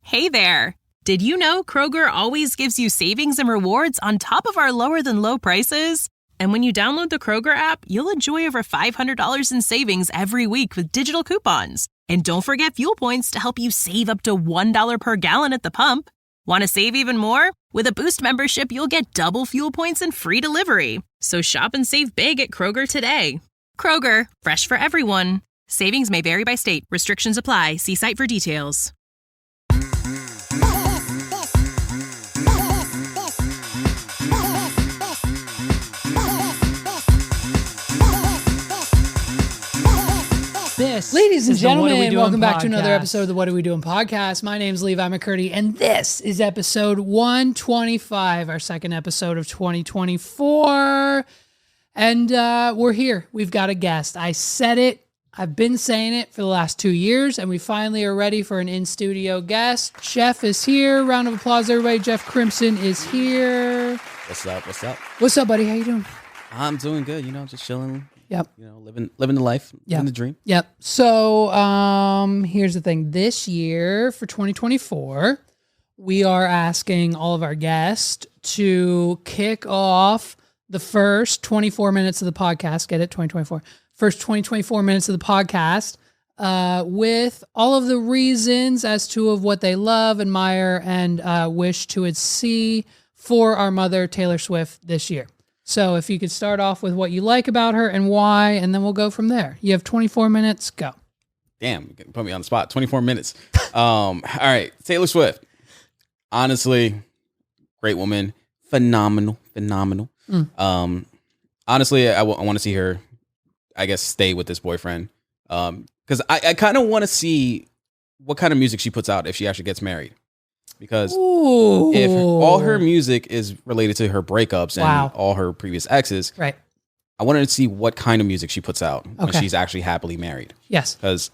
Hey there! Did you know Kroger always gives you savings and rewards on top of our lower-than-low prices? And when you download the Kroger app, you'll enjoy over $500 in savings every week with digital coupons. And don't forget fuel points to help you save up to $1 per gallon at the pump. Want to save even more? With a Boost membership, you'll get double fuel points and free delivery. So shop and save big at Kroger today. Kroger, fresh for everyone. Savings may vary by state. Restrictions apply. See site for details. Ladies and gentlemen, welcome back to another episode of the What Are We Doing podcast. My name's Levi McCurdy, and this is episode 125, our second episode of 2024. And we're here. We've got a guest. I said it. I've been saying it for the last 2 years, and we finally are ready for an in-studio guest. Jeff is here. Round of applause, everybody. Jeff Crimson is here. What's up? What's up? What's up, buddy? How you doing? I'm doing good. Just chilling. Yep. Living the life, living the dream. Yep. So here's the thing. This year for 2024, we are asking all of our guests to kick off the first 24 minutes of the podcast. Get it? 2024. First 24 minutes of the podcast with all of the reasons as to of what they love, admire, and wish to see for our mother, Taylor Swift, this year. So if you could start off with what you like about her and why, and then we'll go from there. You have 24 minutes. Go. Damn, put me on the spot. 24 minutes. All right, Taylor Swift. Honestly, great woman. Phenomenal. Honestly, I want to see her, I guess, stay with this boyfriend. Because I kind of want to see what kind of music she puts out if she actually gets married. Because if all her music is related to her breakups and all her previous exes, right? I wanted to see what kind of music she puts out when she's actually happily married. Yes. Because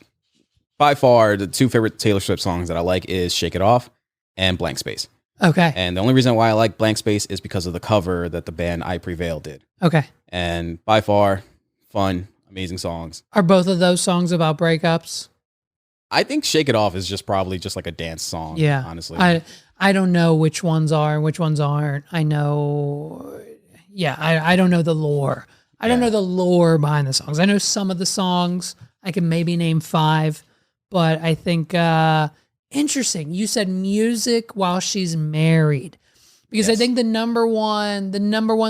by far, the two favorite Taylor Swift songs that I like is Shake It Off and Blank Space. Okay. And the only reason why I like Blank Space is because of the cover that the band I Prevail did. Okay. And by far, fun, amazing songs. Are both of those songs about breakups? I think Shake It Off is just probably just like a dance song. Yeah. Honestly. I don't know which ones are and which ones aren't. I know. Yeah. I don't know the lore. I don't know the lore behind the songs. I know some of the songs. I can maybe name 5, but I think, interesting. You said music while she's married, because I think the number one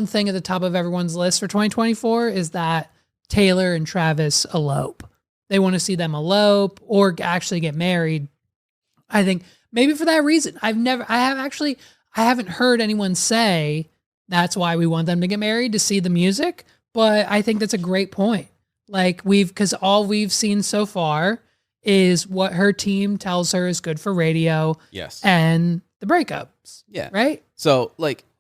thing at the top of everyone's list for 2024 is that Taylor and Travis elope. They want to see them elope or actually get married. I think maybe for that reason. I haven't heard anyone say that's why we want them to get married, to see the music, but I think that's a great point. Like because all we've seen so far is what her team tells her is good for radio. Yes. And the breakups. Yeah. Right? So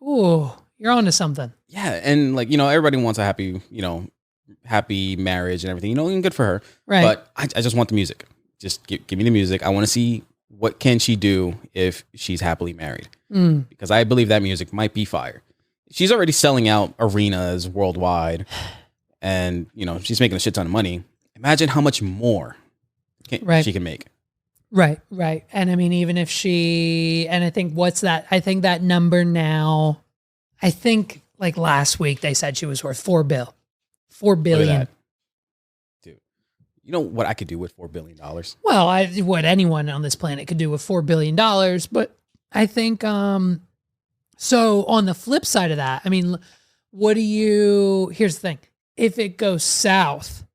ooh, you're onto something. Yeah. And everybody wants a happy marriage and everything, and good for her. Right. But I just want the music. Just give me the music. I want to see what can she do if she's happily married. Because I believe that music might be fire. She's already selling out arenas worldwide, and she's making a shit ton of money. Imagine how much more she can make. Right. And I mean, even if I think that number now, I think like last week they said she was worth $4 billion. Dude, you know what I could do with $4 billion? Well, what anyone on this planet could do with $4 billion. But I think, so on the flip side of that, I mean, here's the thing. If it goes south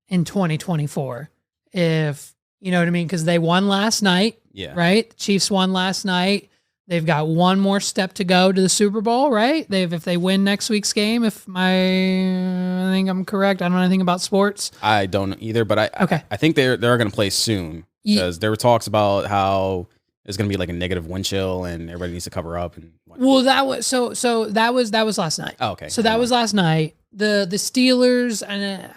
in 2024, if, you know what I mean? Because they won last night, right? The Chiefs won last night. They've got one more step to go to the Super Bowl, right? If they win next week's game, I think I'm correct. I don't know anything about sports. I don't either, but I think they're going to play soon, because there were talks about how there's going to be like a negative wind chill and everybody needs to cover up and whatnot. Well, that was that was last night. Oh, okay. So that was last night. The Steelers, and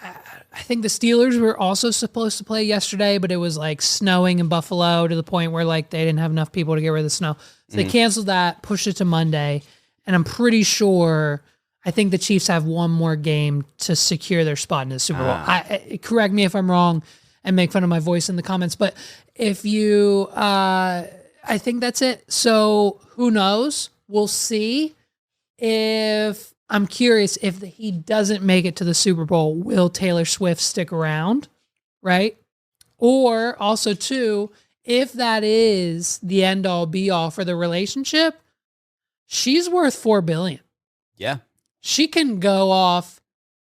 I think the Steelers were also supposed to play yesterday, but it was like snowing in Buffalo to the point where like they didn't have enough people to get rid of the snow. So they canceled that, pushed it to Monday, and I'm pretty sure, I think the Chiefs have one more game to secure their spot in the Super Bowl. Correct me if I'm wrong and make fun of my voice in the comments, but if you, I think that's it. So who knows? We'll see. If I'm curious if he doesn't make it to the Super Bowl, will Taylor Swift stick around? Right? Or also too, if that is the end all be all for the relationship, she's worth $4 billion. Yeah. She can go off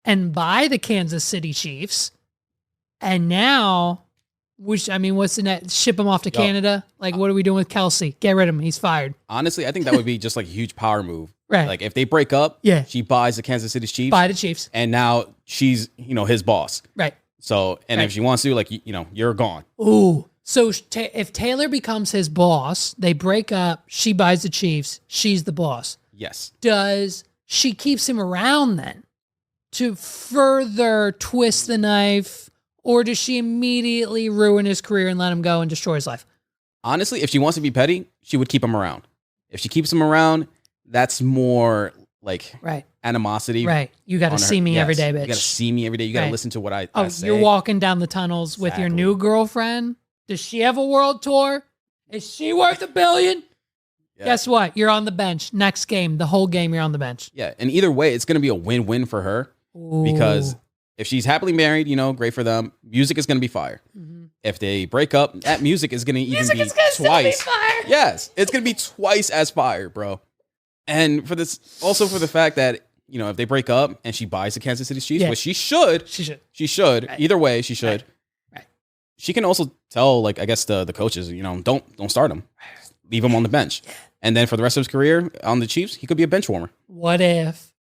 and buy the Kansas City Chiefs. And now, what's the net? Ship him off to Canada? Like, what are we doing with Kelsey? Get rid of him. He's fired. Honestly, I think that would be just like a huge power move. Right. Like if they break up, she buys the Kansas City Chiefs. Buy the Chiefs. And now she's, his boss. Right. So, and if she wants to, like, you're gone. Ooh. So if Taylor becomes his boss, they break up, she buys the Chiefs, she's the boss. Yes. Does she keeps him around then to further twist the knife, or does she immediately ruin his career and let him go and destroy his life? Honestly, if she wants to be petty, she would keep him around. If she keeps him around, that's more like animosity. Right. You got to see me every day, bitch. You got to see me every day. You got to listen to what I say. You're walking down the tunnels with your new girlfriend. Does she have a world tour? Is she worth $1 billion? Yeah. Guess what? You're on the bench. Next game, the whole game, you're on the bench. Yeah. And either way, it's going to be a win-win for her. Ooh. Because if she's happily married, great for them. Music is going to be fire. Mm-hmm. If they break up, that music is going to even be twice. Fire. Yes. It's going to be twice as fire, bro. And for this, also for the fact that, if they break up and she buys the Kansas City Chiefs, which she should. She should. Right. Either way, she should. Right. She can also tell, like, I guess the coaches, don't start him. Leave him on the bench. Yeah. And then for the rest of his career on the Chiefs, he could be a bench warmer. What if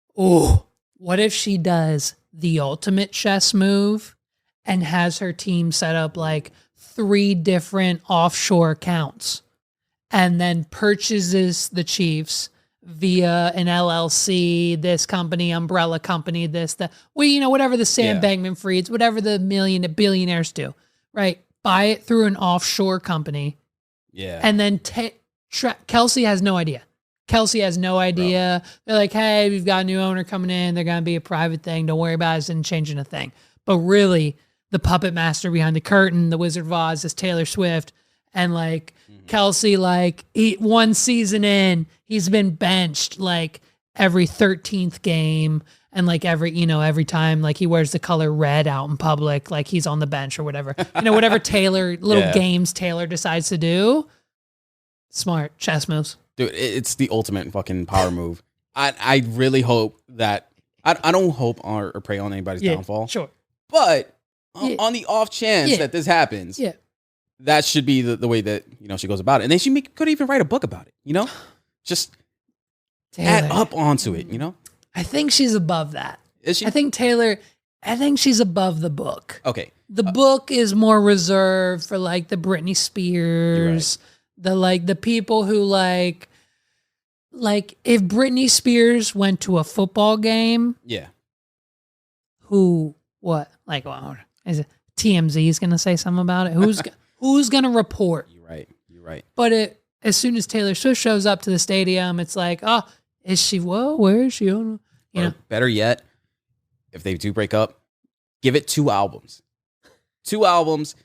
she does the ultimate chess move and has her team set up like 3 different offshore accounts and then purchases the Chiefs via an LLC, this company, umbrella company, whatever the Sam Bankman-Frieds, whatever the billionaires do, right? Buy it through an offshore company. Yeah. And then Kelsey has no idea. Bro. They're like, hey, we've got a new owner coming in. They're going to be a private thing. Don't worry about it. It's not changing a thing. But really, the puppet master behind the curtain, the Wizard of Oz, is Taylor Swift. And like Kelsey, one season in, he's been benched like every 13th game. And like every time, like he wears the color red out in public, like he's on the bench or whatever. Whatever games Taylor decides to do. Smart chess moves. Dude, it's the ultimate fucking power move. I really hope that I don't hope or pray on anybody's downfall. Sure. But on the off chance that this happens, that should be the way that she goes about it. And then she could even write a book about it, Just add up onto it, I think she's above that. Is she? I think she's above the book. Okay. The book is more reserved for like the Britney Spears, the people who like if Britney Spears went to a football game. Yeah. What? Is it TMZ is going to say something about it? Who's going to report? You're right. But as soon as Taylor Swift shows up to the stadium, it's like, oh, is she? Whoa, where is she? Better yet, if they do break up, give it 2 albums. 2 albums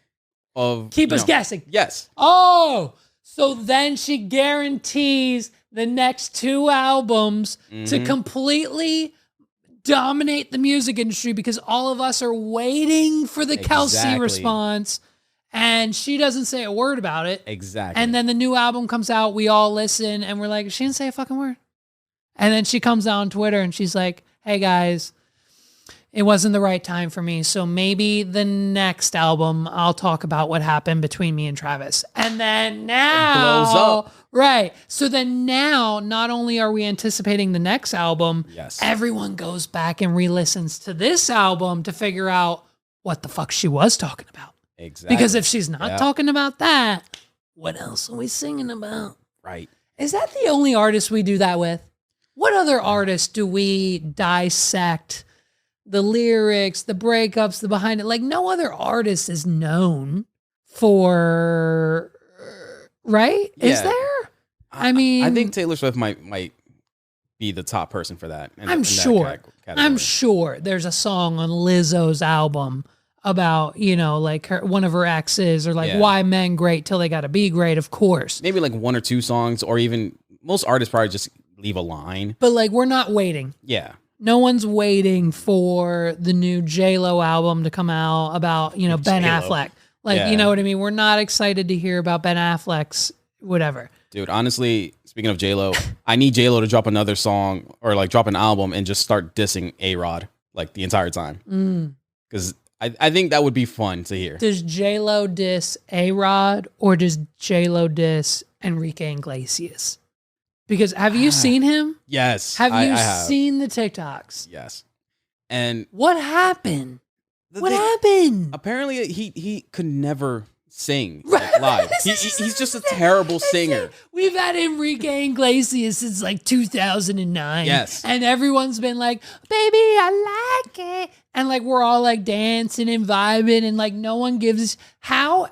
of keep us guessing. Yes. Oh, so then she guarantees the next 2 albums to completely dominate the music industry because all of us are waiting for the Kelsey response. And she doesn't say a word about it. Exactly. And then the new album comes out, we all listen, and we're like, she didn't say a fucking word. And then she comes out on Twitter and she's like, hey guys, it wasn't the right time for me. So maybe the next album, I'll talk about what happened between me and Travis. And then now, it blows up. Right. So then now, not only are we anticipating the next album, everyone goes back and re-listens to this album to figure out what the fuck she was talking about. Exactly. Because if she's not talking about that, what else are we singing about? Right. Is that the only artist we do that with? What other artists do we dissect the lyrics, the breakups, the behind it? Like no other artist is known for, right? Yeah. Is there? I mean, I think Taylor Swift might be the top person for that. I'm sure. I'm sure there's a song on Lizzo's album about, like one of her exes, or like Yeah. why men great till they got to be great, of course. Maybe like 1 or 2 songs, or even most artists probably just leave a line. But like, we're not waiting. Yeah. No one's waiting for the new J-Lo album to come out about, Ben J-Lo. Affleck. Like, Yeah. you know what I mean? We're not excited to hear about Ben Affleck's whatever. Dude, honestly, speaking of J-Lo, I need J-Lo to drop another song or like drop an album and just start dissing A-Rod like the entire time. Because I think that would be fun to hear. Does J-Lo diss A-Rod, or does J-Lo diss Enrique Iglesias? Because have you seen him? Yes. Have you I have. seen the TikToks? Yes. And What happened? the What thing- happened? apparently he could never sing Right. live. He's just a terrible singer. We've had Enrique Iglesias since like 2009. Yes. And everyone's been like, baby, I like it. And like, we're all like dancing and vibing, and like, no one gives. How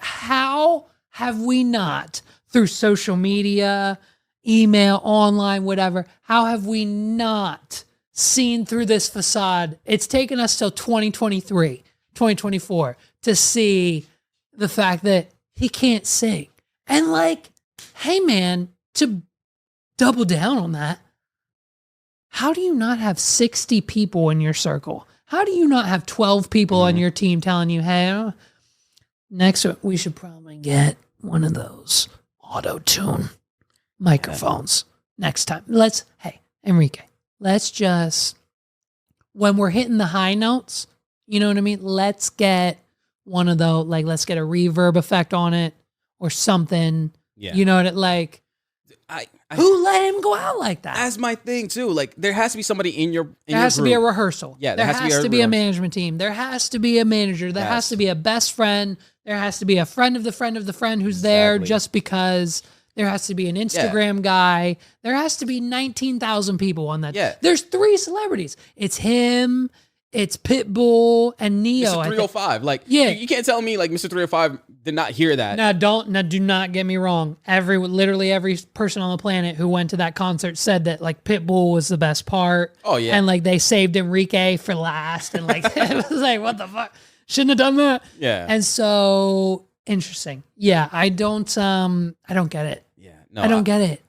have we not, through social media, email, online, whatever, how have we not seen through this facade? It's taken us till 2023, 2024 to see the fact that he can't sing. And like, hey man, to double down on that, how do you not have 60 people in your circle? How do you not have 12 people on your team telling you, hey, next we should probably get one of those auto-tune microphones next time. Hey, Enrique, let's just, when we're hitting the high notes, you know what I mean? Let's get one of those, like, let's get a reverb effect on it or something. Yeah. You know what it, like, I who let him go out like that? that's my thing too. Like there has to be somebody in your There has to be a rehearsal. Yeah, there has to be a rehearsal. management team. There has to be a manager. There has Yes. to be a best friend. There has to be a friend of the friend of the friend who's there Exactly. just because. There has to be an Instagram guy. There has to be 19,000 people on that. Yeah. There's 3 celebrities. It's him, it's Pitbull, and Neo. Mr. I think. 305. Like Yeah. you can't tell me like Mr. 305 did not hear that. Now, do not get me wrong. Literally every person on the planet who went to that concert said that like Pitbull was the best part. Oh, yeah. And like they saved Enrique for last, and like it was like, what the fuck? Shouldn't have done that. Yeah. And so interesting. Yeah, I don't get it. Yeah. No, I don't get it.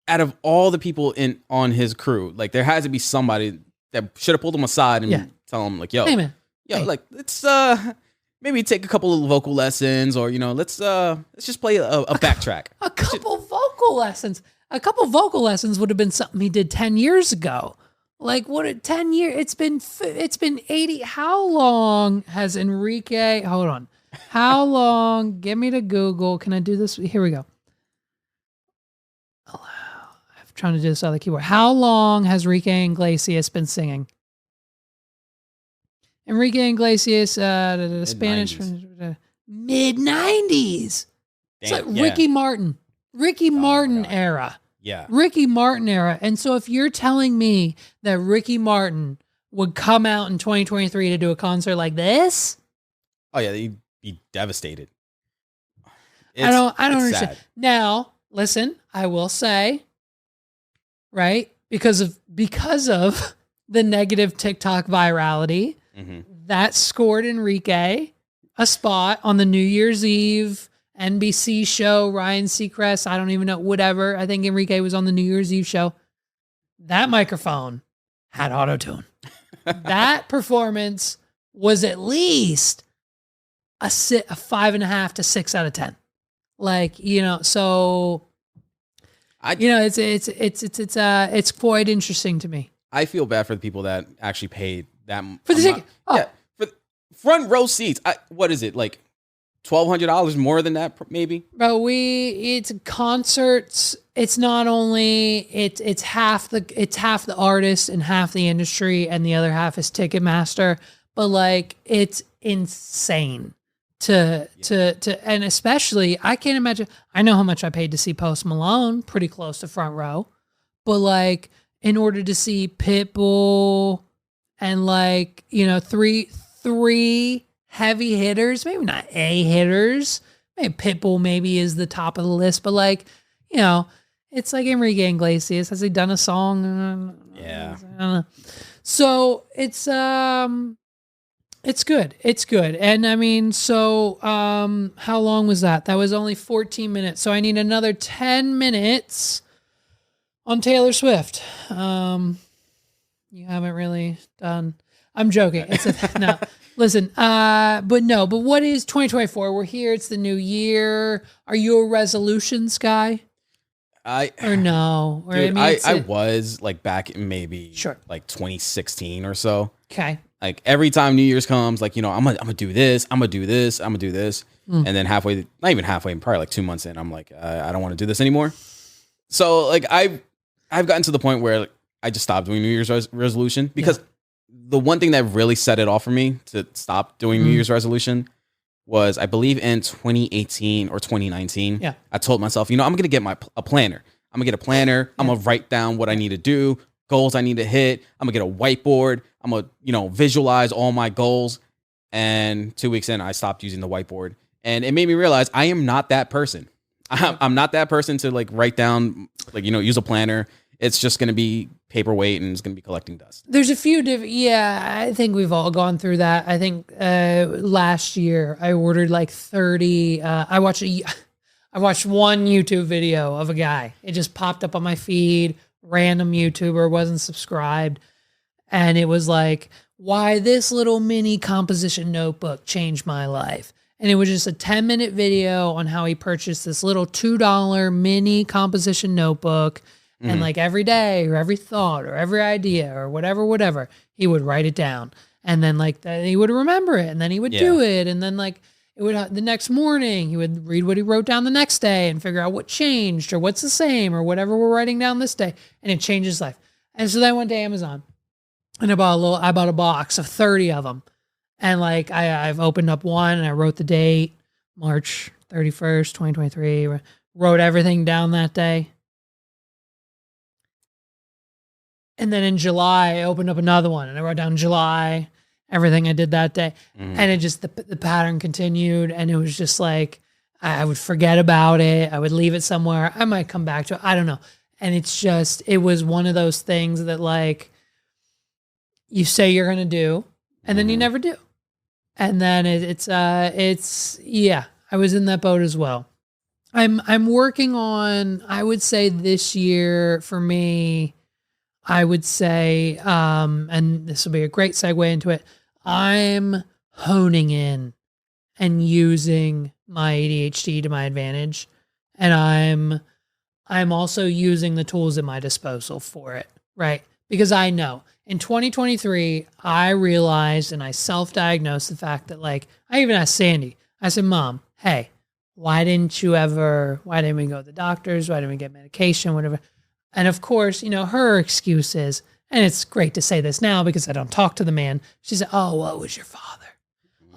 out of all the people on his crew, like there has to be somebody that should have pulled him aside and Yeah. tell him like, yo, Hey man. Hey. like let's maybe take a couple of vocal lessons, or let's just play a backtrack. A couple vocal lessons. A couple vocal lessons would have been something he did 10 years ago. Like what? 10 years? It's been 80. How long has Enrique? Hold on. How long? Get me to Google. Can I do this? Here we go. I'm trying to do this on the keyboard. How long has Enrique Iglesias been singing? Enrique Iglesias, Spanish, mid-90s. It's like Yeah. Ricky Martin. Ricky Martin God. era. Yeah. Ricky Martin era. And so if you're telling me that Ricky Martin would come out in 2023 to do a concert like this, Oh yeah, he'd be devastated. I don't It's understand. sad. Now, listen, I will say, right? Because of the negative TikTok virality, Mhm. that scored Enrique a spot on the New Year's Eve NBC show, Ryan Seacrest, I don't even know, whatever. I think Enrique was on the New Year's Eve show. That microphone had auto-tune. That performance was at least a 5.5 to 6 out of 10. Like, so it's quite interesting to me. I feel bad for the people that actually paid that For the ticket. Oh. Yeah, for front row seats. What is it, like $1,200 more than that, maybe? But it's concerts. It's not only it's half the artist and half the industry, and the other half is Ticketmaster. But like, it's insane to and especially, I can't imagine. I know how much I paid to see Post Malone, pretty close to front row, but like in order to see Pitbull and like three heavy hitters, maybe not A hitters. Maybe Pitbull maybe is the top of the list, but like, it's like Enrique Iglesias. Has he done a song? Yeah. I don't know. So it's It's good. It's good. And I mean, so how long was that? That was only 14 minutes. So I need another 10 minutes on Taylor Swift. You haven't really done. I'm joking. It's a no. Listen, but what is 2024? We're here. It's the new year. Are you a resolutions guy? Or no? Or Dude, I was like back in maybe Sure. like 2016 or so. Okay. Like every time New Year's comes, like, you know, I'm gonna do this, I'm gonna do this, I'm gonna do this. And then halfway, not even halfway, probably like 2 months in, I'm like, I don't want to do this anymore. So like I've gotten to the point where like, I just stopped doing New Year's resolution because the one thing that really set it off for me to stop doing New Year's resolution was, I believe in 2018 or 2019. Yeah. I told myself, you know, I'm gonna get a planner. I'm gonna get a planner. I'm gonna write down what I need to do, goals I need to hit. I'm gonna get a whiteboard. I'm gonna, you know, visualize all my goals. And 2 weeks in, I stopped using the whiteboard, and it made me realize I am not that person. I'm not that person to like write down, like, you know, use a planner. It's just gonna be paperweight and it's gonna be collecting dust. There's a few different. Yeah, I think we've all gone through that. I think last year I ordered like 30. I watched one YouTube video of a guy. It just popped up on my feed. Random YouTuber, wasn't subscribed. And it was like, why this little mini composition notebook changed my life. And it was just a 10-minute video on how he purchased this little $2 mini composition notebook. And like every day or every thought or every idea or whatever, he would write it down. And then like he would remember it, and then he would do it. And then like it would, the next morning he would read what he wrote down the next day and figure out what changed or what's the same or whatever we're writing down this day. And it changed his life. And so then I went to Amazon and I bought a box of 30 of them. And like I've opened up one and I wrote the date, March 31st, 2023, wrote everything down that day. And then in July, I opened up another one and I wrote down July, everything I did that day. And it just, the pattern continued. And it was just like, I would forget about it. I would leave it somewhere. I might come back to it. I don't know. And it's just, it was one of those things that like, you say you're going to do, and then you never do. And then it's yeah, I was in that boat as well. I'm working on, I would say this year for me, I would say, and this will be a great segue into it, I'm honing in and using my ADHD to my advantage. And I'm also using the tools at my disposal for it, right? Because I know in 2023, I realized and I self-diagnosed the fact that like, I even asked Sandy, I said, Mom, hey, why didn't we go to the doctors? Why didn't we get medication, whatever? And of course, you know, her excuse is, and it's great to say this now because I don't talk to the man. She said, oh, what was your father?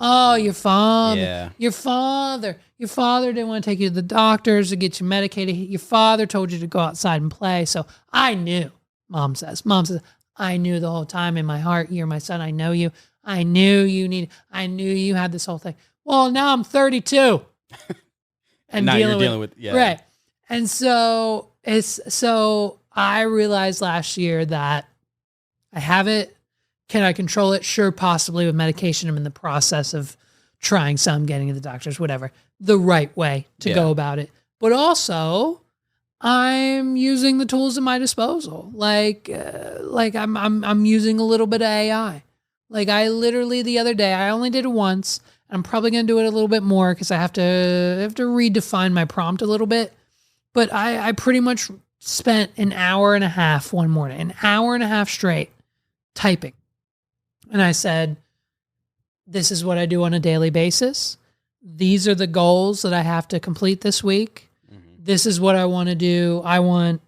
Oh, your father. Yeah. Your father. Your father didn't want to take you to the doctors to get you medicated. Your father told you to go outside and play. So I knew, Mom says, I knew the whole time in my heart, you're my son. I know you. I knew you had this whole thing. Well, now I'm 32. And now you're dealing with, yeah. Right. And so I realized last year that I have it. Can I control it? Sure, possibly with medication. I'm in the process of trying some, getting to the doctors, whatever. The right way to go about it. But also, I'm using the tools at my disposal. Like I'm using a little bit of AI. Like I literally the other day, I only did it once. And I'm probably going to do it a little bit more because I have to redefine my prompt a little bit. But I pretty much spent an hour and a half one morning, an hour and a half straight typing. And I said, this is what I do on a daily basis. These are the goals that I have to complete this week. Mm-hmm. This is what I want to do. I want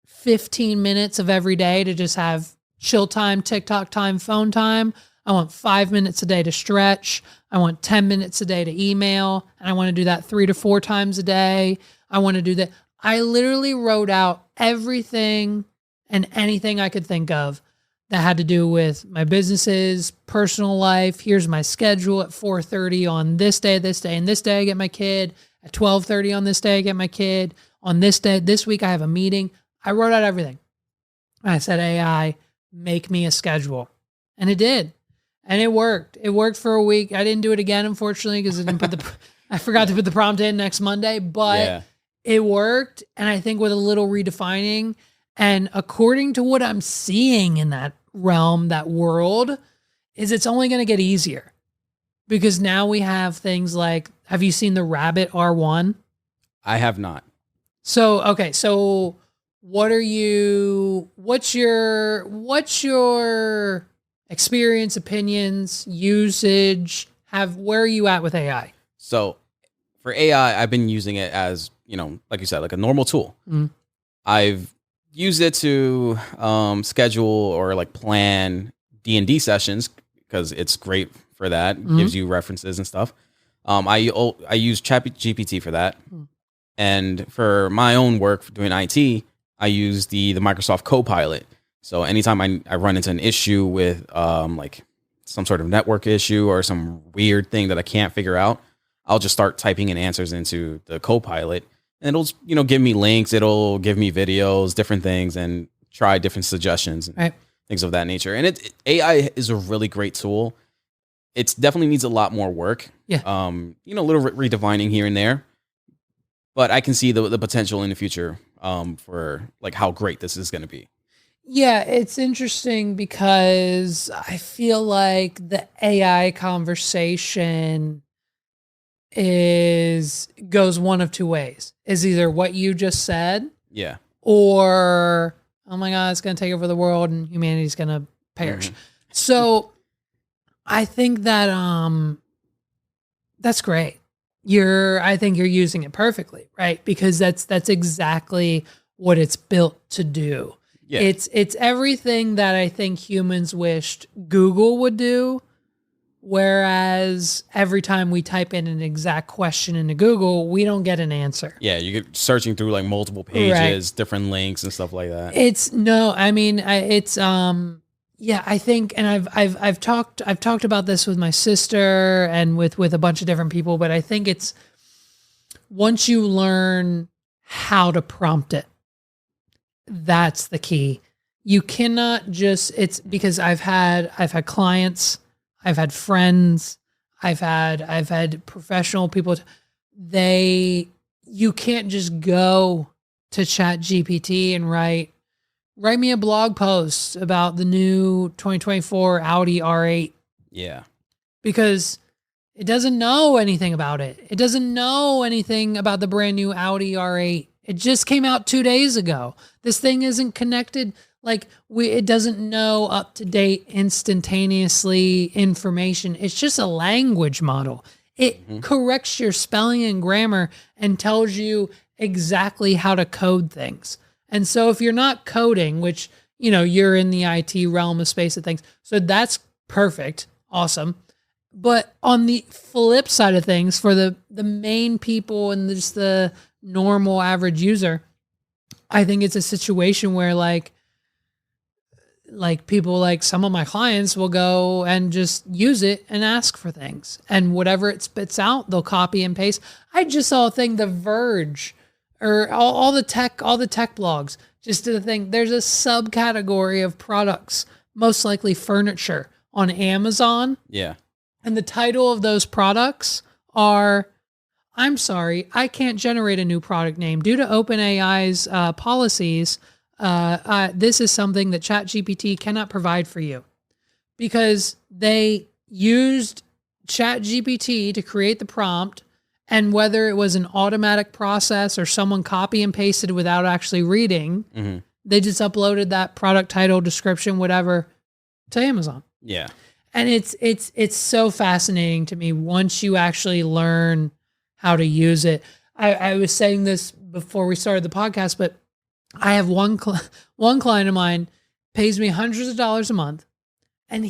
15 minutes of every day to just have chill time, TikTok time, phone time. I want 5 minutes a day to stretch. I want 10 minutes a day to email. And I want to do that 3 to 4 times a day. I want to do that. I literally wrote out everything and anything I could think of that had to do with my businesses, personal life. Here's my schedule at 4:30 on this day, and this day I get my kid. At 12:30 on this day, I get my kid. On this day, this week I have a meeting. I wrote out everything. I said, AI, make me a schedule. And it did. and it worked. It worked for a week. I didn't do it again, unfortunately, because I forgot to put the prompt in next Monday, but it worked. And I think with a little redefining, and according to what I'm seeing in that realm, that world, is it's only going to get easier, because now we have things like, have you seen the Rabbit R1? I have not. So, okay. So what's your experience, opinions, usage? Where are you at with AI? So for AI, I've been using it as, like you said, like a normal tool. I've used it to schedule or like plan D&D sessions, because it's great for that. Gives you references and stuff. I use ChatGPT for that. And for my own work for doing IT, I use the Microsoft Copilot. So anytime I run into an issue with like some sort of network issue or some weird thing that I can't figure out, I'll just start typing in answers into the Copilot, and it'll give me links, it'll give me videos, different things, and try different suggestions and things of that nature. And AI is a really great tool. It definitely needs a lot more work. Yeah. A little redefining here and there, but I can see the potential in the future for like how great this is going to be. Yeah, it's interesting because I feel like the AI conversation goes one of two ways. Is either what you just said, or oh my God, it's going to take over the world and humanity's going to perish. So I think that that's great. I think you're using it perfectly, right? Because that's exactly what it's built to do. Yeah. It's everything that I think humans wished Google would do. Whereas every time we type in an exact question into Google, we don't get an answer. Yeah, you get searching through like multiple pages, different links and stuff like that. I think, and I've talked about this with my sister and with a bunch of different people, but I think it's once you learn how to prompt it, that's the key. You cannot it's because I've had clients, I've had friends, I've had professional people. You can't just go to ChatGPT and write me a blog post about the new 2024 Audi R8. Yeah. Because it doesn't know anything about it. It doesn't know anything about the brand new Audi R8. It just came out 2 days ago. This thing isn't connected. It doesn't know up-to-date, instantaneously information. It's just a language model. It corrects your spelling and grammar and tells you exactly how to code things. And so if you're not coding, which, you're in the IT realm of space of things, so that's perfect, awesome. But on the flip side of things, for the main people and just the normal average user, I think it's a situation where like people, like some of my clients will go and just use it and ask for things, and whatever it spits out, they'll copy and paste. I just saw a thing, The Verge, or all the tech blogs just did a thing. There's a subcategory of products, most likely furniture, on Amazon. Yeah. And the title of those products are, I'm sorry, I can't generate a new product name due to OpenAI's policies. This is something that ChatGPT cannot provide for you, because they used ChatGPT to create the prompt, and whether it was an automatic process or someone copy and pasted without actually reading, they just uploaded that product title, description, whatever, to Amazon. Yeah. And it's so fascinating to me once you actually learn how to use it. I was saying this before we started the podcast, but I have one client of mine pays me hundreds of dollars a month, and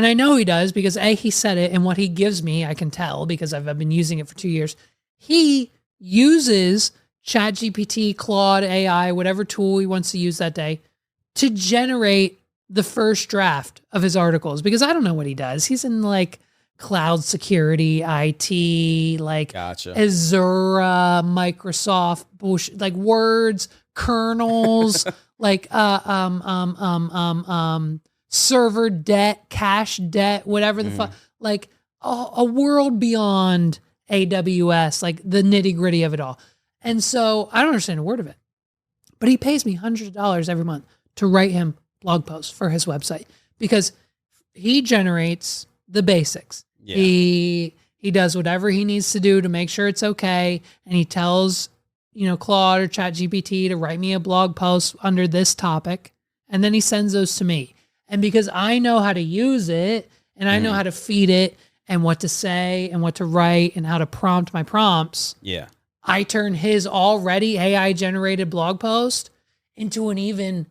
I know he does because he said it, and what he gives me, I can tell because I've been using it for 2 years. He uses ChatGPT, Claude, AI, whatever tool he wants to use that day, to generate the first draft of his articles, because I don't know what he does. He's in like cloud security, IT, like Gotcha. Azure, Microsoft, bullshit, like words, kernels, like server debt, cache debt, whatever the fuck, like a world beyond AWS, like the nitty gritty of it all. And so I don't understand a word of it, but he pays me hundreds of dollars every month to write him blog posts for his website because he generates the basics. Yeah. He does whatever he needs to do to make sure it's okay. And he tells, Claude or ChatGPT to write me a blog post under this topic. And then he sends those to me. And because I know how to use it and I know how to feed it and what to say and what to write and how to prompt my prompts. Yeah. I turn his already AI generated blog post into an even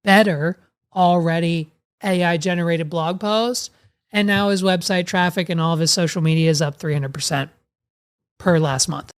better already AI generated blog post. And now his website traffic and all of his social media is up 300% per last month.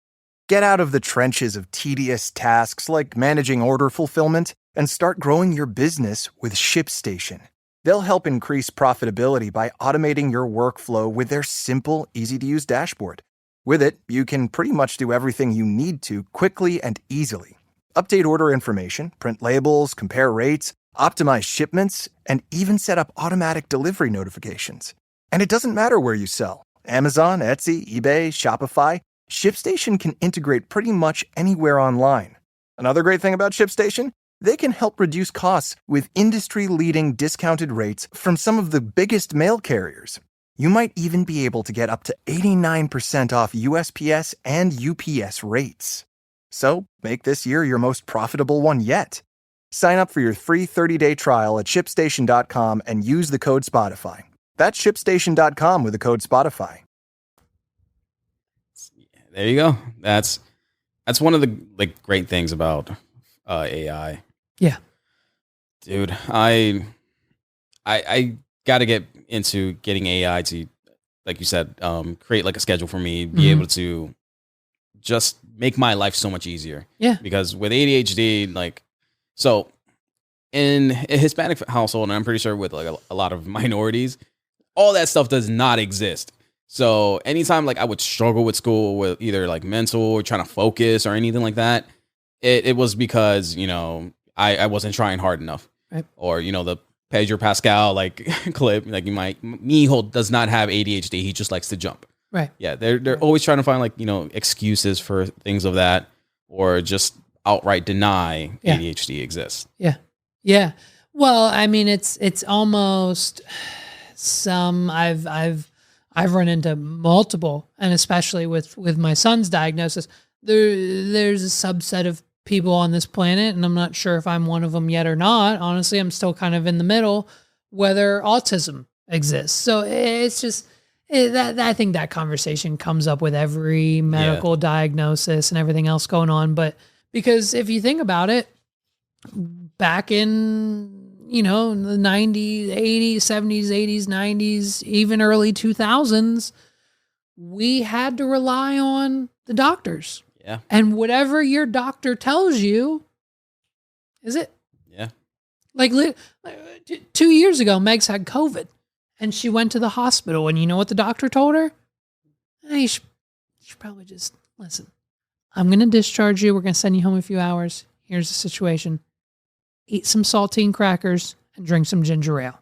Get out of the trenches of tedious tasks like managing order fulfillment and start growing your business with ShipStation. They'll help increase profitability by automating your workflow with their simple, easy-to-use dashboard. With it, you can pretty much do everything you need to quickly and easily. Update order information, print labels, compare rates, optimize shipments, and even set up automatic delivery notifications. And it doesn't matter where you sell. Amazon, Etsy, eBay, Shopify, ShipStation can integrate pretty much anywhere online. Another great thing about ShipStation? They can help reduce costs with industry-leading discounted rates from some of the biggest mail carriers. You might even be able to get up to 89% off USPS and UPS rates. So, make this year your most profitable one yet. Sign up for your free 30-day trial at ShipStation.com and use the code Spotify. That's ShipStation.com with the code Spotify. There you go. That's one of the great things about AI. Yeah, dude, I got to get into getting AI to, like you said, create like a schedule for me, be able to just make my life so much easier. Yeah, because with ADHD, so in a Hispanic household, and I'm pretty sure with like a lot of minorities, all that stuff does not exist. So anytime I would struggle with school with either like mental or trying to focus or anything like that, it was because, I wasn't trying hard enough. Right. Or, the Pedro Pascal clip, Mijo does not have ADHD. He just likes to jump. Right. Yeah. They're always trying to find excuses for things of that, or just outright deny ADHD exists. Yeah. Yeah. Well, I mean, it's almost some I've run into multiple, and especially with my son's diagnosis, there's a subset of people on this planet, and I'm not sure if I'm one of them yet or not. Honestly, I'm still kind of in the middle, whether autism exists. So it's just that I think that conversation comes up with every medical diagnosis and everything else going on. But because if you think about it, back in the 90s, 80s, 70s, 80s, 90s, even early 2000s, we had to rely on the doctors. Yeah. And whatever your doctor tells you is it. Yeah. 2 years ago, Meg's had COVID and she went to the hospital, and you know what the doctor told her? Hey, you should probably just listen. I'm going to discharge you. We're going to send you home in a few hours. Here's the situation. Eat some saltine crackers and drink some ginger ale.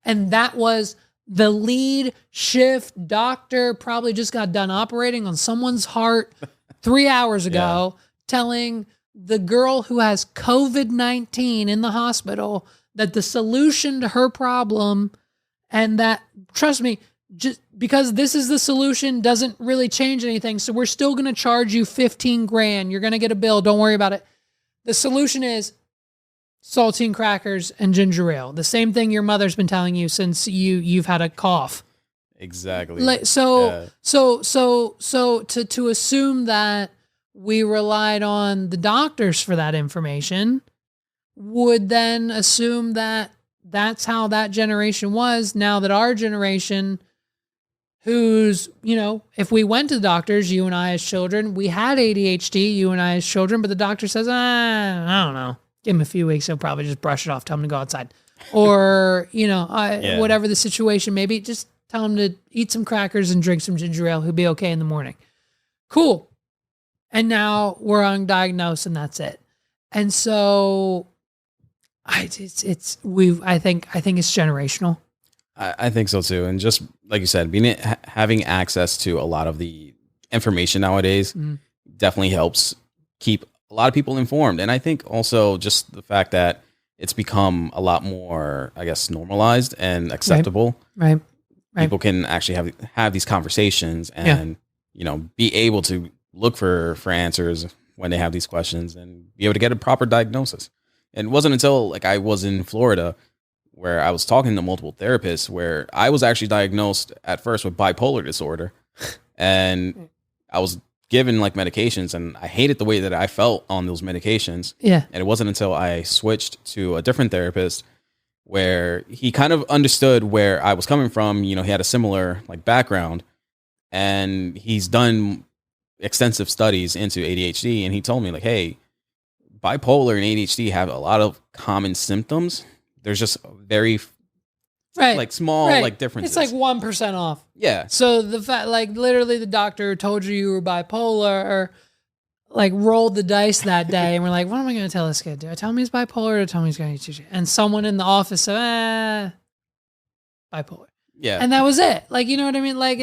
And that was the lead shift doctor, probably just got done operating on someone's heart 3 hours ago, telling the girl who has COVID-19 in the hospital that the solution to her problem, and that, trust me, just because this is the solution doesn't really change anything. So we're still going to charge you 15 grand. You're going to get a bill. Don't worry about it. The solution is saltine crackers and ginger ale. The same thing your mother's been telling you since you've had a cough. Exactly. So to assume that we relied on the doctors for that information would then assume that that's how that generation was. Now that our generation, who's, if we went to the doctors, you and I as children, we had ADHD, you and I as children, but the doctor says, I don't know. Give him a few weeks, he'll probably just brush it off, tell him to go outside. Or, whatever the situation may be, just tell him to eat some crackers and drink some ginger ale. He'll be okay in the morning. Cool. And now we're undiagnosed and that's it. And so I think it's generational. I think so too. And just like you said, having access to a lot of the information nowadays definitely helps keep a lot of people informed. And I think also just the fact that it's become a lot more, I guess, normalized and acceptable. Right. People can actually have these conversations and, be able to look for answers when they have these questions and be able to get a proper diagnosis. And it wasn't until like I was in Florida where I was talking to multiple therapists where I was actually diagnosed at first with bipolar disorder. And I was given like medications, and I hated the way that I felt on those medications. Yeah. And it wasn't until I switched to a different therapist where he kind of understood where I was coming from. He had a similar like background, and he's done extensive studies into ADHD. And he told me like, hey, bipolar and ADHD have a lot of common symptoms. There's just very like small like differences. It's like 1% off. Yeah. So the fact, like literally the doctor told you were bipolar, or like rolled the dice that day, and we're like, what am I going to tell this kid? Do I tell him he's bipolar, or tell him he's going to jiu-jitsu? And someone in the office said, bipolar. Yeah. And that was it. Like, you know what I mean? Like,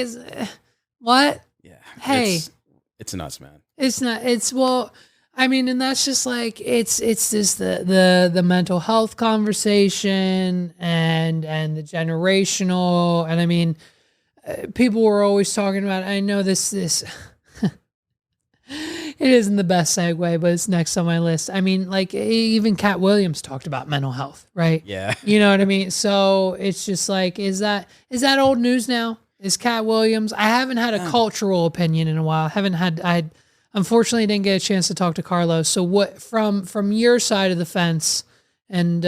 what? Yeah. Hey. It's nuts, man. It's not. It's well. I mean, and that's just like it's just the mental health conversation and the generational. And I mean, people were always talking about. I know this. It isn't the best segue, but it's next on my list. I mean, like even Cat Williams talked about mental health, right? Yeah. You know what I mean? So it's just like, is that old news now? Is Cat Williams? I haven't had a cultural opinion in a while. I unfortunately didn't get a chance to talk to Carlos. So what from your side of the fence and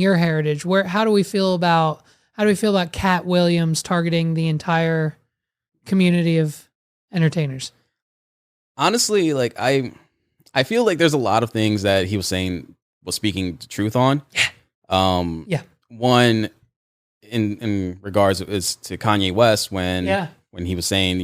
your heritage, how do we feel about Cat Williams targeting the entire community of entertainers? Honestly, like I feel like there's a lot of things that he was saying was speaking the truth on. Yeah. One in regards is to Kanye West when he was saying,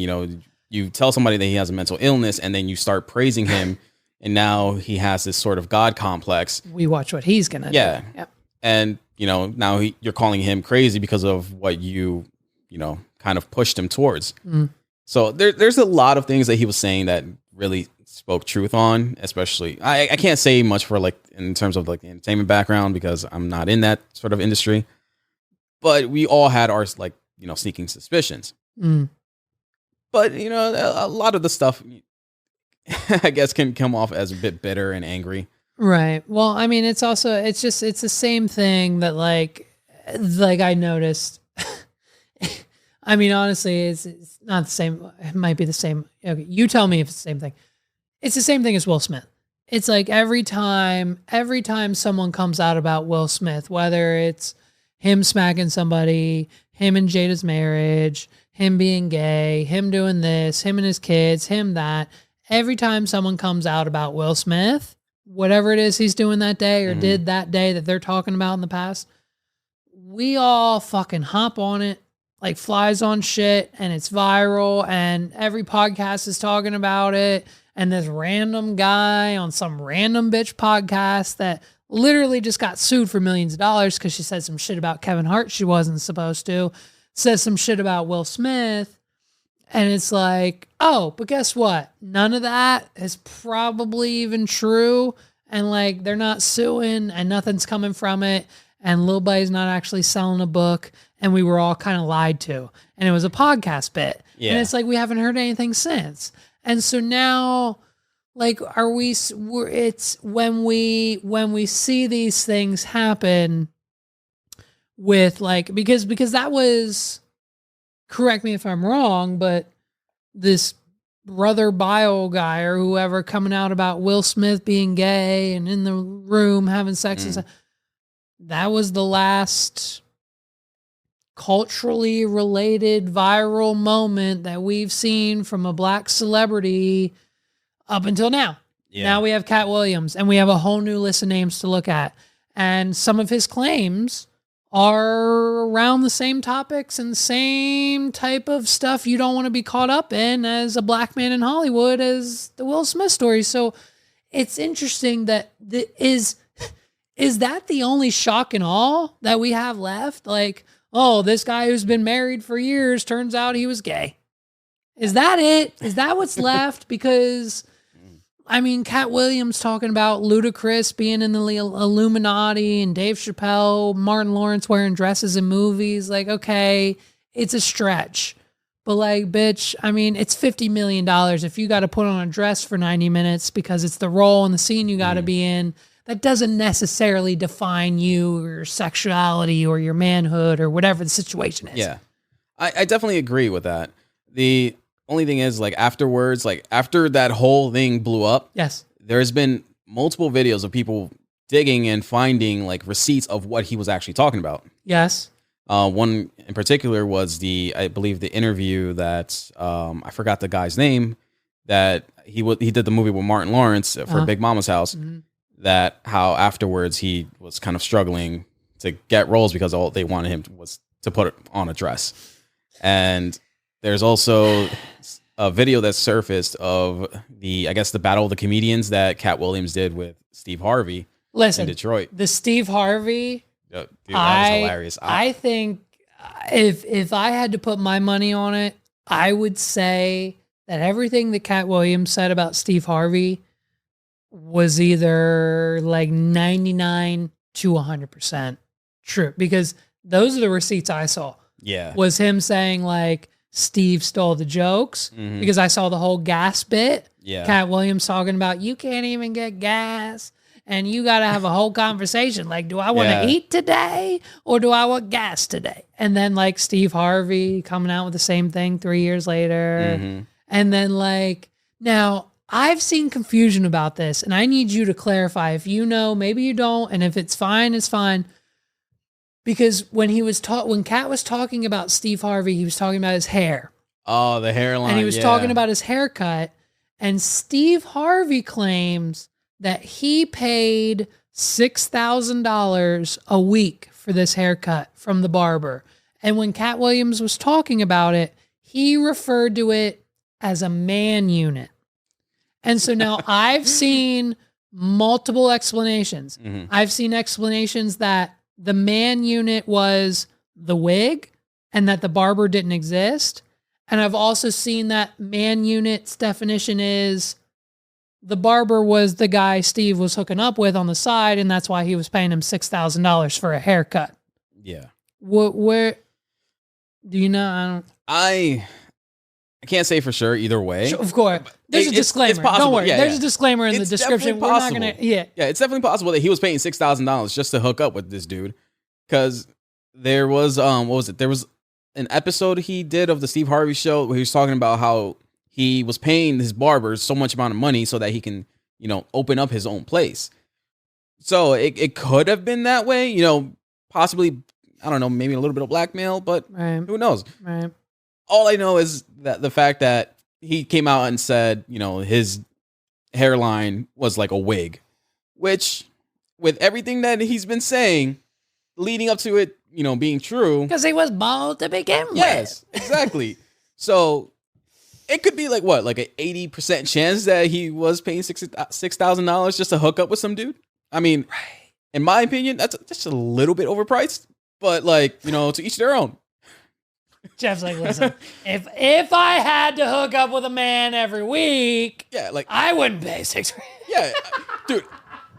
you tell somebody that he has a mental illness and then you start praising him and now he has this sort of God complex. We watch what he's going to do. Yep. And, now you're calling him crazy because of what you kind of pushed him towards. So there's a lot of things that he was saying that really spoke truth on, especially I can't say much for like in terms of like the entertainment background because I'm not in that sort of industry, but we all had our like, sneaking suspicions. But, a lot of the stuff, I guess, can come off as a bit bitter and angry. Right. Well, I mean, it's the same thing that like I noticed. I mean, honestly, it's not the same. It might be the same. Okay, you tell me if it's the same thing. It's the same thing as Will Smith. It's like every time someone comes out about Will Smith, whether it's him smacking somebody, him and Jada's marriage, him being gay, him doing this, him and his kids, him that. Every time someone comes out about Will Smith, whatever it is he's doing that day or did that day that they're talking about in the past, we all fucking hop on it like flies on shit, and it's viral, and every podcast is talking about it. And this random guy on some random bitch podcast that literally just got sued for millions of dollars because she said some shit about Kevin Hart she wasn't supposed to, says some shit about Will Smith. And it's like, oh, but guess what? None of that is probably even true. And like, they're not suing and nothing's coming from it. And Lil Buddy's not actually selling a book. And we were all kind of lied to. And it was a podcast bit. Yeah. And it's like, we haven't heard anything since. And so now, like, it's when we see these things happen with like, because that was, correct me if I'm wrong, but this Brother Bio guy or whoever coming out about Will Smith being gay and in the room having sex and stuff, that was the last culturally related viral moment that we've seen from a black celebrity up until now. Yeah. Now we have Cat Williams and we have a whole new list of names to look at. And some of his claims are around the same topics and same type of stuff you don't want to be caught up in as a black man in Hollywood as the Will Smith story. So it's interesting that is that the only shock and awe that we have left? Like, oh, this guy who's been married for years, turns out he was gay. Is that it? Is that what's left? Because, I mean, Cat Williams talking about Ludacris being in the Illuminati and Dave Chappelle, Martin Lawrence wearing dresses in movies. Like, okay, it's a stretch. But like, bitch, I mean, it's $50 million. If you got to put on a dress for 90 minutes because it's the role and the scene you got to be in, that doesn't necessarily define you or your sexuality or your manhood or whatever the situation is. Yeah, I definitely agree with that. The only thing is, like, afterwards, like after that whole thing blew up, yes, there's been multiple videos of people digging and finding like receipts of what he was actually talking about. Yes. One in particular was I believe the interview that I forgot the guy's name, that he did the movie with Martin Lawrence for Big Mama's House. Mm-hmm. That how afterwards he was kind of struggling to get roles because all they wanted him was to put on a dress. And there's also a video that surfaced of I guess the Battle of the Comedians that Cat Williams did with Steve Harvey in Detroit. The Steve Harvey. Dude, that was hilarious. I think if I had to put my money on it, I would say that everything that Cat Williams said about Steve Harvey was either like 99 to 100% true, because those are the receipts I saw. Yeah. Was him saying like Steve stole the jokes, because I saw the whole gas bit. Yeah. Cat Williams talking about you can't even get gas. And you got to have a whole conversation. Like, do I want to eat today or do I want gas today? And then like Steve Harvey coming out with the same thing 3 years later. And then like, now I've seen confusion about this and I need you to clarify. If you know, maybe you don't. And if it's fine, it's fine. Because when Cat was talking about Steve Harvey, he was talking about his hair. Oh, the hairline. And he was talking about his haircut. And Steve Harvey claims that he paid $6,000 a week for this haircut from the barber. And when Cat Williams was talking about it, he referred to it as a man unit. And so now I've seen multiple explanations. I've seen explanations that the man unit was the wig and that the barber didn't exist. And I've also seen that man unit's definition is the barber was the guy Steve was hooking up with on the side, and that's why he was paying him $6,000 for a haircut. Yeah. Where do you know? I can't say for sure either way. Of course. There's a disclaimer. It's possible. Don't worry. Yeah, There's a disclaimer in the description. We're not going to. Yeah, it's definitely possible that he was paying $6,000 just to hook up with this dude. Because there was, what was it? There was an episode he did of the Steve Harvey show where he was talking about how he was paying his barbers so much amount of money so that he can, open up his own place. So it could have been that way, possibly, I don't know, maybe a little bit of blackmail, but who knows? Right. All I know is that the fact that he came out and said, his hairline was like a wig, which with everything that he's been saying leading up to it, being true. Because he was bald to begin with. Yes, exactly. So it could be like what, like an 80% chance that he was paying $6,000 just to hook up with some dude. I mean, in my opinion, that's just a little bit overpriced, but like, to each their own. Jeff's like, listen, if I had to hook up with a man every week, like I wouldn't pay $6,000. Yeah, dude,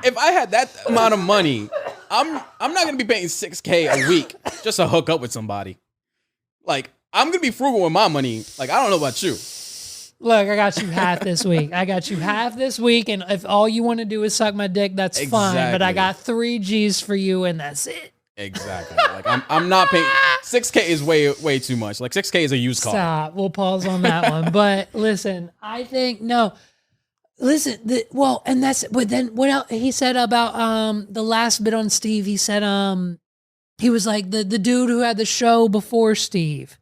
if I had that amount of money, I'm not gonna be paying $6,000 a week just to hook up with somebody. Like, I'm gonna be frugal with my money. Like, I don't know about you. Look, I got you half this week. And if all you want to do is suck my dick, that's fine. But I got 3 G's for you, and that's it. Exactly. Like, I'm not paying. $6,000 is way too much. Like, $6,000 is a used car. Stop. We'll pause on that one. But listen, I think no. Listen, and that's. But then what else he said about the last bit on Steve? He said he was like the dude who had the show before Steve.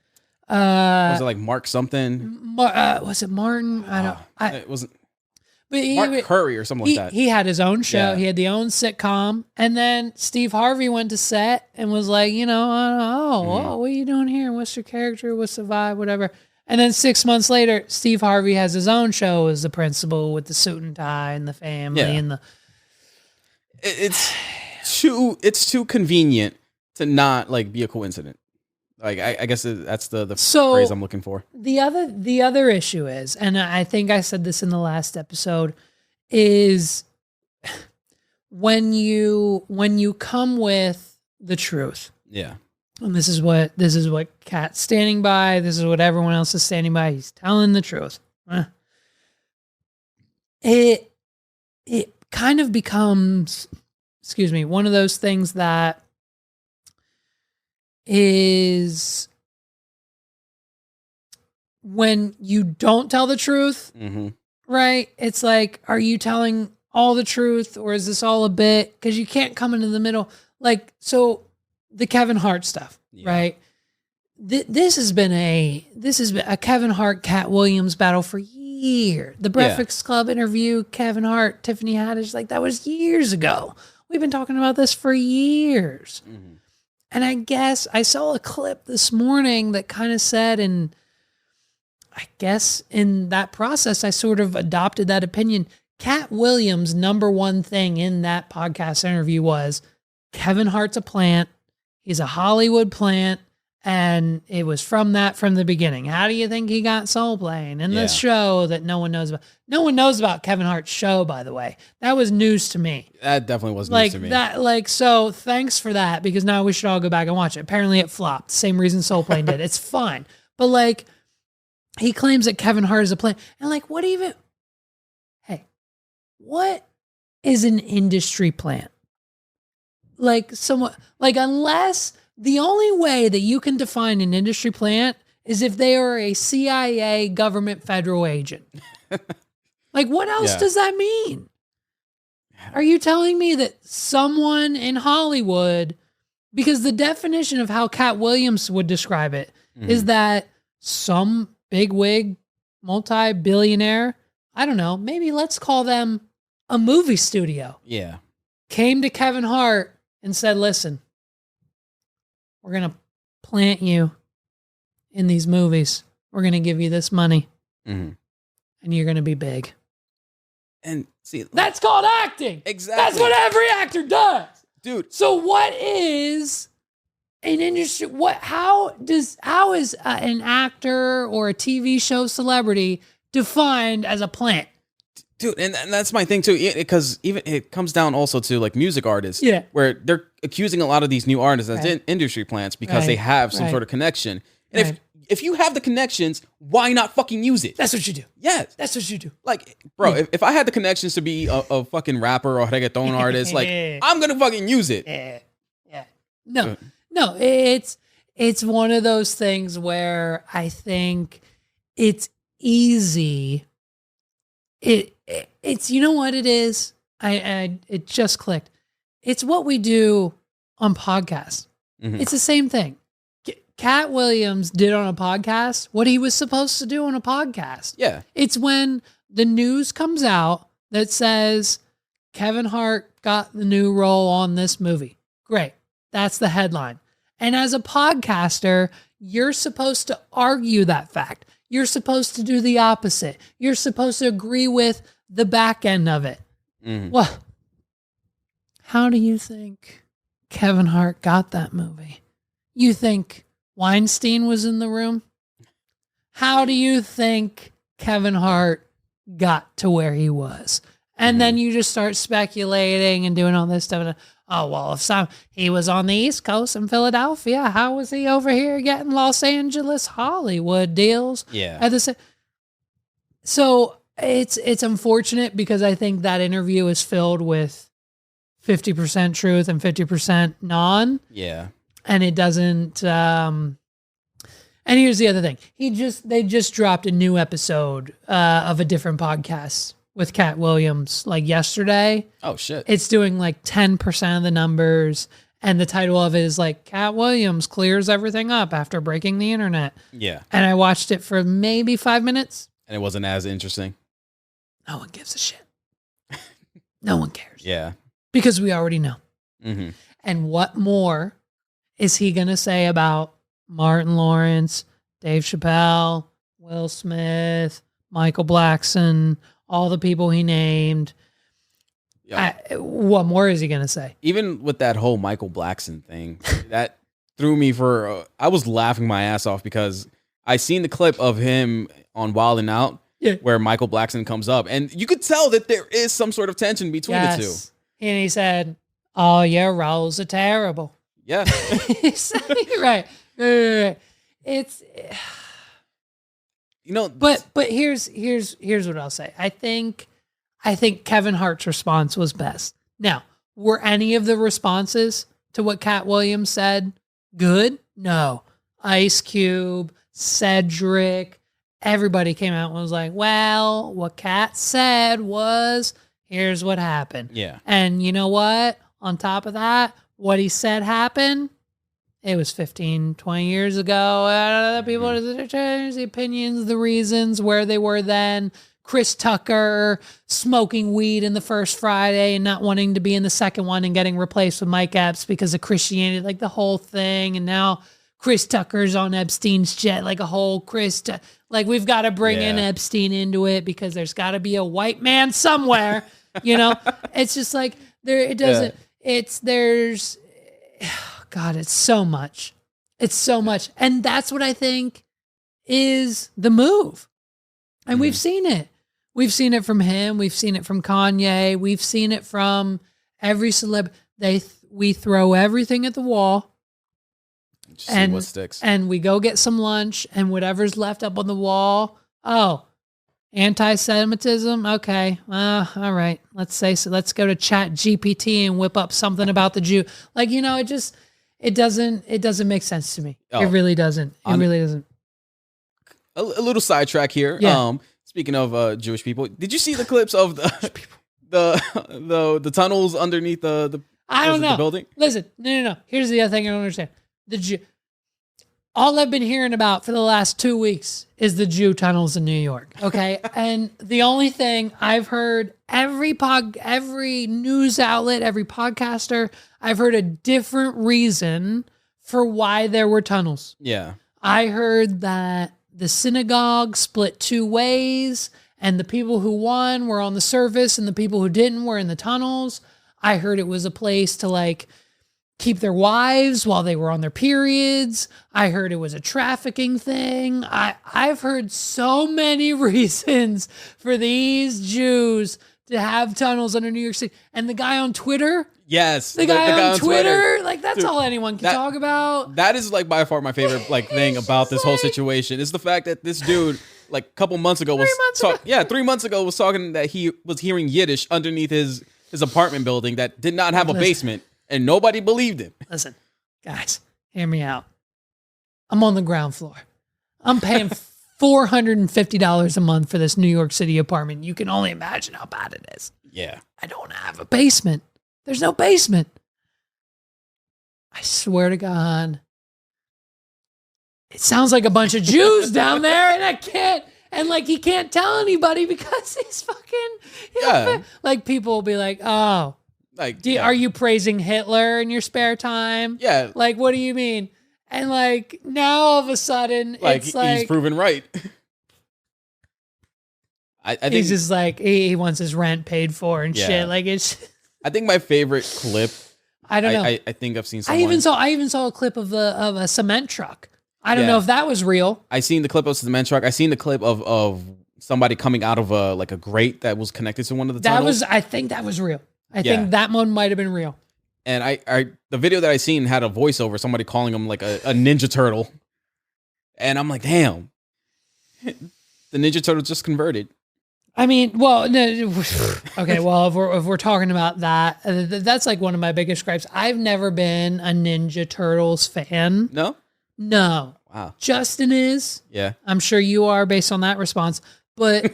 Was it like Mark something? Was it Martin? It wasn't. But Mark Curry or something like that. He had his own show. Yeah. He had the own sitcom. And then Steve Harvey went to set and was like, what are you doing here? What's your character? What's the vibe? Whatever. And then 6 months later, Steve Harvey has his own show as the principal with the suit and tie and the family and the. It's too convenient to not like be a coincidence. Like I guess that's the So, phrase I'm looking for. The other issue is, and I think I said this in the last episode, is when you come with the truth. Yeah. And this is what Kat's standing by. This is what everyone else is standing by. He's telling the truth. It kind of becomes, one of those things that is when you don't tell the truth, right? It's like, are you telling all the truth or is this all a bit? Because you can't come into the middle. Like, so the Kevin Hart stuff, right? This has been a Kevin Hart, Cat Williams battle for years. The Breakfast Club interview, Kevin Hart, Tiffany Haddish, like that was years ago. We've been talking about this for years. And I guess I saw a clip this morning that kind of said, and I guess in that process, I sort of adopted that opinion. Cat Williams' number one thing in that podcast interview was Kevin Hart's a plant. He's a Hollywood plant. And it was from the beginning. How do you think he got Soul Plane in this show that no one knows about? No one knows about Kevin Hart's show, by the way. That was news to me. That definitely was news to me. So thanks for that, because now we should all go back and watch it. Apparently it flopped. Same reason Soul Plane did. It's fine. But like, he claims that Kevin Hart is a plant. And like, what is an industry plant? Like unless the only way that you can define an industry plant is if they are a CIA government federal agent. Like, what else does that mean? Are you telling me that someone in Hollywood, because the definition of how Cat Williams would describe it is that some bigwig, multi-billionaire, I don't know, maybe let's call them a movie studio. Yeah. Came to Kevin Hart and said, listen, we're going to plant you in these movies. We're going to give you this money. And you're going to be big. And see, that's called acting. Exactly. That's what every actor does. Dude. So what is an industry? How is an actor or a TV show celebrity defined as a plant? Dude, and that's my thing too, because even it comes down also to like music artists, where they're accusing a lot of these new artists as industry plants because they have some sort of connection. And if you have the connections, why not fucking use it? That's what you do. Yes. That's what you do. Like, bro, if I had the connections to be a fucking rapper or reggaeton artist, like, I'm going to fucking use it. Yeah. No, it's one of those things where I think it's easy. It's you know what it is? It just clicked. It's what we do on podcasts. It's the same thing. Cat Williams did on a podcast what he was supposed to do on a podcast. Yeah. It's when the news comes out that says Kevin Hart got the new role on this movie. Great. That's the headline. And as a podcaster, you're supposed to argue that fact. You're supposed to do the opposite. You're supposed to agree with the back end of it. Well, how do you think Kevin Hart got that movie? You think Weinstein was in the room? How do you think Kevin Hart got to where he was? And then you just start speculating and doing all this stuff. Oh, well, if he was on the East Coast in Philadelphia, how was he over here getting Los Angeles Hollywood deals? Yeah. So it's unfortunate because I think that interview is filled with 50% truth and 50% non. Yeah. And it doesn't. And here's the other thing: they just dropped a new episode of a different podcast with Cat Williams like yesterday. Oh shit! It's doing like 10% of the numbers, and the title of it is like Cat Williams clears everything up after breaking the internet. Yeah. And I watched it for maybe 5 minutes, and it wasn't as interesting. No one gives a shit. No one cares. Yeah. Because we already know. And what more is he going to say about Martin Lawrence, Dave Chappelle, Will Smith, Michael Blackson, all the people he named? What more is he gonna say? Even with that whole Michael Blackson thing, that threw me for. I was laughing my ass off because I seen the clip of him on Wild 'N Out, where Michael Blackson comes up, and you could tell that there is some sort of tension between the two. And he said, "Oh, your roles are terrible." Yeah, right. It's, but here's what I'll say. I think Kevin Hart's response was best. Now, were any of the responses to what Cat Williams said good? No. Ice Cube, Cedric, everybody came out and was like, well, what Cat said was, here's what happened. Yeah. And you know what? On top of that, what he said happened. It was 15, 20 years ago. People changed the opinions, the reasons, where they were then. Chris Tucker smoking weed in the first Friday and not wanting to be in the second one and getting replaced with Mike Epps because of Christianity, like the whole thing. And now Chris Tucker's on Epstein's jet, like a whole like we've got to bring in Epstein into it because there's got to be a white man somewhere, It's just like God, it's so much. It's so much. And that's what I think is the move. And we've seen it. We've seen it from him. We've seen it from Kanye. We've seen it from every celeb. We throw everything at the wall. Just see what sticks. And we go get some lunch and whatever's left up on the wall. Oh, anti-Semitism. Okay. All right. Let's go to Chat GPT and whip up something about the Jew. Like, it doesn't make sense to me. It really doesn't. It really doesn't. A little sidetrack here. Yeah. Speaking of Jewish people, did you see the clips of the tunnels underneath the I don't know. The building? Listen, no. Here's the other thing I don't understand. All I've been hearing about for the last 2 weeks is the Jew tunnels in New York. Okay. And the only thing I've heard, every news outlet, every podcaster, I've heard a different reason for why there were tunnels. Yeah. I heard that the synagogue split two ways and the people who won were on the surface and the people who didn't were in the tunnels. I heard it was a place to keep their wives while they were on their periods. I heard it was a trafficking thing. I've heard so many reasons for these Jews to have tunnels under New York City. And the guy on Twitter. Yes. The guy on Twitter. That's Dude, all anyone can talk about. That is by far my favorite thing about this whole situation is the fact that this dude a couple months ago was 3 months ago was talking that he was hearing Yiddish underneath his apartment building that did not have a basement. And nobody believed him. Listen, guys, hear me out. I'm on the ground floor. I'm paying $450 a month for this New York City apartment. You can only imagine how bad it is. Yeah. I don't have a basement. There's no basement. I swear to God. It sounds like a bunch of Jews down there, and I can't. And he can't tell anybody because he's fucking. People will be like, oh. Are you praising Hitler in your spare time? Yeah. What do you mean? And now all of a sudden, it's he's proven right. I think he's just he wants his rent paid for and shit. It's. I think my favorite clip. I don't know. I think I've seen someone. I even saw a clip of a cement truck. I don't know if that was real. I seen the clip of a cement truck. I seen the clip of somebody coming out of a grate that was connected to one of the tunnels. I think that was real. I think that one might have been real. And the video that I seen had a voiceover, somebody calling him a Ninja Turtle. And I'm like, damn. The Ninja Turtle just converted. I mean, well, no, okay, well, if we're talking about that, that's one of my biggest gripes. I've never been a Ninja Turtles fan. No? No. Wow. Justin is. Yeah. I'm sure you are based on that response. But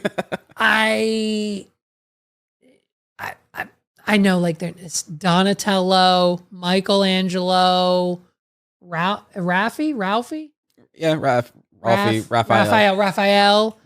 I know it's Donatello, Michelangelo, Ralphie? Yeah, Raphael.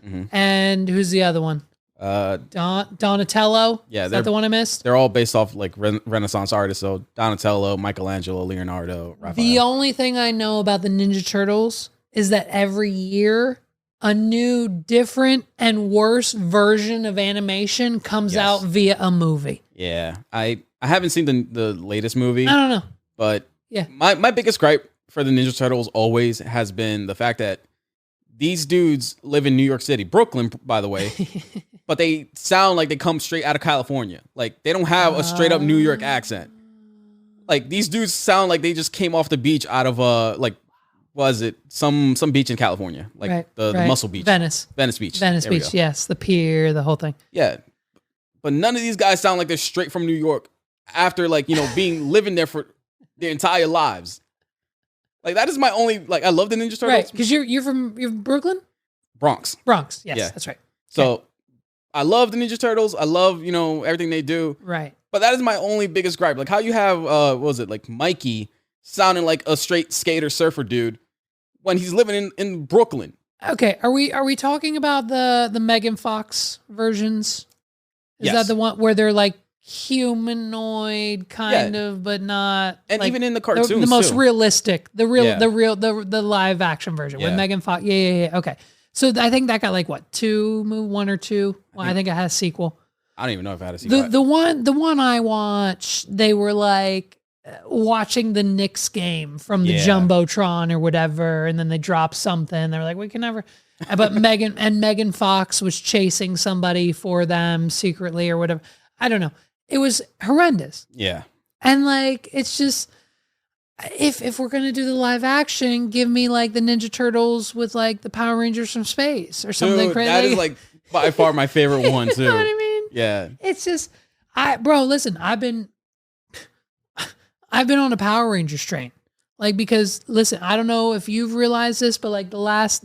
Mm-hmm. And who's the other one? Donatello. Yeah, is that the one I missed? They're all based off Renaissance artists. So Donatello, Michelangelo, Leonardo, Raphael. The only thing I know about the Ninja Turtles is that every year a new, different, and worse version of animation comes out via a movie. Yeah, I haven't seen the latest movie. I don't know. But yeah, my biggest gripe for the Ninja Turtles always has been the fact that these dudes live in New York City, Brooklyn, by the way, but they sound like they come straight out of California. Like they don't have a straight up New York accent. Like these dudes sound like they just came off the beach out of was it some beach in California, like the Muscle Beach, Venice Beach, yes, the pier, the whole thing. Yeah, but none of these guys sound like they're straight from New York after being living there for their entire lives. Like that is my only I love the Ninja Turtles, right? Because you're from Brooklyn, Bronx, yes, yeah, that's right. So I love the Ninja Turtles. I love everything they do, right? But that is my only biggest gripe. Like how you have what was it like Mikey sounding like a straight skater surfer dude when he's living in Brooklyn. Okay, are we talking about the Megan Fox versions? Is that the one where they're like humanoid kind of, but not? And even in the cartoons, the most realistic, the live action version with Megan Fox. Yeah. Okay, so I think that got like what, 1 or 2? Well, I think it has a sequel. I don't even know if it had a sequel. The one I watched, they were like watching the Knicks game from the Jumbotron or whatever, and then they dropped something. They were like, we can never. But Megan Fox was chasing somebody for them secretly or whatever. I don't know. It was horrendous. Yeah. And like, it's just, if we're gonna do the live action, give me like the Ninja Turtles with like the Power Rangers from space or something crazy. That is like by far my favorite one too. You know what I mean? Yeah. It's just, listen, I've been on a Power Rangers train. Like, because listen, I don't know if you've realized this, but like the last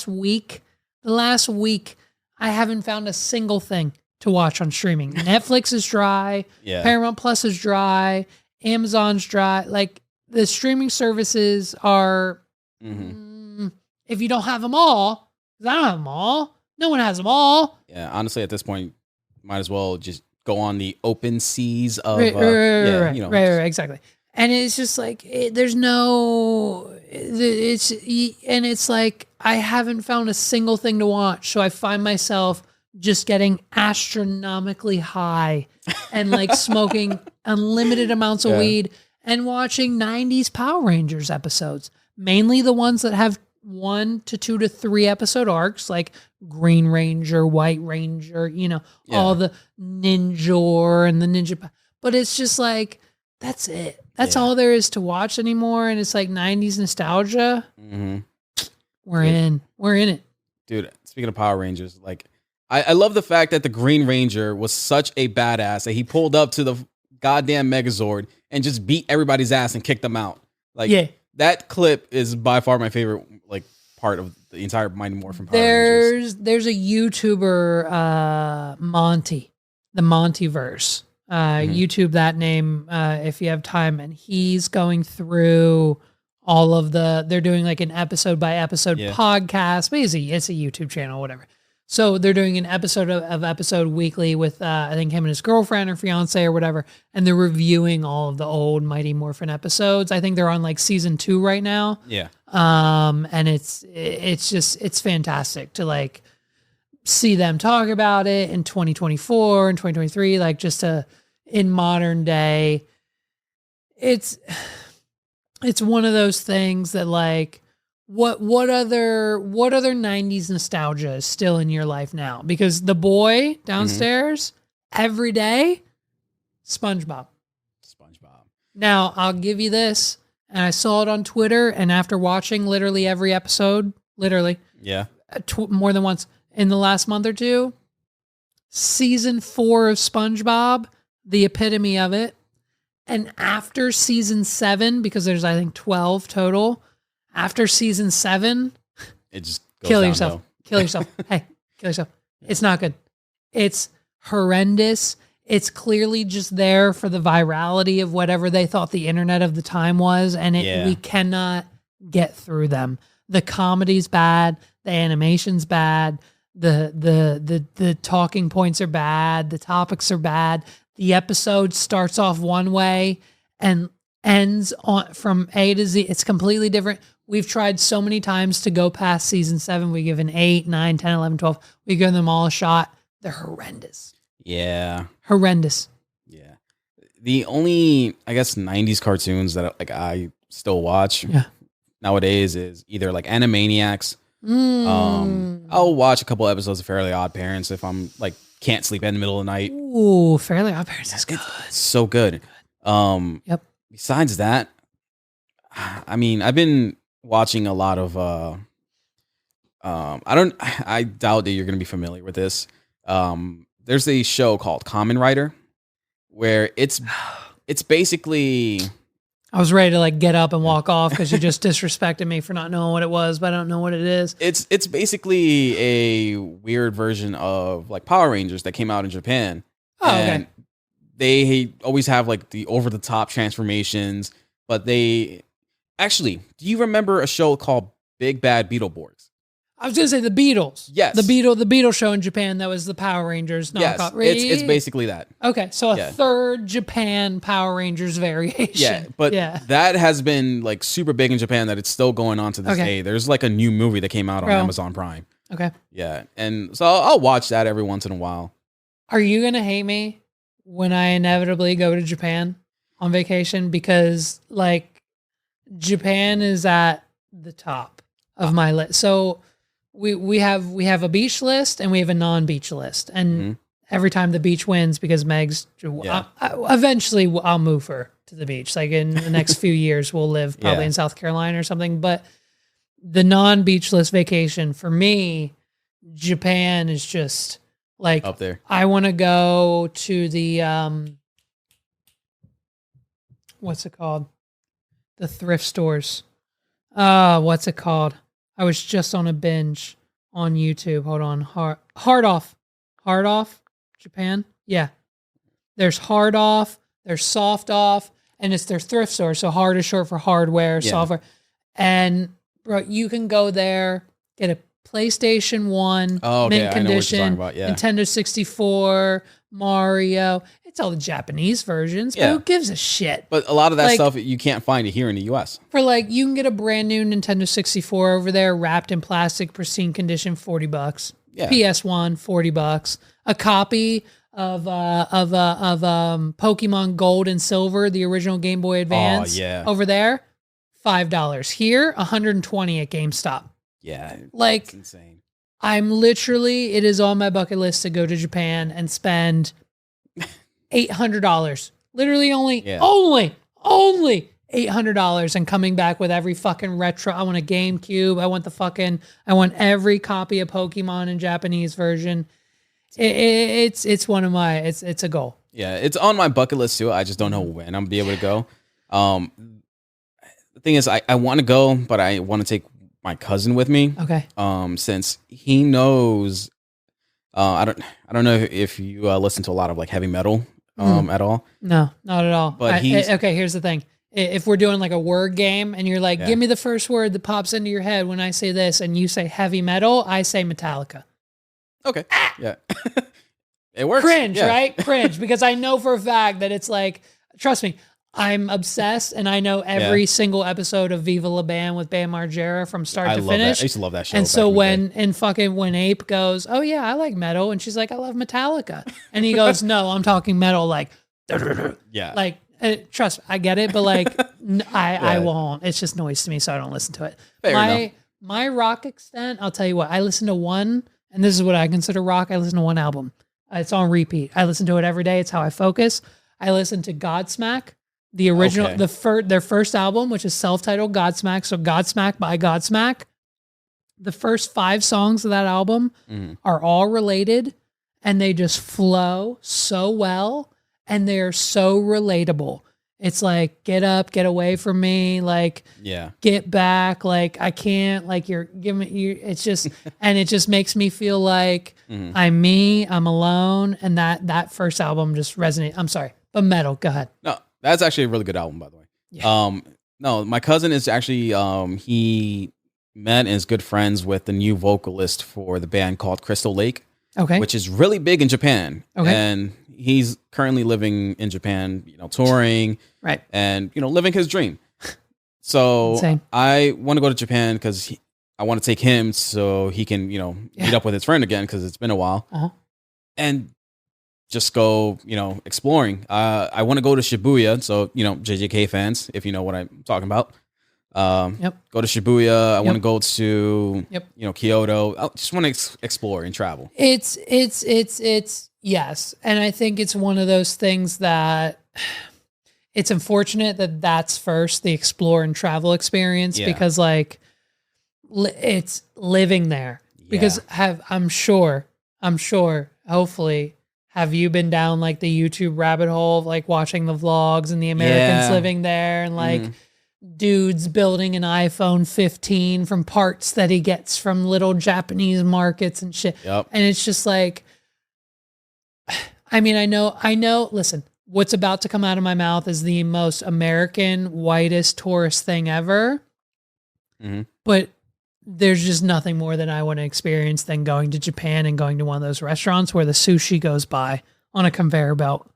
week, I haven't found a single thing to watch on streaming. Netflix is dry. Yeah. Paramount Plus is dry. Amazon's dry. Like the streaming services are, if you don't have them all, because I don't have them all. No one has them all. Yeah. Honestly, at this point, might as well just go on the open seas of, right, exactly. And it's just like, it's like, I haven't found a single thing to watch. So I find myself just getting astronomically high and like smoking unlimited amounts of weed and watching 90s Power Rangers episodes, mainly the ones that have 1 to 2 to 3 episode arcs, like Green Ranger, White Ranger, all the Ninja and the Ninja. But it's just like, that's it. That's all there is to watch anymore. And it's like 90s nostalgia. Mm-hmm. We're in it. Dude, speaking of Power Rangers, like, I love the fact that the Green Ranger was such a badass that he pulled up to the goddamn Megazord and just beat everybody's ass and kicked them out. Like, that clip is by far my favorite, like, part of the entire Mighty Morphin Power Rangers. There's a YouTuber, Monty, the Montyverse. YouTube that name if you have time, and he's going through all of they're doing like an episode by episode podcast, but it's a YouTube channel, whatever. So they're doing an episode of episode weekly with I think him and his girlfriend or fiance or whatever, and they're reviewing all of the old Mighty Morphin episodes. I think they're on like season 2 right now. Yeah. And it's fantastic to like see them talk about it in 2024 and 2023, like just in modern day. It's one of those things that like, what other 90s nostalgia is still in your life now? Because the boy downstairs every day, SpongeBob. Now I'll give you this, and I saw it on Twitter, and after watching literally every episode, more than once in the last month or two, season 4 of SpongeBob, the epitome of it. And after season 7, because there's I think 12 total, after season 7, it just goes kill downhill. yourself. Kill yourself. Hey, kill yourself. It's not good. It's horrendous. It's clearly just there for the virality of whatever they thought the internet of the time was, and we cannot get through them. The comedy's bad. The animation's bad. The talking points are bad. The topics are bad. The episode starts off one way and ends on from A to Z. It's completely different. we've tried so many times to go past season 7. We give an 8, 9, 10, 11, 12. We give them all a shot. They're horrendous. Yeah. Horrendous. Yeah. The only, I guess, 90s cartoons that like I still watch nowadays is either like Animaniacs. I'll watch a couple episodes of Fairly Odd Parents if I'm like can't sleep in the middle of the night. Ooh, Fairly Odd Parents is good. It's so good. Yep. Besides that, I mean, I've been watching a lot of I doubt that you're gonna be familiar with this. There's a show called Kamen Rider where it's basically, I was ready to like get up and walk off because you just disrespected me for not knowing what it was, but I don't know what it is. It's basically a weird version of like Power Rangers that came out in Japan. Oh, okay. They always have like the over the top transformations, but do you remember a show called Big Bad Beetleborgs? I was gonna say the Beatles. Yes. The Beatles show in Japan that was the Power Rangers knockoff. Yes, it's basically that. Okay, so a third Japan Power Rangers variation. Yeah, but that has been like super big in Japan that it's still going on to this day. There's like a new movie that came out on Amazon Prime. Okay. Yeah, and so I'll watch that every once in a while. Are you gonna hate me when I inevitably go to Japan on vacation? Because like Japan is at the top of my list. So we have a beach list and we have a non-beach list. And every time the beach wins, because Meg's eventually I'll move her to the beach. Like in the next few years, we'll live probably in South Carolina or something. But the non-beach list vacation for me, Japan is just like up there. I want to go to the what's it called? The thrift stores. What's it called? I was just on a binge on YouTube. Hold on. Hard off, Japan. Yeah. There's hard off, there's soft off, and it's their thrift store. So hard is short for hardware, software. And bro, you can go there, get a PlayStation 1, mint condition, Nintendo 64, Mario. It's all the Japanese versions, but who gives a shit? But a lot of that stuff you can't find it here in the US. For like, you can get a brand new Nintendo 64 over there, wrapped in plastic, pristine condition, $40. Yeah. PS1, $40. A copy of Pokemon Gold and Silver, the original Game Boy Advance, over there, $5. Here, $120 at GameStop. Yeah, like it's insane. It is on my bucket list to go to Japan and spend $800. Literally only $800 and coming back with every fucking retro. I want a GameCube. I want every copy of Pokemon in Japanese version. It's one of my, it's a goal. Yeah, it's on my bucket list too. I just don't know when I'm gonna be able to go. The thing is, I want to go, but I want to take my cousin with me. Okay. Since he knows, I don't know if you listen to a lot of like heavy metal, at all. No, not at all. But okay. Here's the thing: if we're doing like a word game, and you're like, give me the first word that pops into your head when I say this, and you say heavy metal, I say Metallica. Okay. Yeah. It works. Cringe, right? Cringe, because I know for a fact that it's like, trust me, I'm obsessed, and I know every single episode of Viva La Band with Bam Margera from start to finish. I used to love that show. And so when Ape goes, oh yeah, I like metal, and she's like, I love Metallica, and he goes, no, I'm talking metal, like, like trust me, I get it, but like, I won't. It's just noise to me, so I don't listen to it. My rock extent, I'll tell you what, I listen to one, and this is what I consider rock. I listen to one album. It's on repeat. I listen to it every day. It's how I focus. I listen to Godsmack. The original, their first album, which is self-titled Godsmack. So Godsmack by Godsmack. The first 5 songs of that album are all related, and they just flow so well, and they're so relatable. It's like, get up, get away from me, like, get back, like, I can't, like, you're giving me, it's just, and it just makes me feel like I'm me, I'm alone, and that first album just resonates. I'm sorry, but metal, go ahead. No. That's actually a really good album, by the way. Yeah. No, my cousin is actually, he met and is good friends with the new vocalist for the band called Crystal Lake, which is really big in Japan. And he's currently living in Japan, touring, right, and living his dream. So Insane. I want to go to Japan because I want to take him so he can, meet up with his friend again because it's been a while. Uh-huh. And just go, exploring. I want to go to Shibuya. So, JJK fans, if you know what I'm talking about. Go to Shibuya. I want to go to, Kyoto. I just want to explore and travel. It's yes. And I think it's one of those things that it's unfortunate that that's first, the explore and travel experience, because like it's living there. Because I'm sure, hopefully, have you been down like the YouTube rabbit hole of like watching the vlogs and the Americans living there and like dudes building an iPhone 15 from parts that he gets from little Japanese markets and shit. Yep. And it's just like, I mean, I know, listen, what's about to come out of my mouth is the most American, whitest tourist thing ever. But there's just nothing more that I want to experience than going to Japan and going to one of those restaurants where the sushi goes by on a conveyor belt.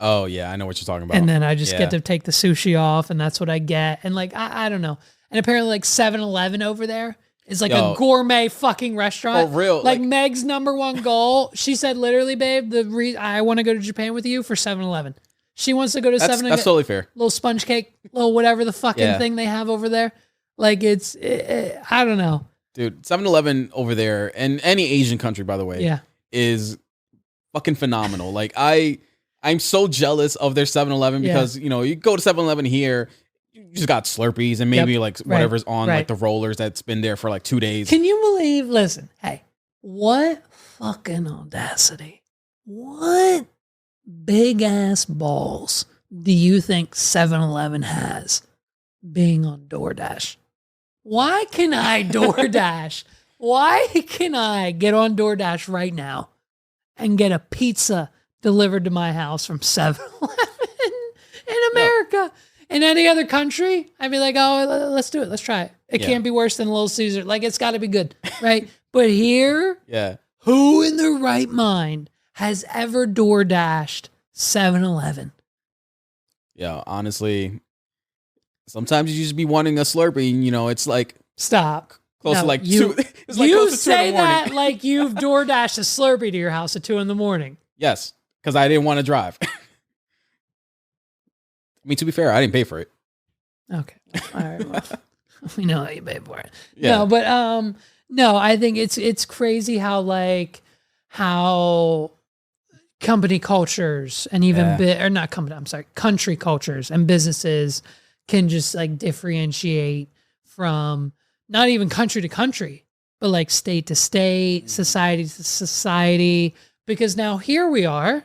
Oh yeah, I know what you're talking about. And then I just get to take the sushi off, and that's what I get. And like, I don't know. And apparently like 7-Eleven over there is like a gourmet fucking restaurant. For real. Like Meg's number one goal, she said literally, babe, I want to go to Japan with you for 7-Eleven. She wants to go to 7-Eleven. That's totally fair. Little sponge cake, little whatever the fucking thing they have over there. Like I don't know. Dude, 7-Eleven over there, and any Asian country, by the way, is fucking phenomenal. Like, I'm so jealous of their 7-Eleven because, you go to 7-Eleven here, you just got Slurpees and maybe like whatever's on like the rollers that's been there for like 2 days. Can you believe, listen, hey, what fucking audacity. What big ass balls do you think 7-Eleven has being on DoorDash? Why can I DoorDash? Why can I get on DoorDash right now and get a pizza delivered to my house from 7-Eleven in America? In any other country, I'd be like, oh, let's do it. Let's try it. It can't be worse than Little Caesar. Like, it's got to be good, right? But here, who in their right mind has ever DoorDashed 7-Eleven? Yeah, honestly, sometimes you just be wanting a Slurpee, and, it's like... Stop. Close to like you, 2. It's like you close to 2 in say the morning. that like you've DoorDashed a Slurpee to your house at 2 a.m. Yes, because I didn't want to drive. I mean, to be fair, I didn't pay for it. Okay. All right. Well, we know how you paid for it. Yeah. No, but no, I think it's crazy how company cultures and even country cultures and businesses can just like differentiate from not even country to country, but like state to state, society to society. Because now here we are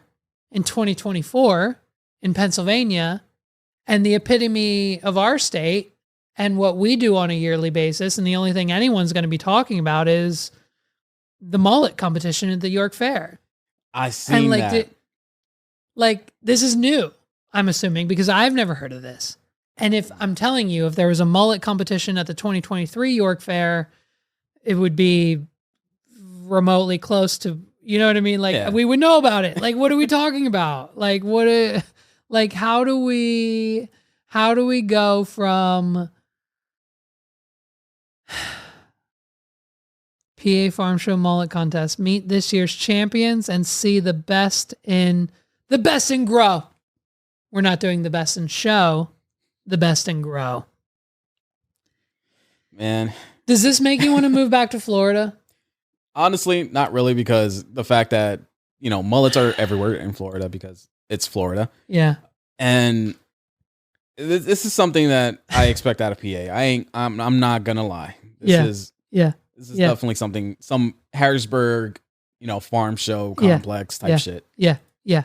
in 2024 in Pennsylvania, and the epitome of our state and what we do on a yearly basis, and the only thing anyone's going to be talking about is the mullet competition at the York Fair. I seen that. This is new, I'm assuming, because I've never heard of this. And if I'm telling you, if there was a mullet competition at the 2023 York Fair, it would be remotely close to, you know what I mean? Like we would know about it. Like, what are we talking about? Like, how do we go from PA Farm Show Mullet Contest, meet this year's champions and see the best in grow. We're not doing the best in show, the best in grow. Man. Does this make you want to move back to Florida? Honestly, not really, because the fact that, mullets are everywhere in Florida because it's Florida. Yeah. And this is something that I expect out of PA. I'm not gonna lie. This is definitely something, some Harrisburg, farm show complex type shit. Yeah. Yeah.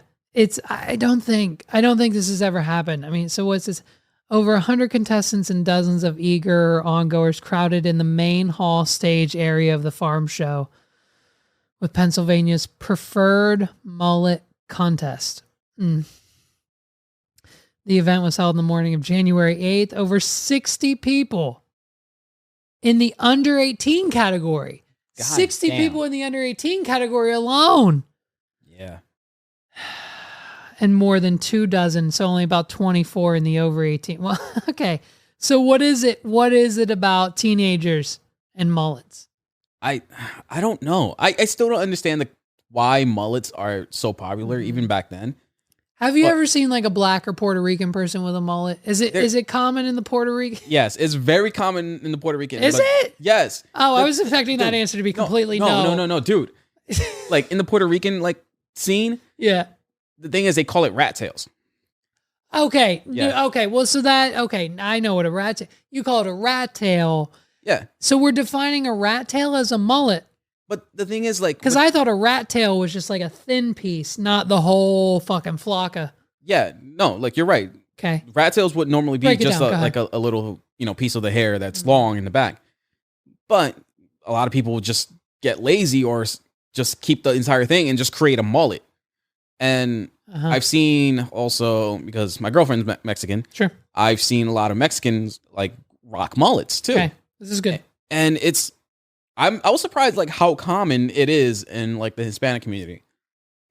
I don't think this has ever happened. I mean, so what's this? Over 100 contestants and dozens of eager ongoers crowded in the main hall stage area of the farm show with Pennsylvania's preferred mullet contest. The event was held in the morning of January 8th. Over 60 people in the under 18 category. God 60 damn. people in the under 18 category alone. Yeah. And more than 2 dozen, so only about 24 in the over 18. Well, okay. So what is it? What is it about teenagers and mullets? I don't know. I still don't understand why mullets are so popular even back then. Have you ever seen like a black or Puerto Rican person with a mullet? Is it common in the Puerto Rican? Yes, it's very common in the Puerto Rican. Is it? Yes. Oh, I was expecting that answer to be completely no. No, dude. Like in the Puerto Rican like scene, Yeah. the thing is they call it rat tails. Okay. Yeah. Okay. Well, I know what a rat tail. You call it a rat tail. Yeah. So we're defining a rat tail as a mullet. But the thing is, like, Because I thought a rat tail was just like a thin piece, not the whole fucking flock of. yeah, no, like you're right. Okay. Rat tails would normally be Break it just down, like a little, piece of the hair that's long in the back. But a lot of people just get lazy or just keep the entire thing and just create a mullet. And I've seen also, because my girlfriend's Mexican, Sure. I've seen a lot of Mexicans like rock mullets too. Okay. This is good. And I was surprised like how common it is in like the Hispanic community.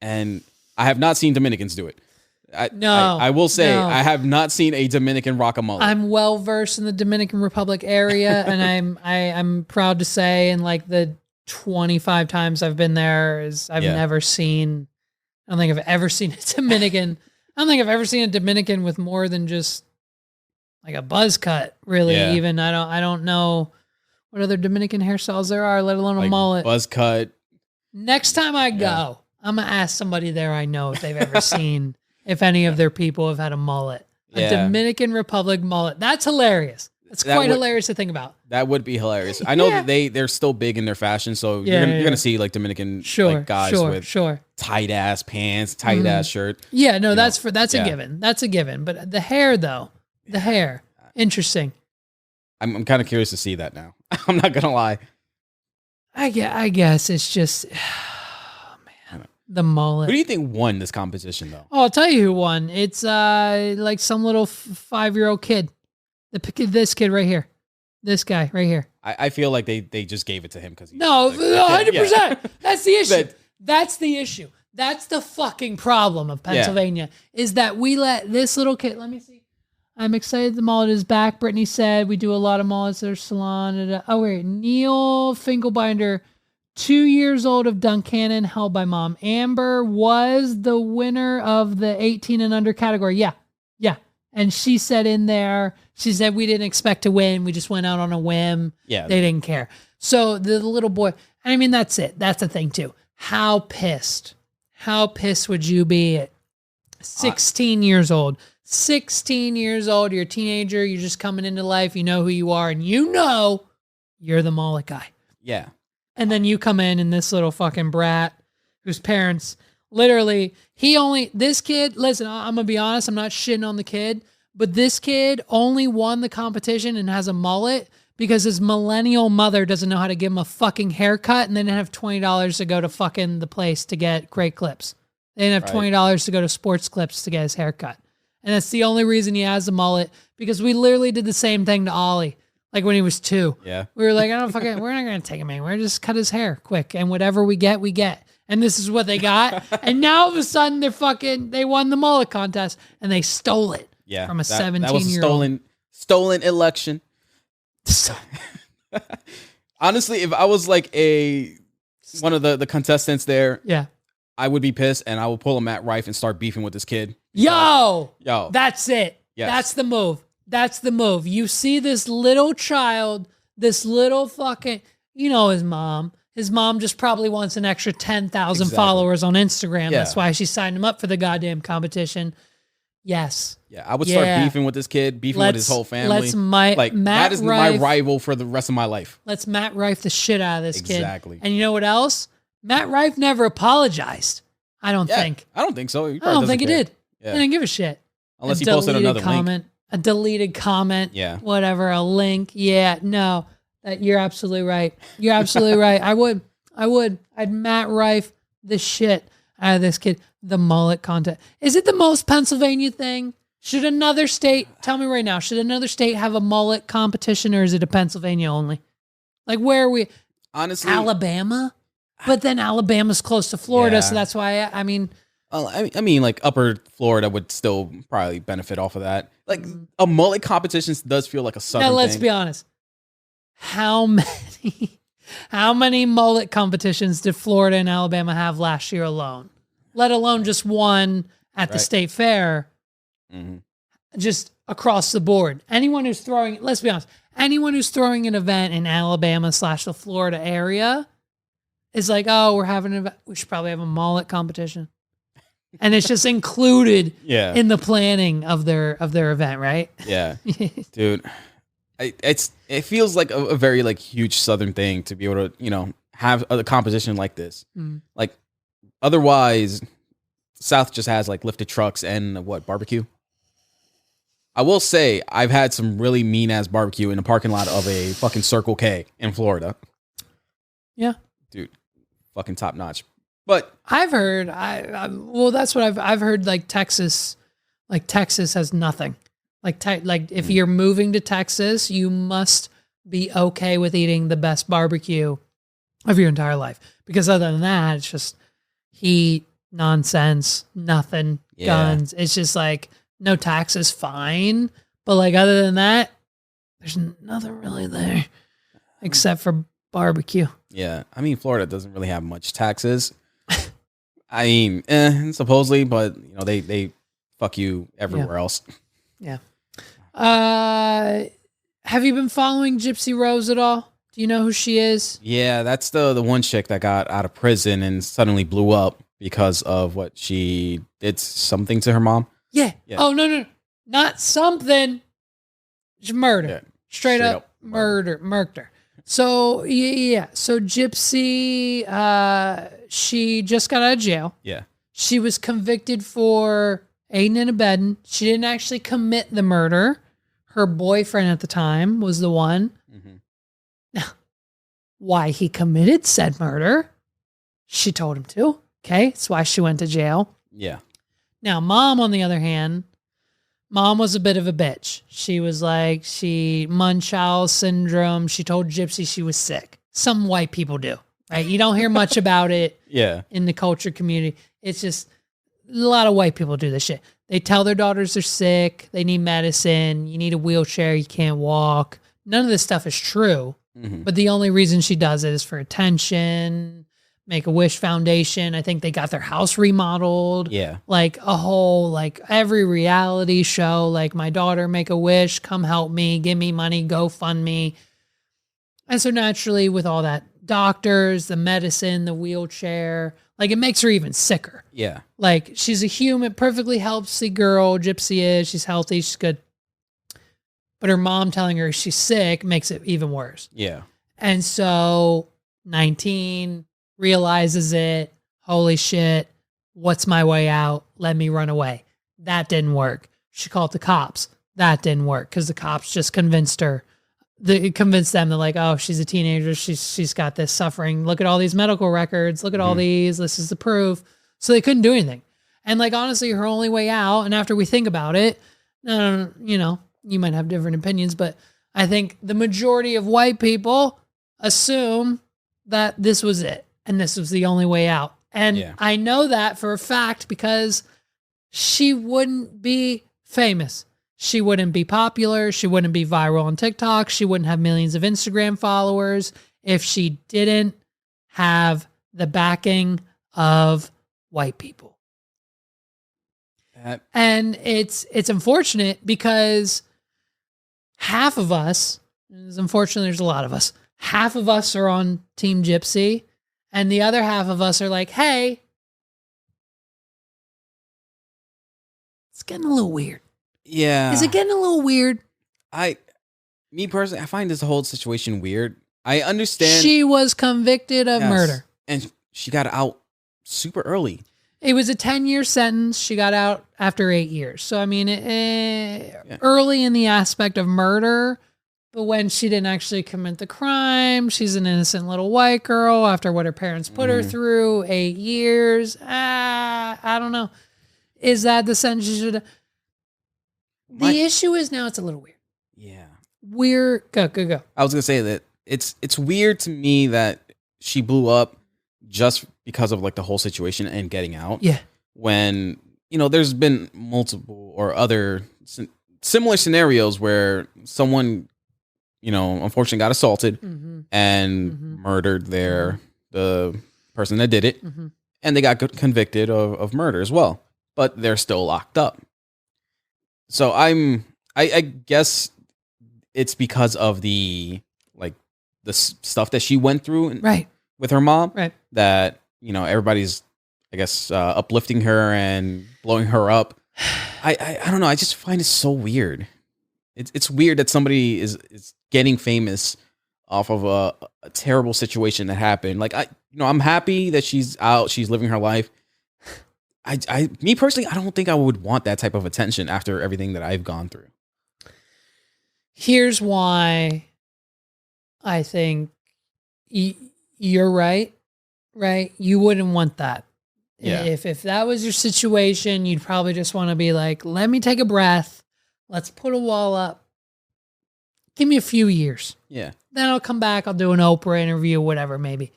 And I have not seen Dominicans do it. I will say I have not seen a Dominican rock a mullet. I'm well versed in the Dominican Republic area, and I'm proud to say, in like the 25 times I've been there, I've never seen. I don't think I've ever seen a Dominican. I don't think I've ever seen a Dominican with more than just like a buzz cut. Really, even I don't know what other Dominican hairstyles there are, let alone a mullet. Buzz cut. Next time I go, I'm gonna ask somebody there I know if they've ever seen, if any of their people have had a mullet, a Dominican Republic mullet. That's hilarious. That's quite hilarious to think about. That would be hilarious. I know that they're still big in their fashion, so you're gonna see like Dominican like, guys with tight ass pants, tight ass shirt. Yeah, no, that's a given. That's a given. But the hair though, interesting. I'm kind of curious to see that now. I'm not gonna lie. I guess it's just, oh man, the mullet. Who do you think won this competition though? Oh, I'll tell you who won. It's like some little 5-year-old kid. This kid right here. This guy right here. I feel like they just gave it to him because no, 100%. That's the issue. That's the issue. That's the fucking problem of Pennsylvania is that we let this little kid. Let me see. I'm excited the mullet is back. Brittany said we do a lot of mullets at our salon. Oh wait, Neil Finkelbinder, 2 years old of Duncannon, held by mom. Amber was the winner of the 18 and under category. Yeah. And she said in there, she said we didn't expect to win. We just went out on a whim. Yeah. They didn't care. So the little boy, I mean, that's it. That's the thing too. How pissed would you be at 16 years old? 16 years old, you're a teenager, you're just coming into life, you know who you are, and you know you're the mullet guy. Yeah. And then you come in and this little fucking brat whose parents literally, this kid, listen, I'm going to be honest, I'm not shitting on the kid, but this kid only won the competition and has a mullet because his millennial mother doesn't know how to give him a fucking haircut and they didn't have $20 to go to fucking the place to get great clips. They didn't have $20 to go to Sports Clips to get his haircut. And that's the only reason he has a mullet, because we literally did the same thing to Ollie, like when he was 2. Yeah. We were like, we're not going to take him in. We're going to just cut his hair quick. And whatever we get, we get. And this is what they got. And now all of a sudden they won the mullet contest and they stole it from a 17-year-old. That was a stolen election. Honestly, if I was like one of the contestants there, I would be pissed and I would pull a Matt Rife and start beefing with this kid. Yo, that's it. Yes. That's the move. You see this little child, this little fucking, his mom. His mom just probably wants an extra 10,000 followers on Instagram. Yeah. That's why she signed him up for the goddamn competition. Yes. Yeah, I would start beefing with this kid, with his whole family. Matt is my rival for the rest of my life. Let's Matt Rife the shit out of this kid. Exactly. And you know what else? Matt Rife never apologized. I don't think. I don't think so. I don't think he did. Yeah. He didn't give a shit. Unless he posted another comment. A deleted comment. Yeah. Whatever. A link. Yeah. No. You're absolutely right. You're absolutely right. I would. I'd Matt Rife the shit out of this kid. The mullet content. Is it the most Pennsylvania thing? Should another state, tell me right now, should another state have a mullet competition or is it a Pennsylvania only? Like where are we? Honestly. Alabama? But then Alabama's close to Florida, so that's why, I mean, like Upper Florida would still probably benefit off of that. Like a mullet competition does feel like a Southern Now let's thing. be honest. How many mullet competitions did Florida and Alabama have last year alone? Let alone just one at the state fair. Just across the board. Anyone who's throwing, let's be honest, anyone who's throwing an event in Alabama / the Florida area is like, oh, we're having an event. We should probably have a mullet competition. And it's just included in the planning of their event, right? Yeah. Dude, it feels like a very like huge Southern thing to be able to, you know, have a competition like this. Like otherwise, South just has like lifted trucks and barbecue. I will say I've had some really mean ass barbecue in the parking lot of a fucking Circle K in Florida. Yeah, dude, fucking top notch. But I've heard, well, that's what I've heard. Like Texas has nothing. Like if you're moving to Texas, you must be okay with eating the best barbecue of your entire life. Because other than that, it's just heat, nonsense, nothing, guns. It's just like no taxes, fine. But like other than that, there's nothing really there except for barbecue. Yeah, I mean Florida doesn't really have much taxes. I mean, supposedly, but you know they fuck you everywhere else. Yeah. Have you been following Gypsy Rose at all? Do you know who she is? Yeah, that's the one chick that got out of prison and suddenly blew up because of what she did something to her mom. Yeah. Oh no, not something. Just murder. Yeah. Straight up murder. So yeah. So Gypsy, she just got out of jail. Yeah. She was convicted for aiding and abetting. She didn't actually commit the murder. Her boyfriend at the time was the one. Now, why he committed said murder, she told him to. Okay, that's why she went to jail. Yeah. Now, mom, on the other hand, mom was a bit of a bitch. She was like, Munchausen syndrome. She told Gypsy she was sick. Some white people do, right? You don't hear much about it in the culture community. It's just a lot of white people do this shit. They tell their daughters they're sick. They need medicine. You need a wheelchair. You can't walk. None of this stuff is true. But the only reason she does it is for attention. Make-A-Wish Foundation. I think they got their house remodeled. Yeah. Like a whole, like every reality show, like my daughter, Make-A-Wish, come help me, give me money, GoFundMe. And so naturally with all that doctors, the medicine, the wheelchair, like it makes her even sicker. Yeah. Like she's a human, perfectly healthy girl. Gypsy is, she's healthy, she's good. But her mom telling her she's sick makes it even worse. Yeah. And so 19 realizes it. Holy shit. What's my way out? Let me run away. That didn't work. She called the cops. That didn't work because the cops just convinced her. It convinced them that like, oh, she's a teenager. She's got this suffering. Look at all these medical records. Look at all these. This is the proof. So they couldn't do anything. And like, honestly, her only way out, and after we think about it, you know, you might have different opinions, but I think the majority of white people assume that this was it and this was the only way out. And I know that for a fact because she wouldn't be famous. She wouldn't be popular. She wouldn't be viral on TikTok. She wouldn't have millions of Instagram followers if she didn't have the backing of white people. And it's unfortunate because half of us, unfortunately there's a lot of us, half of us are on Team Gypsy and the other half of us are like, hey, it's getting a little weird. Yeah. Is it getting a little weird? Me personally, I find this whole situation weird. I understand. She was convicted of murder. And she got out super early. It was a 10-year sentence. She got out after 8 years. So, I mean, early in the aspect of murder, but when she didn't actually commit the crime, she's an innocent little white girl after what her parents put her through, 8 years. I don't know. Is that the sentence she should have? The issue is now it's a little weird. Yeah. Go. I was going to say that it's weird to me that she blew up just because of like the whole situation and getting out. Yeah. when, there's been multiple or other similar scenarios where someone, unfortunately got assaulted and murdered the person that did it, and they got convicted of murder as well, but they're still locked up. So I guess it's because of the stuff that she went through with her mom, that, everybody's, I guess, uplifting her and blowing her up. I don't know. I just find it so weird. It's weird that somebody is getting famous off of a terrible situation that happened. Like, I'm happy that she's out, she's living her life. Me personally, I don't think I would want that type of attention after everything that I've gone through. Here's why I think you're right? You wouldn't want that. Yeah. If that was your situation, you'd probably just want to be like, let me take a breath. Let's put a wall up. Give me a few years. Yeah. Then I'll come back. I'll do an Oprah interview, whatever, maybe.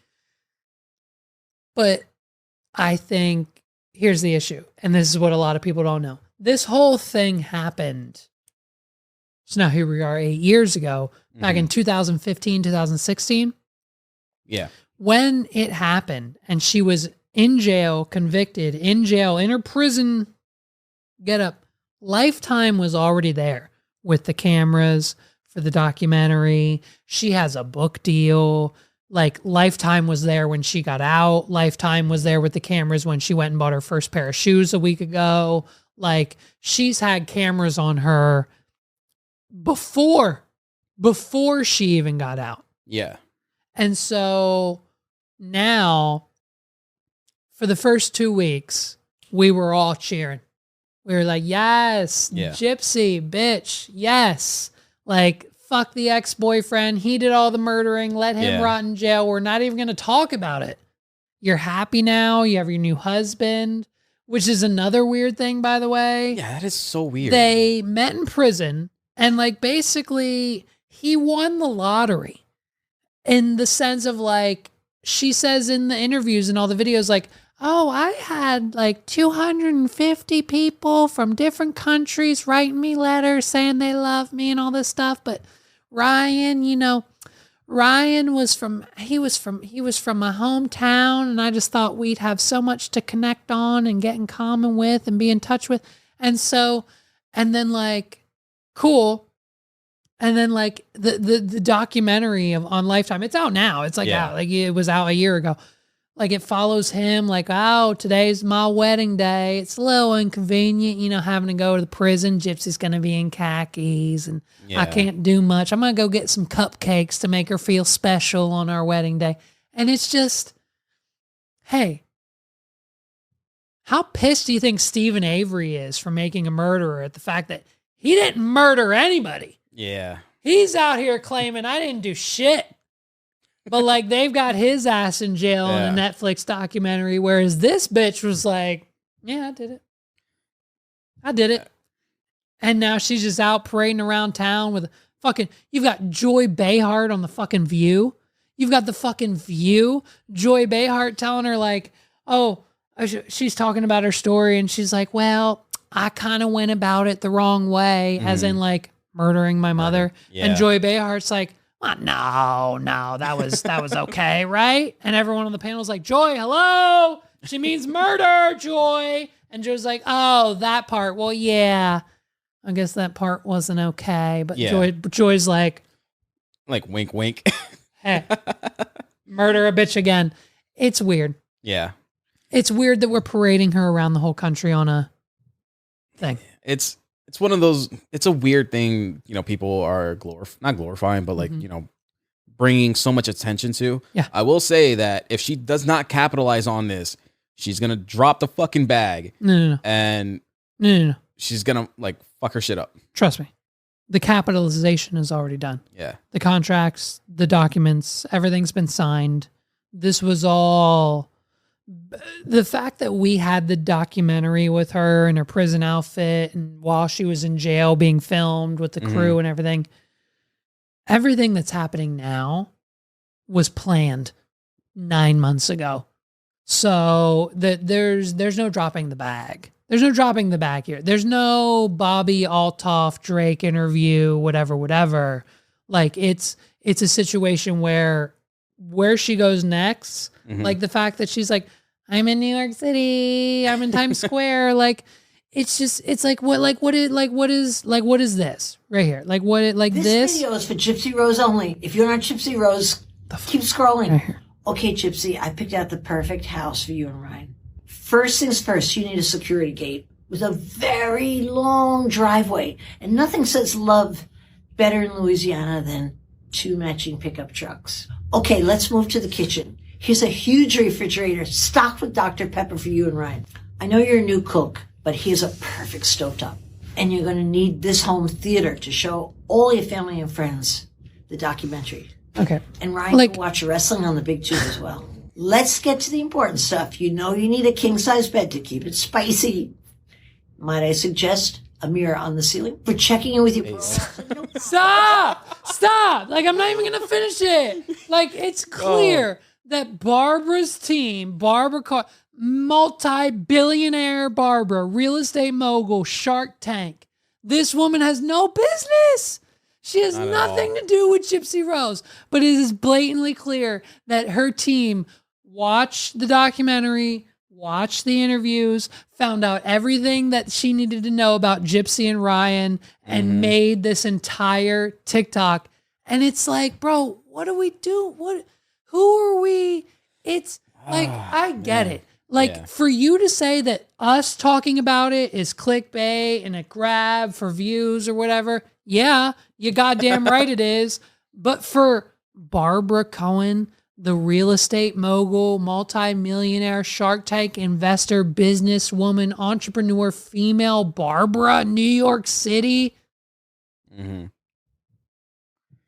But I think here's the issue. And this is what a lot of people don't know. This whole thing happened. So now here we are 8 years ago, back in 2015, 2016. Yeah. When it happened and she was in jail, convicted, in jail, in her prison getup, Lifetime was already there with the cameras for the documentary. She has a book deal. Like, Lifetime was there when she got out. Lifetime was there with the cameras when she went and bought her first pair of shoes a week ago. Like, she's had cameras on her before she even got out. Yeah. And so now, for the first 2 weeks, we were all cheering. We were like, yes, Gypsy, bitch, yes. Like, fuck the ex-boyfriend. He did all the murdering. Let him rot in jail. We're not even going to talk about it. You're happy now. You have your new husband, which is another weird thing, by the way. Yeah, that is so weird. They met in prison, and, like, basically, he won the lottery in the sense of, like, she says in the interviews and all the videos, like, oh, I had like 250 people from different countries writing me letters saying they love me and all this stuff. But Ryan, Ryan was from my hometown, and I just thought we'd have so much to connect on and get in common with and be in touch with. And so, and then like, cool. And then like the documentary on Lifetime, it's out now. It's like out, like it was out a year ago. Like, it follows him like, oh, today's my wedding day. It's a little inconvenient, having to go to the prison. Gypsy's going to be in khakis and I can't do much. I'm going to go get some cupcakes to make her feel special on our wedding day. And it's just, hey, how pissed do you think Stephen Avery is for making a murderer at the fact that he didn't murder anybody? Yeah. He's out here claiming I didn't do shit. But, like, they've got his ass in jail in a Netflix documentary, whereas this bitch was like, yeah, I did it. And now she's just out parading around town with you've got Joy Behar on the fucking View. You've got the fucking View. Joy Behar telling her, like, oh, she's talking about her story, and she's like, well, I kind of went about it the wrong way, as in, like, murdering my mother. Yeah. And Joy Behar's like, no, that was okay, right? And everyone on the panel was like, Joy, hello? She means murder, Joy. And Joy's like, oh, that part. Well, yeah, I guess that part wasn't okay. But Joy's like wink, wink. Hey, murder a bitch again. It's weird. Yeah. It's weird that we're parading her around the whole country on a thing. It's one of those, it's a weird thing, people are not glorifying, but like, bringing so much attention to. Yeah. I will say that if she does not capitalize on this, she's going to drop the fucking bag. No. And she's going to like fuck her shit up. Trust me. The capitalization is already done. Yeah. The contracts, the documents, everything's been signed. This was all... The fact that we had the documentary with her in her prison outfit and while she was in jail being filmed with the crew and everything that's happening now was planned 9 months ago. So that there's no dropping the bag. There's no dropping the bag here. There's no Bobby Altoff Drake interview, whatever. Like it's a situation where she goes next, like the fact that she's like, I'm in New York City, I'm in Times Square, like it's like what is this right here? Like this video is for Gypsy Rose only. If you're not Gypsy Rose, keep scrolling. Right. Okay, Gypsy, I picked out the perfect house for you and Ryan. First things first, you need a security gate with a very long driveway. And nothing says love better in Louisiana than 2 matching pickup trucks. Okay, let's move to the kitchen. Here's a huge refrigerator stocked with Dr. Pepper for you and Ryan. I know you're a new cook, but here's a perfect stovetop. And you're going to need this home theater to show all your family and friends the documentary. Okay. And Ryan can watch wrestling on the big tube as well. Let's get to the important stuff. You know you need a king-size bed to keep it spicy. Might I suggest a mirror on the ceiling for checking in with your Stop! Like, I'm not even going to finish it. Like, it's clear that Barbara's team, multi-billionaire Barbara, real estate mogul, Shark Tank. This woman has no business. She has nothing to do with Gypsy Rose, but it is blatantly clear that her team watched the documentary, watched the interviews, found out everything that she needed to know about Gypsy and Ryan, and made this entire TikTok. And it's like, bro, what do we do? Who are we? It's like, I get it. Like, for you to say that us talking about it is clickbait and a grab for views or whatever, yeah, you goddamn right it is. But for Barbara Cohen, the real estate mogul, multi-millionaire, Shark Tank investor, businesswoman, entrepreneur, female Barbara, New York City.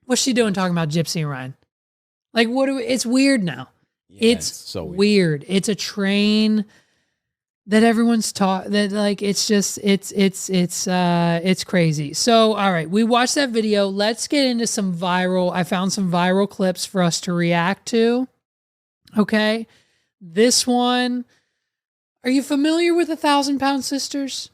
What's she doing talking about Gypsy and Ryan? Like, it's weird now. Yeah, it's so weird. It's a train that everyone's taught that, like, it's just, it's crazy. So, all right, we watched that video. Let's get into I found some viral clips for us to react to. Okay. This one, are you familiar with the 1,000-Pound Sisters?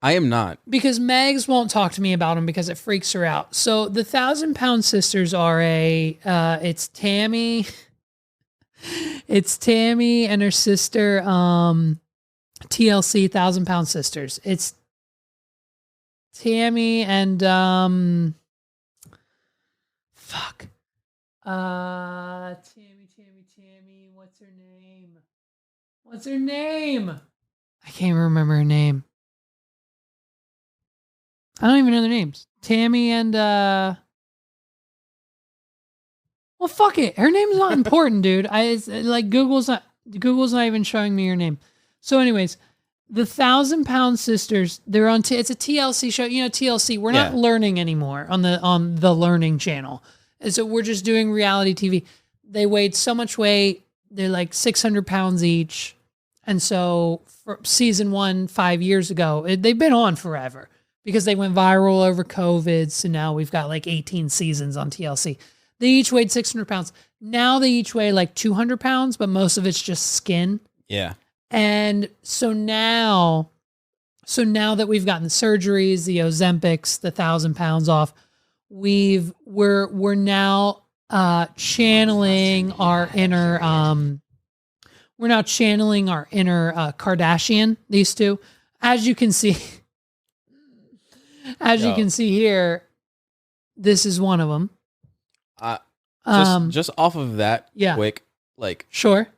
I am not. Because Megs won't talk to me about them because it freaks her out. So the 1,000-Pound Sisters are it's Tammy and her sister, TLC, 1,000-Pound Sisters. It's Tammy and, Tammy. What's her name? I can't even remember her name. I don't even know their names. Tammy and, well, fuck it. Her name's not important, dude. Google's not even showing me her name. So anyways, the 1,000-Pound Sisters, they're on, it's a TLC show. You know, TLC, we're not learning anymore on the Learning Channel. And so we're just doing reality TV. They weighed so much weight. They're like 600 pounds each. And so for season 1, 5 years ago, they've been on forever because they went viral over COVID. So now we've got like 18 seasons on TLC. They each weighed 600 pounds. Now they each weigh like 200 pounds, but most of it's just skin. Yeah. And so now that we've gotten the surgeries, the Ozempics, the 1,000 pounds off, we're now channeling our inner Kardashian, these two. As you can see, you can see here, this is one of them. Just off of that quick, like, sure.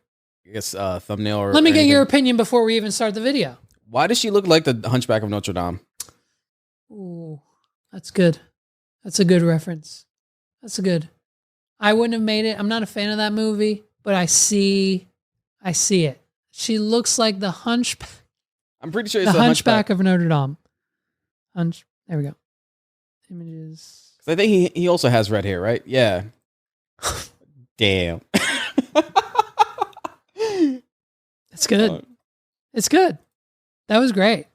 I guess thumbnail or let me get your opinion before we even start the video. Why does she look like the Hunchback of Notre Dame? Ooh, that's good. That's a good reference. I wouldn't have made it. I'm not a fan of that movie, but I see it. She looks like the Hunchback. I'm pretty sure it's the Hunchback of Notre Dame. There we go. Images. I think he also has red hair, right? Yeah. Damn. It's good. It's good. That was great.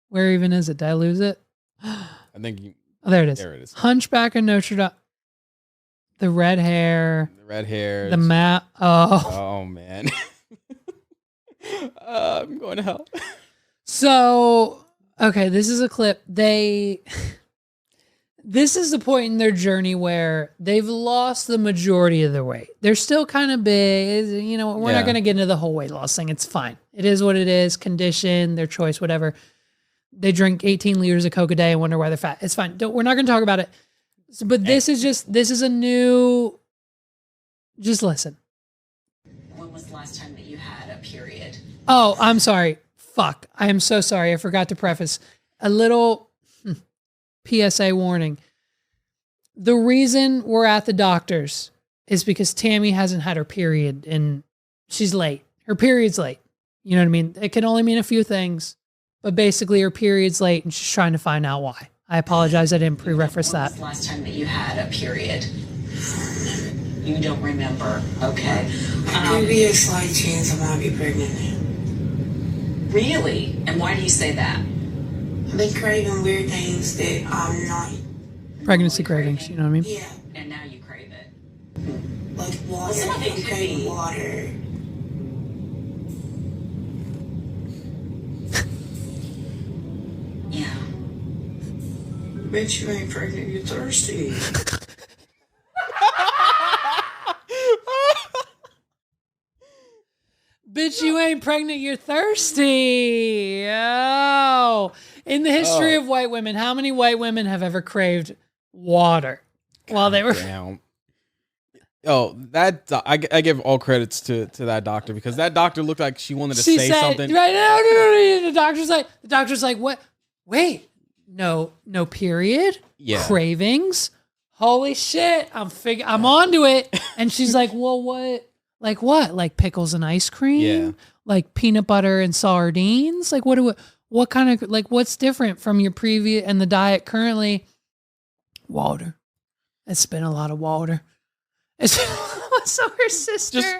Where even is it? Did I lose it? I think oh, there it is. There it is. Hunchback of Notre Dame. The red hair. The red hair. The map. Oh. Oh man. I'm going to hell. So, okay, this is a clip. This is the point in their journey where they've lost the majority of their weight. They're still kind of big. You know, we're not going to get into the whole weight loss thing. It's fine. It is what it is. Condition, their choice, whatever. They drink 18 liters of Coke a day and wonder why they're fat. It's fine. We're not going to talk about it. But this is a new, just listen. When was the last time that you had a period? Oh, I'm sorry. Fuck. I am so sorry. I forgot to preface a little PSA warning. The reason we're at the doctor's is because Tammy hasn't had her period and she's late. Her period's late. You know what I mean? It can only mean a few things, but basically her period's late and she's trying to find out why. I apologize. I didn't pre-reference that. When was the last time that you had a period? You don't remember. Okay. Could be a slight chance I might be pregnant. Really? And why do you say that? I've been craving weird things that I'm not. Pregnancy cravings, you know what I mean? Yeah, And now you crave it. like water. Well, some of it I'm could craving be- water. Yeah. Bet you ain't pregnant, you're thirsty. Bitch, you ain't pregnant, you're thirsty. Oh. In the history of white women, how many white women have ever craved water while they were... Damn. Oh, I give all credits to that doctor because that doctor looked like she wanted to say something. Right, no. The doctor's like, what? Wait, no period? Yeah. Cravings? Holy shit, I'm onto it. And she's like, well, what? Like what? Like pickles and ice cream? Yeah. Like peanut butter and sardines? Like what kind of, like what's different from your previous and the diet currently? Water. It's been a lot of water. So her sister,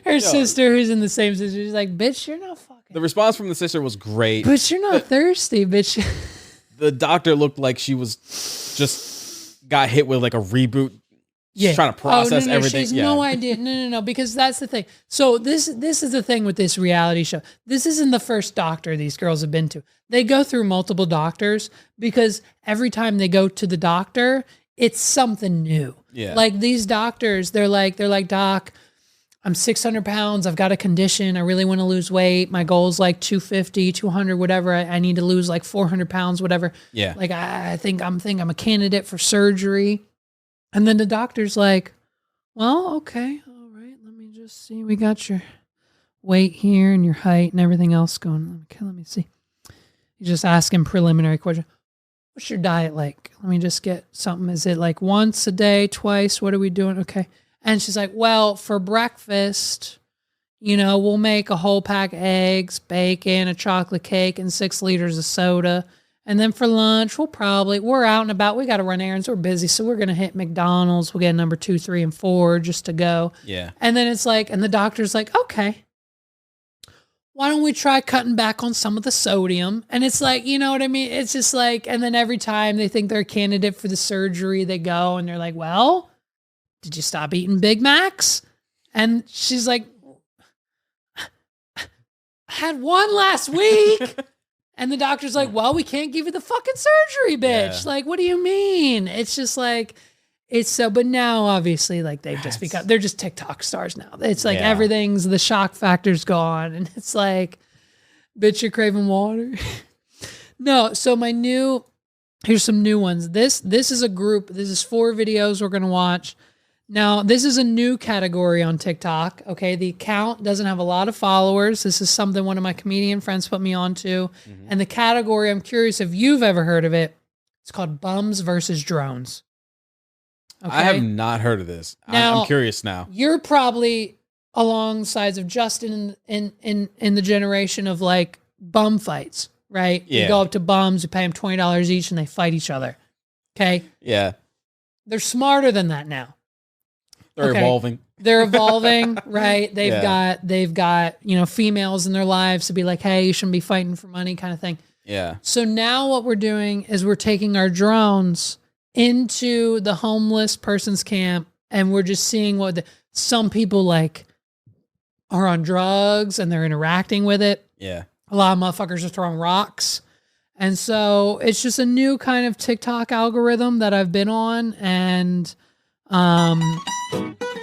who's in the same situation, she's like, bitch, you're not fucking. The response from the sister was great. Bitch, you're not thirsty, bitch. The doctor looked like she was just got hit with like a reboot. She's trying to process everything. She has no idea. No, because that's the thing. So this is the thing with this reality show. This isn't the first doctor these girls have been to. They go through multiple doctors because every time they go to the doctor, it's something new. Yeah. Like these doctors, they're like, doc, I'm 600 pounds. I've got a condition. I really want to lose weight. My goal is like 250, 200, whatever. I need to lose like 400 pounds, whatever. Yeah. Like I think I'm a candidate for surgery. And then the doctor's like, well, okay. All right. Let me just see. We got your weight here and your height and everything else going. Okay, let me see. You just asking preliminary question. What's your diet like? Let me just get something. Is it like once a day, twice? What are we doing? Okay. And she's like, well, for breakfast, we'll make a whole pack of eggs, bacon, a chocolate cake, and 6 liters of soda. And then for lunch, we're out and about. We got to run errands. We're busy. So we're going to hit McDonald's. We'll get number 2, 3, and 4 just to go. Yeah. And then it's like, and the doctor's like, okay, why don't we try cutting back on some of the sodium? And it's like, you know what I mean? It's just like, and then every time they think they're a candidate for the surgery, they go and they're like, well, did you stop eating Big Macs? And she's like, I had one last week. And the doctor's like, well, we can't give you the fucking surgery, bitch. Yeah. Like, what do you mean? It's just like, it's so, but now obviously like they've just become, they're just TikTok stars now. It's like everything's, the shock factor's gone. And it's like, bitch, you're craving water. No. So here's some new ones. This is a group. This is 4 videos we're going to watch. Now, this is a new category on TikTok. Okay. The account doesn't have a lot of followers. This is something one of my comedian friends put me onto. Mm-hmm. And the category, I'm curious if you've ever heard of it. It's called Bums versus Drones. Okay? I have not heard of this. Now, I'm curious now. You're probably alongside of Justin in the generation of like bum fights, right? Yeah. You go up to bums, you pay them $20 each and they fight each other. Okay. Yeah. They're smarter than that now. They're evolving. They're evolving, right? They've got, females in their lives to be like, hey, you shouldn't be fighting for money kind of thing. Yeah. So now what we're doing is we're taking our drones into the homeless person's camp and we're just seeing what some people like are on drugs and they're interacting with it. Yeah. A lot of motherfuckers are throwing rocks. And so it's just a new kind of TikTok algorithm that I've been on. And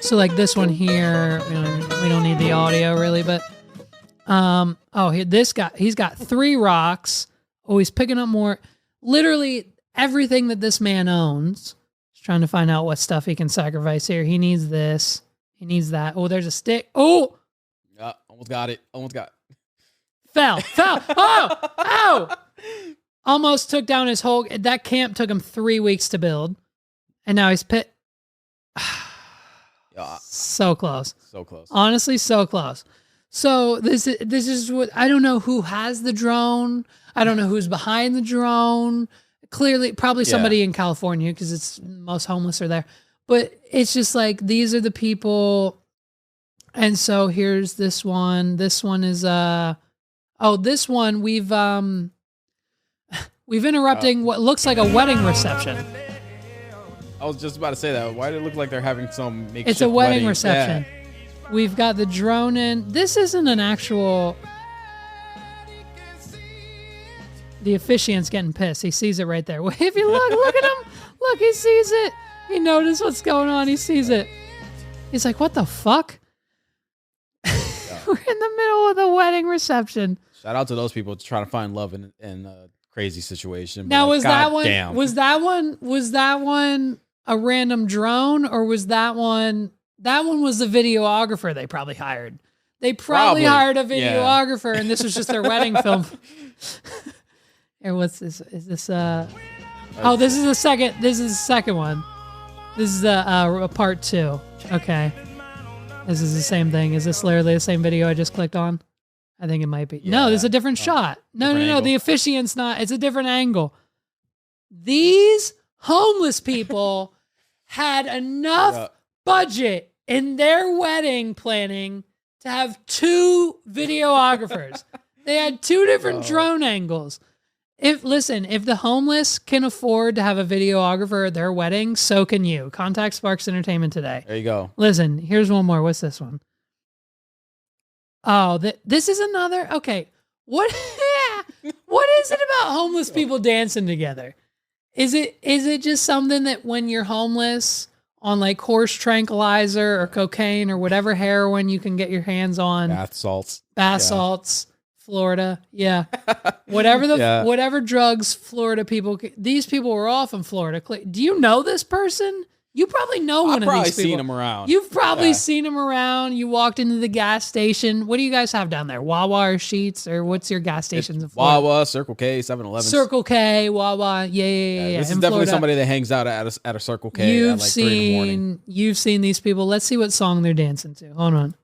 so like this one here, we don't need the audio really, but this guy, he's got 3 rocks. Oh, he's picking up more. Literally everything that this man owns. He's trying to find out what stuff he can sacrifice here. He needs this. He needs that. Oh, there's a stick. Oh! Almost got it. Fell. Oh! Almost took down his whole... That camp took him 3 weeks to build. And now he's so close. So close. Honestly, so close. So this is what... I don't know who has the drone. I don't know who's behind the drone. Clearly, probably somebody in California because it's most homeless are there. But it's just like, these are the people... And so here's this one. This one is this one we've interrupting what looks like a wedding reception. I was just about to say that. Why did it look like they're having some makeshift It's a wedding reception. Yeah. We've got the drone in. This isn't an actual. The officiant's getting pissed. He sees it right there. If you look at him. Look, he sees it. He noticed what's going on. He sees it. He's like, what the fuck? We're in the middle of the wedding reception. Shout out to those people trying to find love in a crazy situation. Now, like, was that one a random drone, or was that one was the videographer they probably hired? They probably hired a videographer, and this was just their wedding film. Here, what's this? Is this this is the second. This is the second one. This is a part 2. Okay. This is the same thing. Is this literally the same video I just clicked on? I think it might be. Yeah. No, this is a different shot. No. The officiant's not. It's a different angle. These homeless people had enough budget in their wedding planning to have 2 videographers. They had 2 different drone angles. If the homeless can afford to have a videographer at their wedding, so can you. Contact Sparks Entertainment today. There you go. Listen, here's one more. What's this one? Oh, this is another. Okay. What is it about homeless people dancing together? Is it just something that when you're homeless on like horse tranquilizer or cocaine or whatever heroin you can get your hands on? Bath salts. Florida, yeah. Whatever drugs Florida people. These people were all from Florida. Do you know this person? You probably know one of these people. I've probably seen him around. You've probably seen him around. You walked into the gas station. What do you guys have down there? Wawa or Sheetz, or what's your gas stations in Florida? Wawa, Circle K, 7-Eleven. Circle K, Wawa, yeah. This is definitely somebody that hangs out at a Circle K at like 3 in the morning. You've seen these people. Let's see what song they're dancing to. Hold on.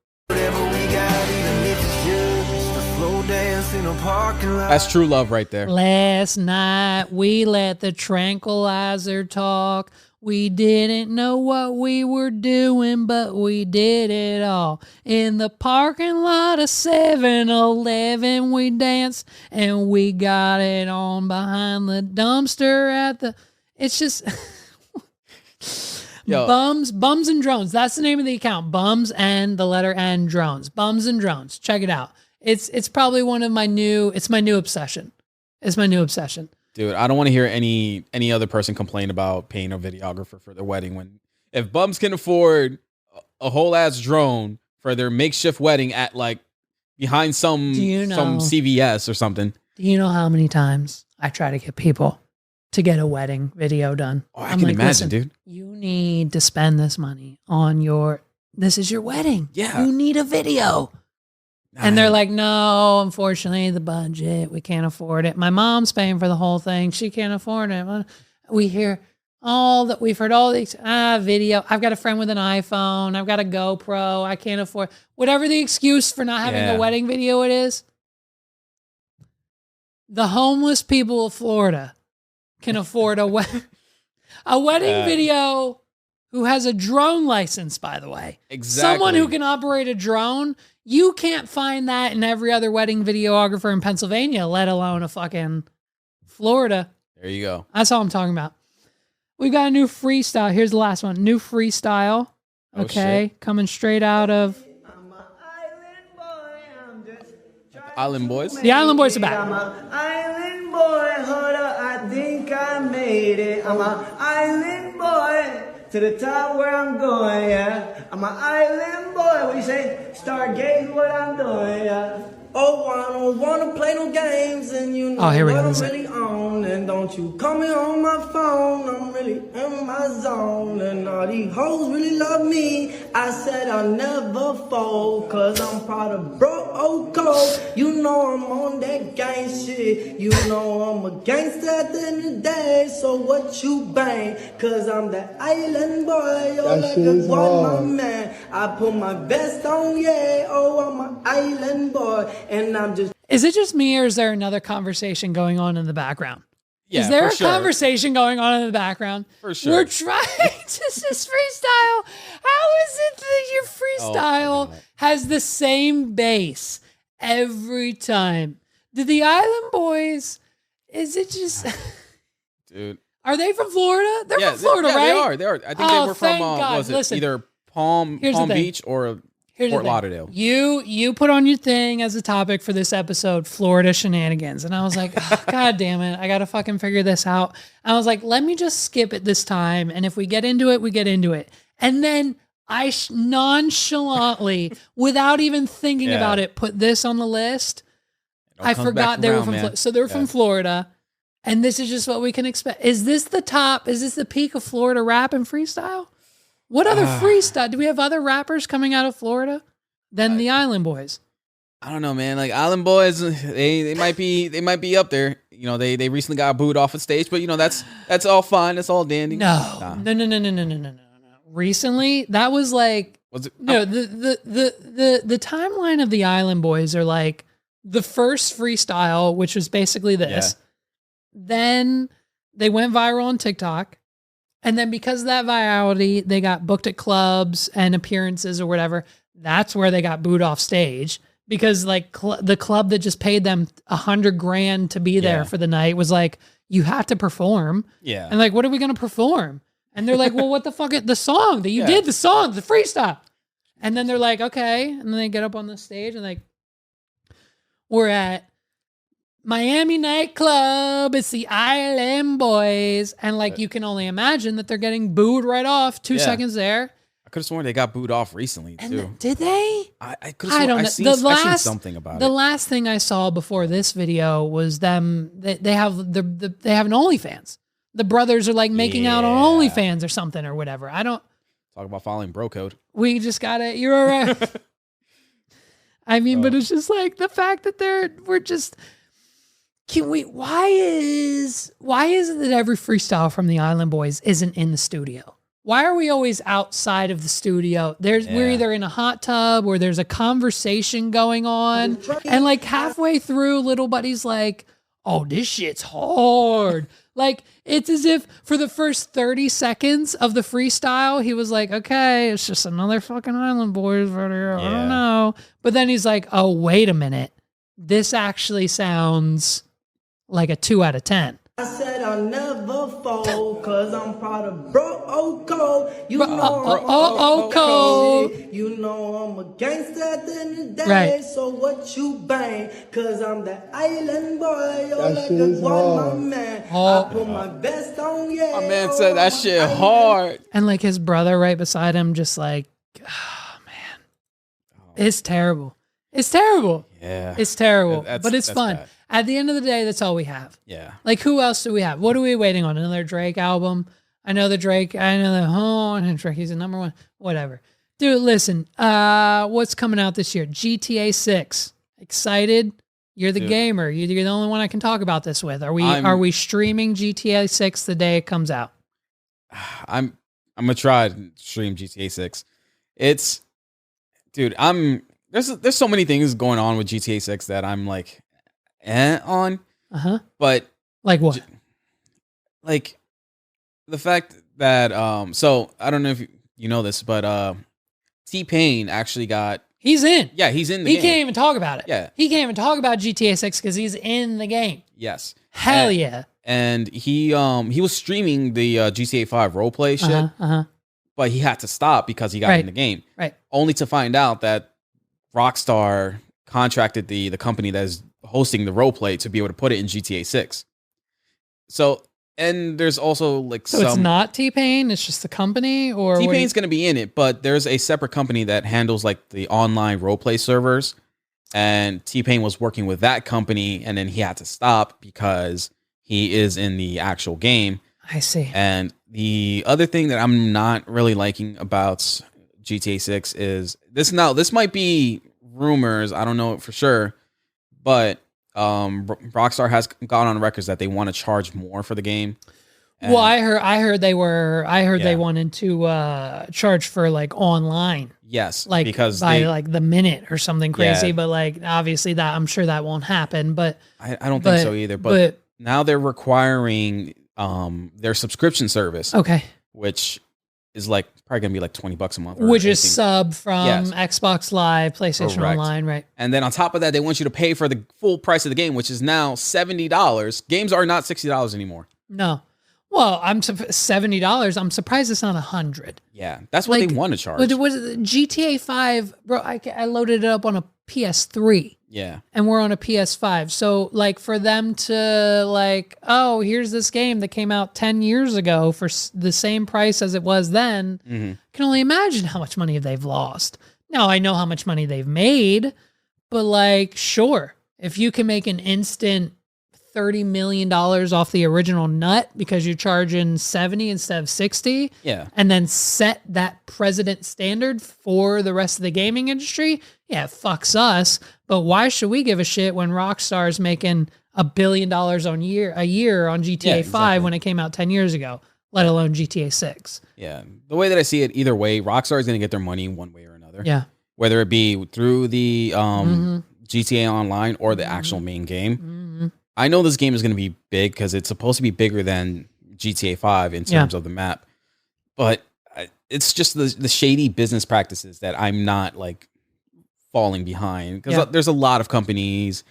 That's true love right there. Last night we let the tranquilizer talk. We didn't know what we were doing, but we did it all. In the parking lot of 7-Eleven we danced, and we got it on behind the dumpster at the... It's just... Bums and Drones. That's the name of the account. Bums and the letter N Drones. Bums and Drones. Check it out. It's probably one of my new obsession. It's my new obsession. Dude, I don't want to hear any other person complain about paying a videographer for their wedding if bums can afford a whole ass drone for their makeshift wedding at like behind some CVS or something. Do you know how many times I try to get people to get a wedding video done? Oh, I can imagine, dude. You need to spend this money on this is your wedding. Yeah. You need a video. And they're like, no, unfortunately, the budget, we can't afford it. My mom's paying for the whole thing. She can't afford it. We've heard all these video. I've got a friend with an iPhone. I've got a GoPro. I can't afford whatever the excuse for not having a wedding video it is. The homeless people of Florida can afford a wedding video who has a drone license, by the way. Exactly. Someone who can operate a drone. You can't find that in every other wedding videographer in Pennsylvania, let alone a fucking Florida. There you go. That's all I'm talking about. We've got a new freestyle. Here's the last one. New freestyle. Okay. Coming straight out of... Island Boys. The Island Boys are I'm back. an island boy, hold up, I think I made it. I'm an island boy, to the top where I'm going, yeah. I'm an island boy, what you say? Stargaze what I'm doing, yeah. Oh, I don't wanna play no games, and you know here we what go. I'm really on. And don't you call me on my phone, I'm really in my zone. And all these hoes really love me. I said I'll never fold, cause I'm proud of bro, oh cold. You know I'm on that gang shit. You know I'm a gangster at the end of the day. So what you bang? Cause I'm that island boy, yo, like a boy, my man. I put my vest on, yeah, oh, I'm an island boy. And I'm just. Is it just me, or is there another conversation going on in the background? Yeah, is there for a sure. conversation going on in the background? For sure. We're trying to just freestyle. How is it that your freestyle has the same bass every time? Did the Island Boys, is it just... Dude. Are they from Florida? They're from Florida, right? They are. I think they were from, thank God. what was it? Listen, Either Palm here's the thing. Beach or Here's Fort the thing. Lauderdale. You put on your thing as a topic for this episode, Florida shenanigans. And I was like, oh, God damn it. I got to fucking figure this out. I was like, let me just skip it this time. And if we get into it, we get into it. And then I nonchalantly, without even thinking about it, put this on the list. I forgot they were from Florida. So they're from Florida. And this is just what we can expect. Is this the top? Is this the peak of Florida rap and freestyle? What other freestyle? Do we have other rappers coming out of Florida than the Island Boys? I don't know, man. Like Island Boys, they might be up there. You know, they recently got booed off a stage, but you know that's all fine. That's all dandy. No. Recently, that was like no. The timeline of the Island Boys are like the first freestyle, which was basically this. Yeah. Then they went viral on TikTok. And then because of that virality, they got booked at clubs and appearances or whatever. That's where they got booed off stage because like the club that just paid them $100,000 to be there for the night was like, you have to perform. Yeah. And like, what are we going to perform? And they're like, well, what the fuck? The song that you did, the freestyle. And then they're like, okay. And then they get up on the stage and like, we're at Miami nightclub. It's the Island Boys. And like, you can only imagine that they're getting booed right off 2 seconds there. I could have sworn they got booed off recently too. Did they? I could have sworn. I seen something about it. The last thing I saw before this video was them. They have they have an OnlyFans. The brothers are like making out on OnlyFans or something or whatever. I don't talk about following bro code. We just got it. You're all right. I mean, but it's just like the fact that we're just. Can we? Why is it that every freestyle from the Island Boys isn't in the studio? Why are we always outside of the studio? We're either in a hot tub or there's a conversation going on, and like halfway through, little buddy's like, "Oh, this shit's hard." Like it's as if for the first 30 seconds of the freestyle, he was like, "Okay, it's just another fucking Island Boys video. I don't know." But then he's like, "Oh, wait a minute, this actually sounds like a 2 out of 10. I said I'll never fold, cause I'm proud of bro, oh cold. You know cold. You know I'm a gangster at the end of the day. Right. So what you bang? Cause I'm the island boy. Yo, like a boy, my man. I put my vest on, My man said that shit hard. And like his brother right beside him, just like, oh man. It's terrible. It's terrible. Yeah. It's terrible. But it's fun. Bad. At the end of the day, that's all we have. Yeah. Like, who else do we have? What are we waiting on? Another Drake album? I know Drake, and Drake, he's the number one. Whatever. Dude, listen, what's coming out this year? GTA 6. Excited? You're the gamer. You're the only one I can talk about this with. Are we streaming GTA 6 the day it comes out? I'm gonna try to stream GTA 6. There's so many things going on with GTA 6 that I'm like on. But like what? Like the fact that so I don't know if you know this, but T-Pain actually got he's in. Yeah, he's in the game. He can't even talk about it. Yeah. He can't even talk about GTA 6 because he's in the game. Yes. Hell yeah. And he was streaming the GTA 5 roleplay shit. But he had to stop because he got in the game. Right. Only to find out that Rockstar contracted the company that is hosting the role play to be able to put it in GTA 6. So, and there's also like So it's not T-Pain, it's just the company, or T-Pain's going to be in it, but there's a separate company that handles like the online role play servers, and T-Pain was working with that company, and then he had to stop because he is in the actual game. I see. And the other thing that I'm not really liking about GTA 6 is this. Now, this might be rumors. I don't know it for sure, but Rockstar has gone on records that they want to charge more for the game. Well, I heard they wanted to charge for like online. Yes, Like because by like the minute or something crazy, Yeah. but like obviously that I'm sure that won't happen. But I don't think so either. But now they're requiring their subscription service, okay, which is like probably gonna be like $20 a month, or which is anything. sub from Yes. Xbox Live, PlayStation Correct. Online, right? And then on top of that, they want you to pay for the full price of the game, which is now $70. Games are not $60 anymore. No, well, $70. I'm surprised it's not $100. Yeah, that's what Like, they want to charge. But was it GTA 5, bro? I loaded it up on a PS3. Yeah, And we're on a PS5. So like for them to like, oh, here's this game that came out 10 years ago for the same price as it was then, Mm-hmm. I can only imagine how much money they've lost. Now I know how much money they've made, but like, sure, if you can make an instant $30 million off the original nut because you're charging 70 instead of 60, yeah, and then set that precedent standard for the rest of the gaming industry, yeah, it fucks us. But why should we give a shit when Rockstar's making $1 billion a year on GTA Yeah, 5 exactly. when it came out 10 years ago, let alone GTA 6? yeah. The way that I see it, either way, Rockstar is going to get their money one way or another. Yeah. Whether it be through the Mhm. GTA Online or the actual main game. I know this game is going to be big because it's supposed to be bigger than GTA 5 in terms of the map, but it's just the shady business practices that I'm not like falling behind, because there's a lot of companies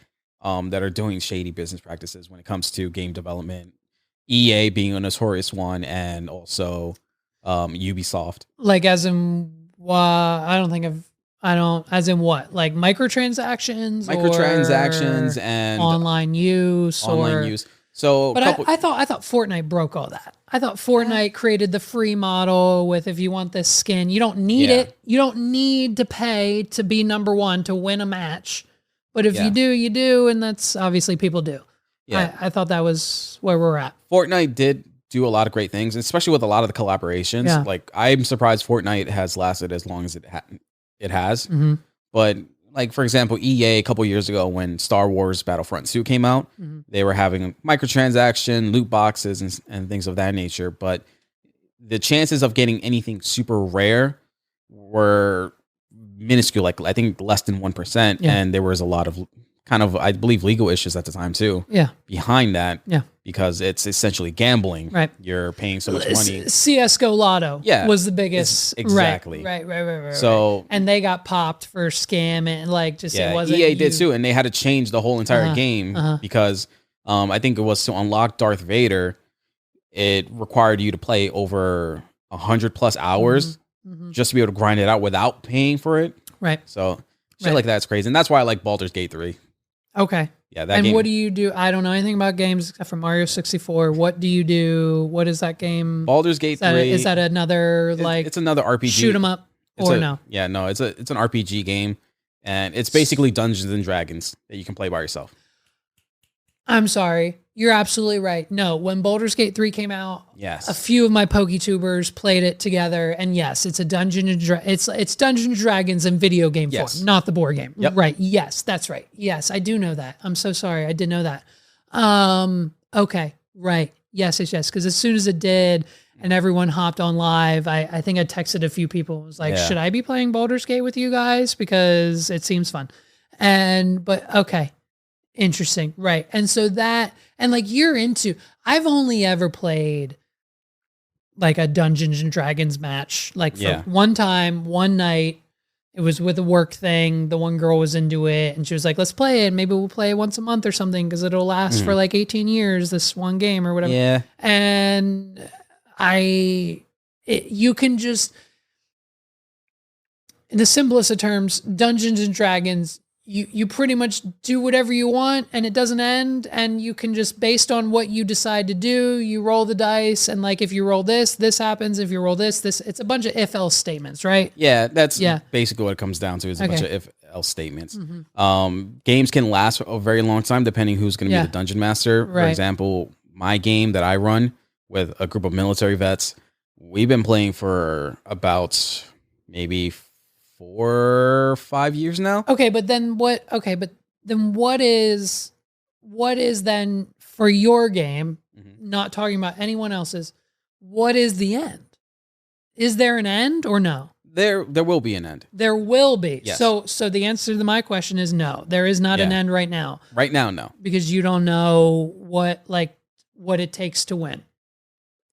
that are doing shady business practices when it comes to game development. EA being a notorious one, and also Ubisoft. Like as in, as in what? Like microtransactions or and online use online use. So, But I thought Fortnite broke all that. I thought Fortnite created the free model with, if you want this skin, you don't need it. You don't need to pay to be number one to win a match. But if you do, you do, and that's obviously people do. Yeah. I thought that was where we're at. Fortnite did do a lot of great things, especially with a lot of the collaborations. Yeah. Like, I'm surprised Fortnite has lasted as long as it has. Mm-hmm. But like, for example, EA a couple years ago when Star Wars Battlefront 2 came out, they were having microtransaction, loot boxes, and things of that nature. But the chances of getting anything super rare were minuscule, like I think less than 1%. Yeah. And there was a lot of kind of, I believe, legal issues at the time too. Yeah. Behind that. Yeah. Because it's essentially gambling. Right. You're paying so much money. CSGO Lotto was the biggest. Exactly. Right. So, and they got popped for scam and like just it wasn't EA did too, and they had to change the whole entire game Uh-huh. because I think it was to unlock Darth Vader, it required you to play over 100+ hours just to be able to grind it out without paying for it. Right. So shit like that's crazy, and that's why I like Baldur's Gate 3. Okay. Yeah, that and game. what do you do? I don't know anything about games except for Mario 64. What do you do? What is that game? Baldur's Gate 3. Is that another like? It's another RPG. Shoot 'em up no? Yeah, no. It's an RPG game, and it's basically Dungeons and Dragons that you can play by yourself. I'm sorry. You're absolutely right. No, when Baldur's Gate 3 came out, Yes, a few of my PokeTubers played it together, and yes, it's a it's Dungeons and Dragons in video game form, not the board game. Yep. Right. Yes, that's right. Yes, I do know that. I'm so sorry. I did know that. Okay. Right. Yes. Because as soon as it did, and everyone hopped on live, I think I texted a few people. It was like, should I be playing Baldur's Gate with you guys? Because it seems fun. But okay. Interesting. Right. And so that, and like I've only ever played like a Dungeons and Dragons match, like for one time, one night. It was with a work thing. The one girl was into it and she was like, let's play it. Maybe we'll play it once a month or something because it'll last for like 18 years, this one game or whatever. Yeah. And you can just, in the simplest of terms, Dungeons and Dragons, you pretty much do whatever you want and it doesn't end, and you can just, based on what you decide to do, you roll the dice, and like if you roll this happens, if you roll this, it's a bunch of if else statements, right? Yeah, that's basically what it comes down to, is a bunch of if else statements. Games can last for a very long time depending who's going to be the dungeon master. For example, my game that I run with a group of military vets, we've been playing for about maybe 4 or 5 years now. But then what is then for your game, not talking about anyone else's, what is the end? Is there an end or no? There will be an end. There will be. Yes. So the answer to my question is no. There is not an end right now. Right now, no. Because you don't know what it takes to win.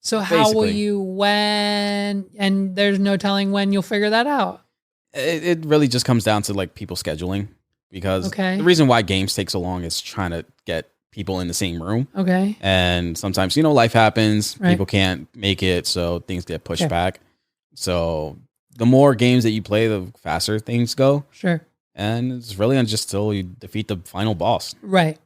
So how will you, when, and there's no telling when you'll figure that out. It really just comes down to like people scheduling, because the reason why games take so long is trying to get people in the same room. Okay. And sometimes, life happens. People can't make it, so things get pushed back. So the more games that you play, the faster things go. Sure. And it's really just till you defeat the final boss. Right.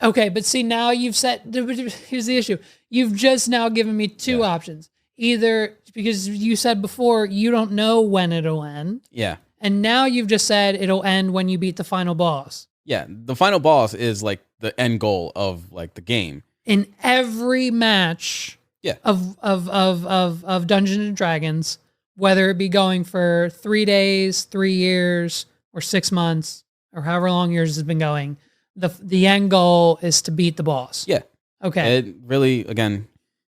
Okay, but see, now you've set, here's the issue. You've just now given me two options. Either, because you said before, you don't know when it'll end. Yeah. And now you've just said it'll end when you beat the final boss. Yeah, the final boss is like the end goal of like the game. In every match of Dungeons and Dragons, whether it be going for 3 days, 3 years, or 6 months, or however long yours has been going, the end goal is to beat the boss. Yeah. Okay. It really, again,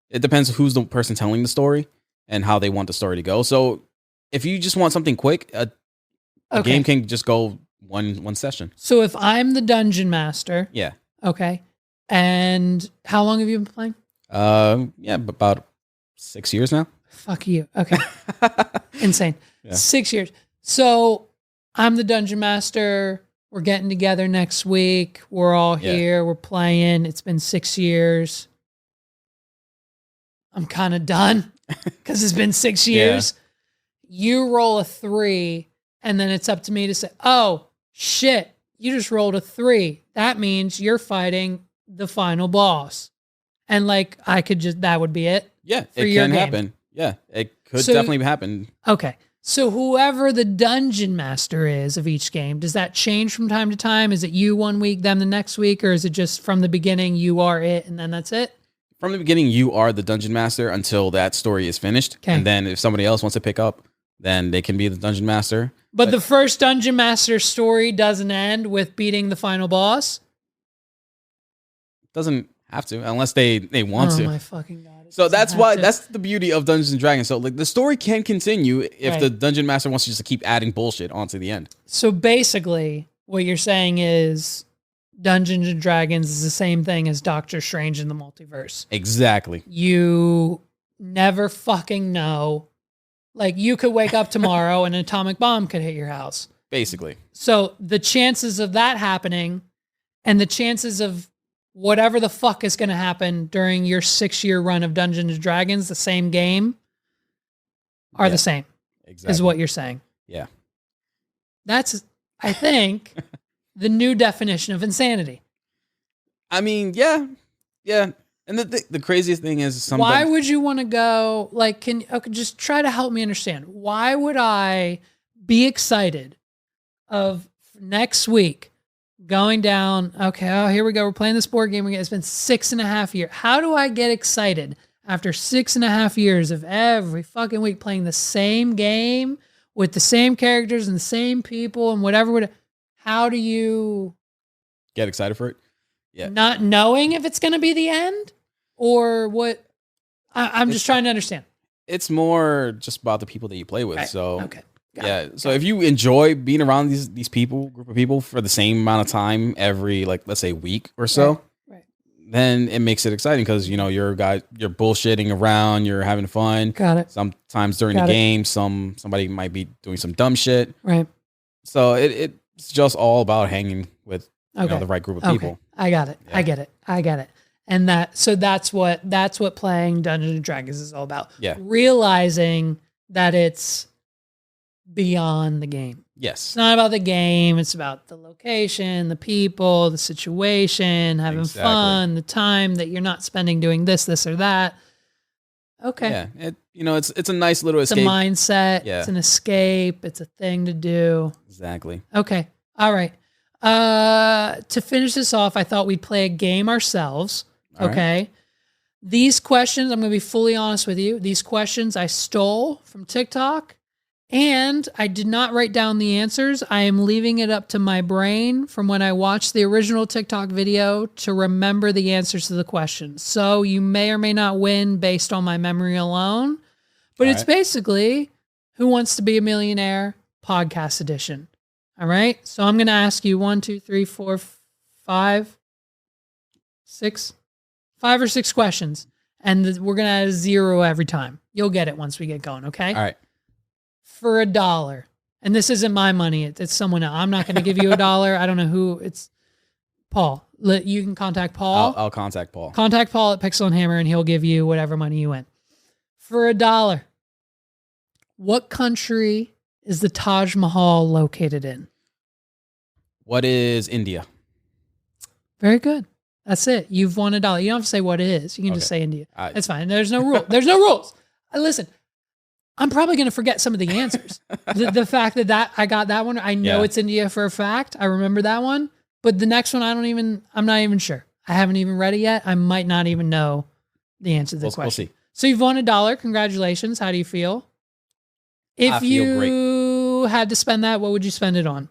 it depends who's the person telling the story and how they want the story to go. So if you just want something quick, a game can just go one session. So if I'm the dungeon master. Yeah. Okay. And how long have you been playing? About 6 years now. Fuck you. Okay. Insane. Yeah. 6 years. So I'm the dungeon master. We're getting together next week. We're all here. We're playing. It's been 6 years. I'm kind of done because it's been 6 years. You roll a 3, and then it's up to me to say, oh, shit, you just rolled a 3. That means you're fighting the final boss. And like, that would be it. Yeah, it can happen. Yeah, it could definitely happen. Okay. So whoever the dungeon master is of each game, does that change from time to time? Is it you one week, them the next week? Or is it just from the beginning, you are it, and then that's it? From the beginning, you are the dungeon master until that story is finished. Okay. And then if somebody else wants to pick up, then they can be the dungeon master. But the first dungeon master story doesn't end with beating the final boss? Doesn't have to, unless they want to. Oh my fucking God. So that's the beauty of Dungeons and Dragons. So like the story can continue if the dungeon master wants to just keep adding bullshit onto the end. So basically what you're saying is Dungeons and Dragons is the same thing as Doctor Strange in the multiverse. Exactly. You never fucking know. Like you could wake up tomorrow and an atomic bomb could hit your house. Basically. So the chances of that happening and the chances of whatever the fuck is going to happen during your 6-year run of Dungeons and Dragons, the same game, are the same. Exactly. Is what you're saying. Yeah. That's, I think, the new definition of insanity. I mean, yeah. Yeah. And the craziest thing is sometimes... Why would you want to go, like, just try to help me understand. Why would I be excited of next week going down, okay, oh, here we go. We're playing this board game. It's been 6.5 years. How do I get excited after 6.5 years of every fucking week playing the same game with the same characters and the same people and whatever? How do you get excited for it? Yeah. Not knowing if it's going to be the end or what? I'm just trying to understand. It's more just about the people that you play with. Right. So, okay. So if you enjoy being around these people, group of people for the same amount of time every, like, let's say week or so, right. Then it makes it exciting because, you're a guy, you're bullshitting around, you're having fun. Got it. Sometimes during the game, somebody might be doing some dumb shit. Right. So it's just all about hanging with the right group of people. I got it. Yeah. I get it. And that's what playing Dungeons and Dragons is all about. Yeah. Realizing that it's beyond the game. Yes. It's not about the game. It's about the location, the people, the situation, having fun, the time that you're not spending doing this, or that. Okay. Yeah. It's a nice little It's escape. a mindset. Yeah. It's an escape. It's a thing to do. Exactly. Okay. All right. To finish this off, I thought we'd play a game ourselves. All Okay. right. These questions, I'm going to be fully honest with you. These questions I stole from TikTok, and I did not write down the answers. I am leaving it up to my brain from when I watched the original TikTok video to remember the answers to the questions. So you may or may not win based on my memory alone, but it's basically Who Wants to Be a Millionaire podcast edition. All right. So I'm going to ask you 5 or 6 questions, and we're going to add a 0 every time. You'll get it once we get going. Okay. All right. For $1, and this isn't my money. It's someone else. I'm not going to give you $1. I don't know who it's. Paul. You can contact Paul. I'll contact Paul. Contact Paul at Pixel and Hammer, and he'll give you whatever money you win. For $1, what country is the Taj Mahal located in? What is India? Very good. That's it. You've won $1. You don't have to say what it is. You can just say India. That's fine. There's no rule. There's no rules. Listen, I'm probably going to forget some of the answers. the fact that I got that one, I know it's India for a fact. I remember that one. But the next one, I'm not even sure. I haven't even read it yet. I might not even know the answer to the question. We'll see. So you've won $1. Congratulations. How do you feel? If you had to spend that, what would you spend it on?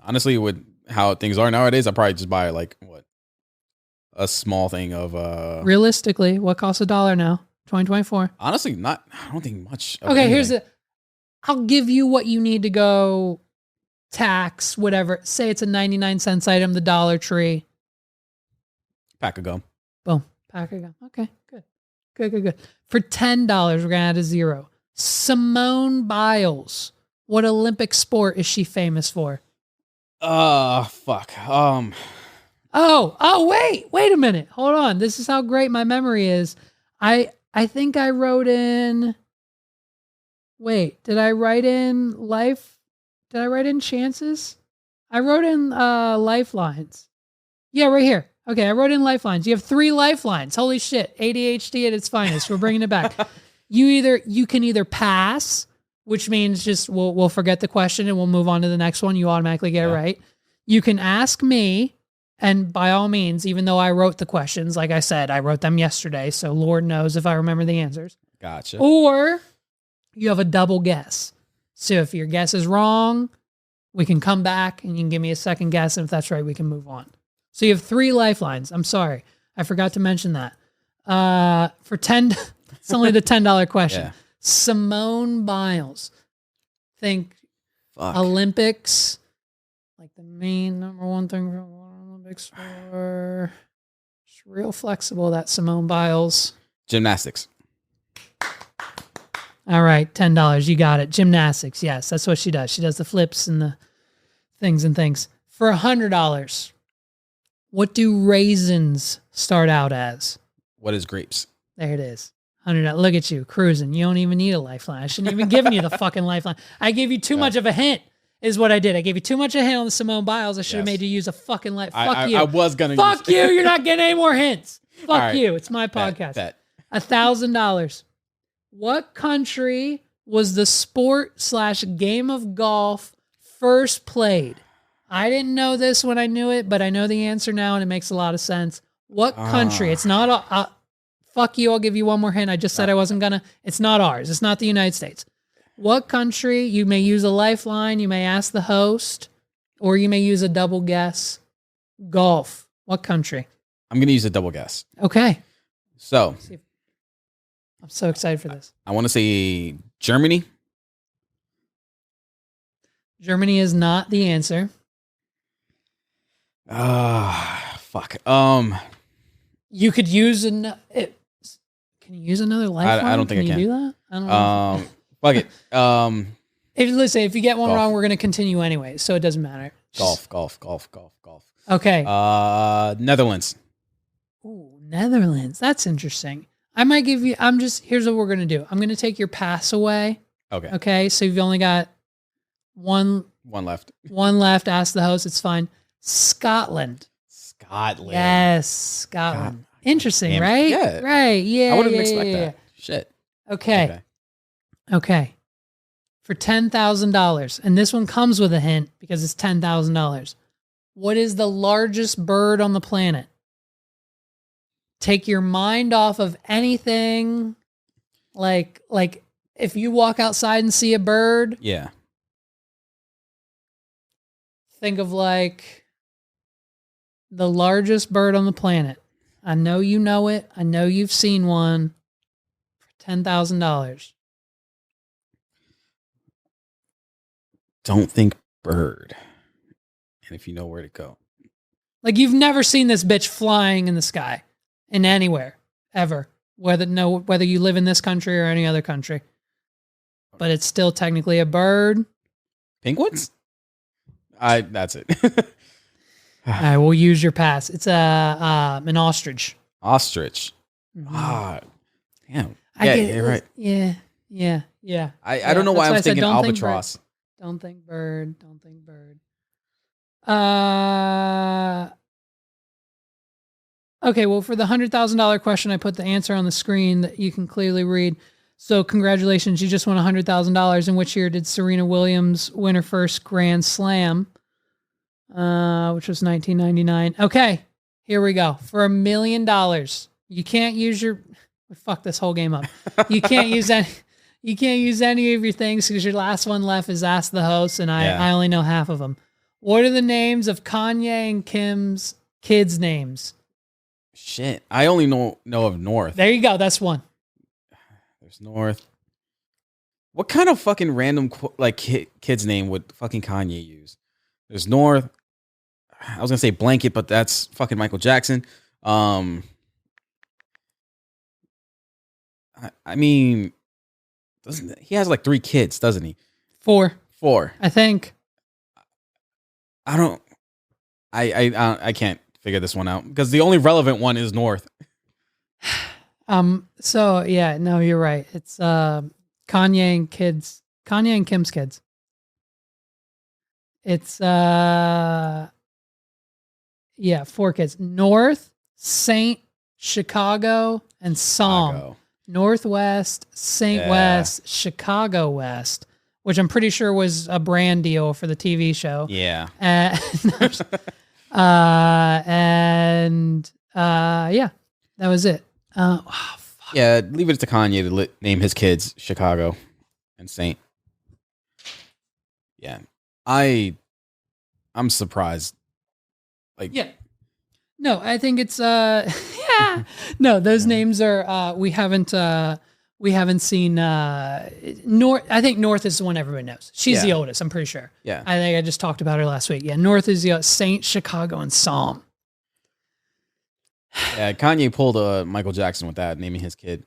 Honestly, with how things are nowadays, I'd probably just buy a small thing of Realistically, what costs $1 now? 2024. Honestly, I don't think much. Okay, I'll give you what you need to go tax, whatever. Say it's a 99-cent item, the Dollar Tree. Pack of gum. Boom. Pack of gum. Okay, good. Good. For $10, we're going to add a 0. Simone Biles. What Olympic sport is she famous for? Fuck. Wait a minute. Hold on. This is how great my memory is. I think I wrote in. Wait, did I write in life? Did I write in chances? I wrote in lifelines. Yeah, right here. Okay, I wrote in lifelines. You have 3 lifelines. Holy shit. ADHD at its finest. We're bringing it back. You can either pass, which means just we'll forget the question and we'll move on to the next one. You automatically get it right. You can ask me, and by all means, even though I wrote the questions, like I said, I wrote them yesterday, so Lord knows if I remember the answers. Gotcha. Or you have a double guess. So if your guess is wrong, we can come back and you can give me a second guess, and if that's right, we can move on. So you have 3 lifelines. I'm sorry. I forgot to mention that. For $10, it's only the $10 question. Yeah. Simone Biles. Think Olympics. Like the main number one thing for Olympics for. It's real flexible, that Simone Biles. Gymnastics. All right, $10. You got it. Gymnastics. Yes, that's what she does. She does the flips and the things. For $100, what do raisins start out as? What is grapes? There it is. $100. Look at you cruising. You don't even need a lifeline. I shouldn't even given you the fucking lifeline. I gave you too much of a hint. Is what I did. I gave you too much of a hint on the Simone Biles. I should have made you use a fucking light. Fuck you. I was gonna. Fuck you. You're not getting any more hints. Fuck right. you. It's my podcast. Bet. $1,000. What country was the sport/game of golf first played? I didn't know this when I knew it, but I know the answer now, and it makes a lot of sense. What country? It's not. Fuck you. I'll give you one more hint. I just said I wasn't gonna. It's not ours. It's not the United States. What country? You may use a lifeline. You may ask the host, or you may use a double guess. Golf. What country? I'm going to use a double guess. Okay. So I'm so excited for this. I want to say Germany. Germany is not the answer. Fuck. You could use can you use another lifeline? I don't think I can. You do that? I don't know. Fuck it. If you get one golf. wrong, we're going to continue anyway, so it doesn't matter. Golf. Okay. Netherlands. Ooh, Netherlands. That's interesting. I might give you. Here's what we're going to do. I'm going to take your pass away. Okay. Okay. So you've only got One left. One left. Ask the host. It's fine. Scotland. Scotland. Yes, Scotland. God. Interesting, Damn. right? Yeah. Right. Yeah. I wouldn't yeah, expect yeah, that. Shit. Okay. Okay. For $10,000, and this one comes with a hint because it's $10,000. What is the largest bird on the planet? Take your mind off of anything. Like if you walk outside and see a bird, Yeah. think of like the largest bird on the planet. I know you know it. I know you've seen one for $10,000. Don't think bird. And if you know where to go. Like you've never seen this bitch flying in the sky in anywhere ever, whether you live in this country or any other country. But it's still technically a bird. Penguins? That's it. All right, we'll use your pass. It's an ostrich. Ostrich. Mhm. Damn. I Yeah, get it. you're right. Yeah. I don't know why that's I'm I said thinking don't think albatross. bird. Don't think bird. Don't think bird. Okay, well, for the $100,000 question, I put the answer on the screen that you can clearly read. So congratulations, you just won $100,000. In which year did Serena Williams win her first Grand Slam? Which was 1999. Okay, here we go. For $1 million, you can't use your... Fuck this whole game up. You can't use any... You can't use any of your things because your last one left is Ask the Host, and I only know half of them. What are the names of Kanye and Kim's kids' names? Shit. I only know of North. There you go. That's one. There's North. What kind of fucking random kid's name would fucking Kanye use? There's North. I was gonna say Blanket, but that's fucking Michael Jackson. I mean, doesn't he has like 3 kids, doesn't he? 4, I think. I can't figure this one out because the only relevant one is North. So yeah, no, you're right. It's Kanye and Kim's kids. It's 4 kids. North, Saint, Chicago, and Psalm. Chicago. Northwest, Saint West, Chicago West, which I'm pretty sure was a brand deal for the TV show. Yeah. That was it. Yeah, leave it to Kanye to name his kids Chicago and Saint. Yeah. I'm surprised. No, I think it's no, those names are we haven't seen North. I think North is the one everyone knows. She's the oldest, I'm pretty sure. Yeah. I think I just talked about her last week. Yeah, North is the Saint, Chicago, and Psalm. Yeah, Kanye pulled Michael Jackson with that, naming his kid.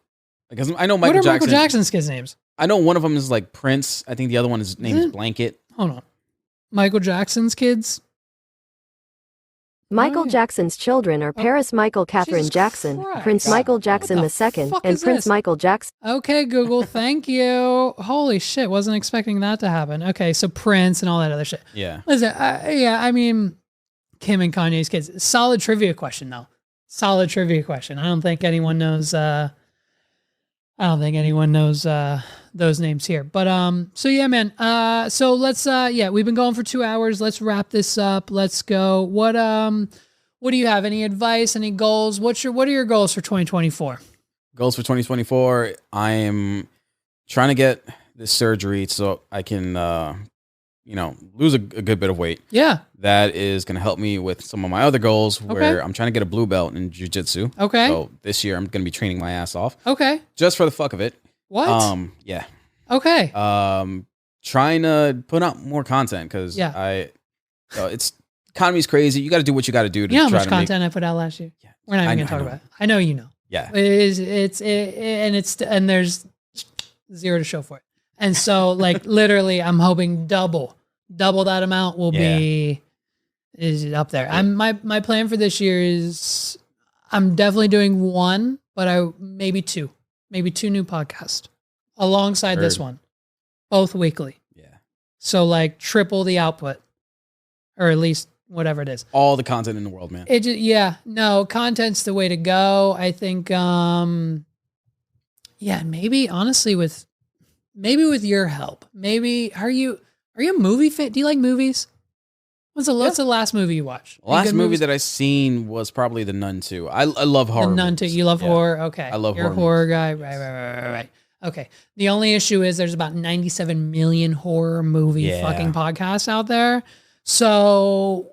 Because I know Michael Jackson's kids' names? I know one of them is like Prince. I think the other one is named Blanket. Hold on. Michael Jackson's kids? Michael Jackson's children are Paris Michael Catherine Jesus Jackson, Christ. Prince Michael Jackson II, fuck and is Prince this? Michael Jackson. Okay, Google, thank you. Holy shit, wasn't expecting that to happen. Okay, so Prince and all that other shit. Yeah. Listen, I mean, Kim and Kanye's kids. Solid trivia question, though. Solid trivia question. I don't think anyone knows. Those names here. But so yeah, man. So let's we've been going for 2 hours. Let's wrap this up. Let's go. What do you have? Any advice? Any goals? What are your goals for 2024? Goals for 2024. I am trying to get this surgery so I can lose a good bit of weight. Yeah. That is going to help me with some of my other goals where I'm trying to get a blue belt in jiu-jitsu. Okay. So this year I'm going to be training my ass off. Okay. Just for the fuck of it. What? Yeah. Okay. Trying to put out more content because it's economy's crazy. You got to do what you got to do to you know how try much to content I put out last year? Yeah. We're not even going to talk about it. I know you know. Yeah. And there's 0 to show for it. And so like literally I'm hoping double that amount will be up there. My plan for this year is I'm definitely doing 1, but maybe 2 new podcasts alongside this one, both weekly. Yeah. So like triple the output, or at least whatever it is. All the content in the world, man. Content's the way to go. I think, maybe honestly with your help, maybe are you a movie fan? Do you like movies? What's the last movie you watched? The last movie that I seen was probably The Nun 2. I love horror. The Nun 2. You love horror? Okay. I love You're horror. a horror guy. Right. Okay. The only issue is there's about 97 million horror movie fucking podcasts out there. So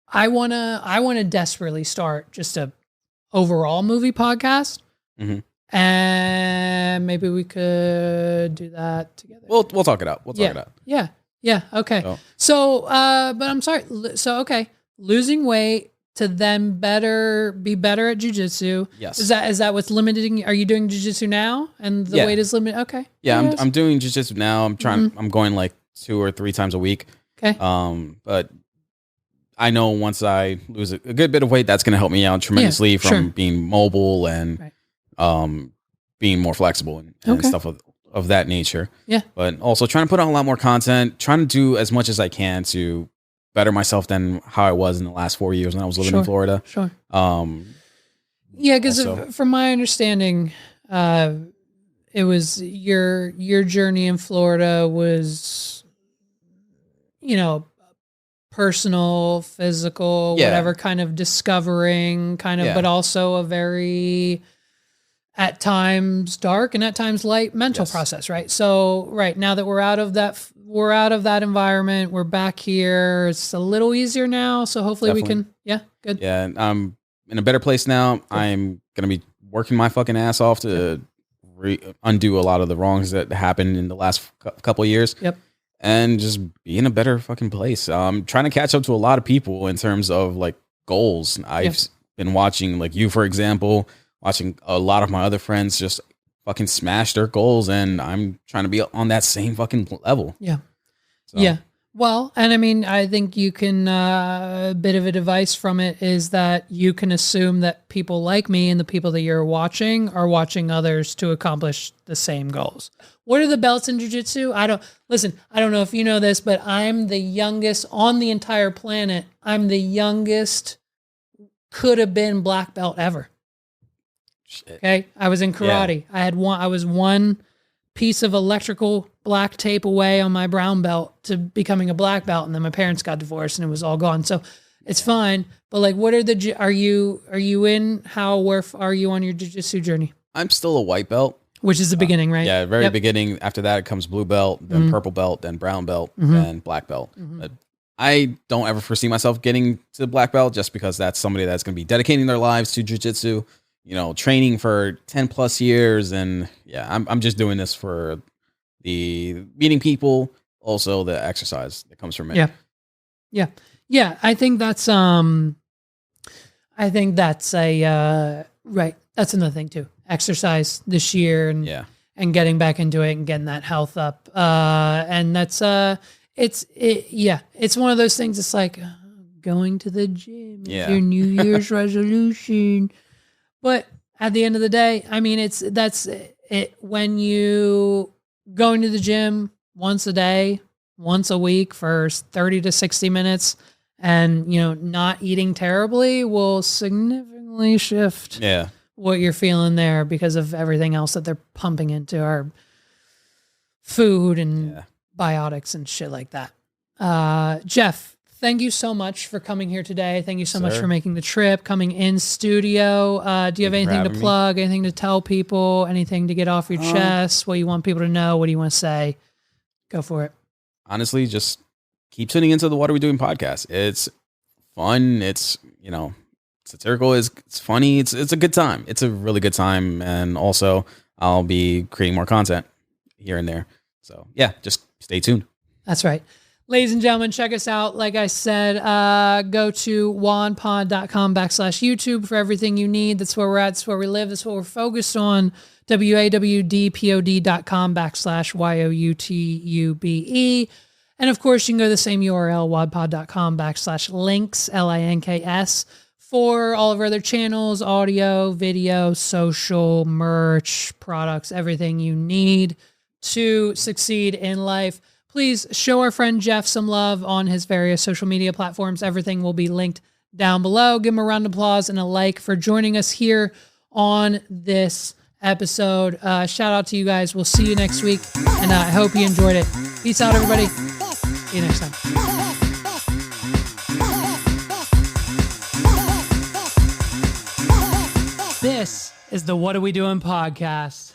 I wanna desperately start just a overall movie podcast. Mm-hmm. And maybe we could do that together. We'll talk it out. We'll talk it out. Yeah. Okay. So, but I'm sorry. So, okay. Losing weight to then be better at jiu-jitsu. Yes. Is that what's limiting? Are you doing jiu-jitsu now? And the weight is limited? Okay. Yeah. I'm doing jiu-jitsu now. I'm trying, I'm going like 2 or 3 times a week. Okay. But I know once I lose a good bit of weight, that's going to help me out tremendously from being mobile and, being more flexible and stuff of that nature. Yeah. But also trying to put on a lot more content, trying to do as much as I can to better myself than how I was in the last 4 years when I was living in Florida. Sure. Because from my understanding, it was your journey in Florida was, personal, physical, whatever kind of discovering but also a very, at times dark and at times light mental process, right? So now that we're out of that environment, we're back here. It's a little easier now. So hopefully we can, good. Yeah. I'm in a better place now. Cool. I'm going to be working my fucking ass off to undo a lot of the wrongs that happened in the last couple of years. Yep. And just be in a better fucking place. I'm trying to catch up to a lot of people in terms of like goals. I've been watching, like you, for example, watching a lot of my other friends just fucking smash their goals, and I'm trying to be on that same fucking level. Yeah. So. Yeah. Well, and I mean, I think you can, a bit of advice from it is that you can assume that people like me and the people that you're watching are watching others to accomplish the same goals. What are the belts in jiu-jitsu? I don't know if you know this, but I'm the youngest on the entire planet. I'm the youngest could have been black belt ever. Shit. Okay. I was in karate. Yeah. I was one piece of electrical black tape away on my brown belt to becoming a black belt. And then my parents got divorced and it was all gone. So it's fine. But like, where are you where are you on your jiu-jitsu journey? I'm still a white belt. Which is the beginning, right? Yeah. Very beginning. After that, it comes blue belt, then purple belt, then brown belt, then black belt. I don't ever foresee myself getting to black belt just because that's somebody that's going to be dedicating their lives to jiu-jitsu, training for 10 plus years. And I'm just doing this for the meeting people, also the exercise that comes from it. Yeah. I think that's right. That's another thing too. Exercise this year and getting back into it and getting that health up. And that's, it's one of those things. It's like going to the gym, your New Year's resolution. But at the end of the day, I mean, that's it. When you going to the gym once a day, once a week for 30 to 60 minutes and, not eating terribly will significantly shift what you're feeling there because of everything else that they're pumping into our food and biotics and shit like that. Jeff, thank you so much for coming here today. Thank you so much for making the trip, coming in studio. Do you have anything to plug, anything to tell people, anything to get off your chest, what you want people to know? What do you want to say? Go for it. Honestly, just keep tuning into the What Are We Doing podcast. It's fun. It's, satirical. It's funny. It's a good time. It's a really good time. And also I'll be creating more content here and there. So just stay tuned. That's right. Ladies and gentlemen, check us out. Like I said, go to wanpod.com/YouTube for everything you need. That's where we're at. That's where we live. That's what we're focused on. WAWDPOD.com/YOUTUBE. And of course, you can go to the same URL, wadpod.com/links, LINKS, for all of our other channels, audio, video, social, merch, products, everything you need to succeed in life. Please show our friend Jeff some love on his various social media platforms. Everything will be linked down below. Give him a round of applause and a like for joining us here on this episode. Shout out to you guys. We'll see you next week, and I hope you enjoyed it. Peace out, everybody. See you next time. This is the What Are We Doing podcast.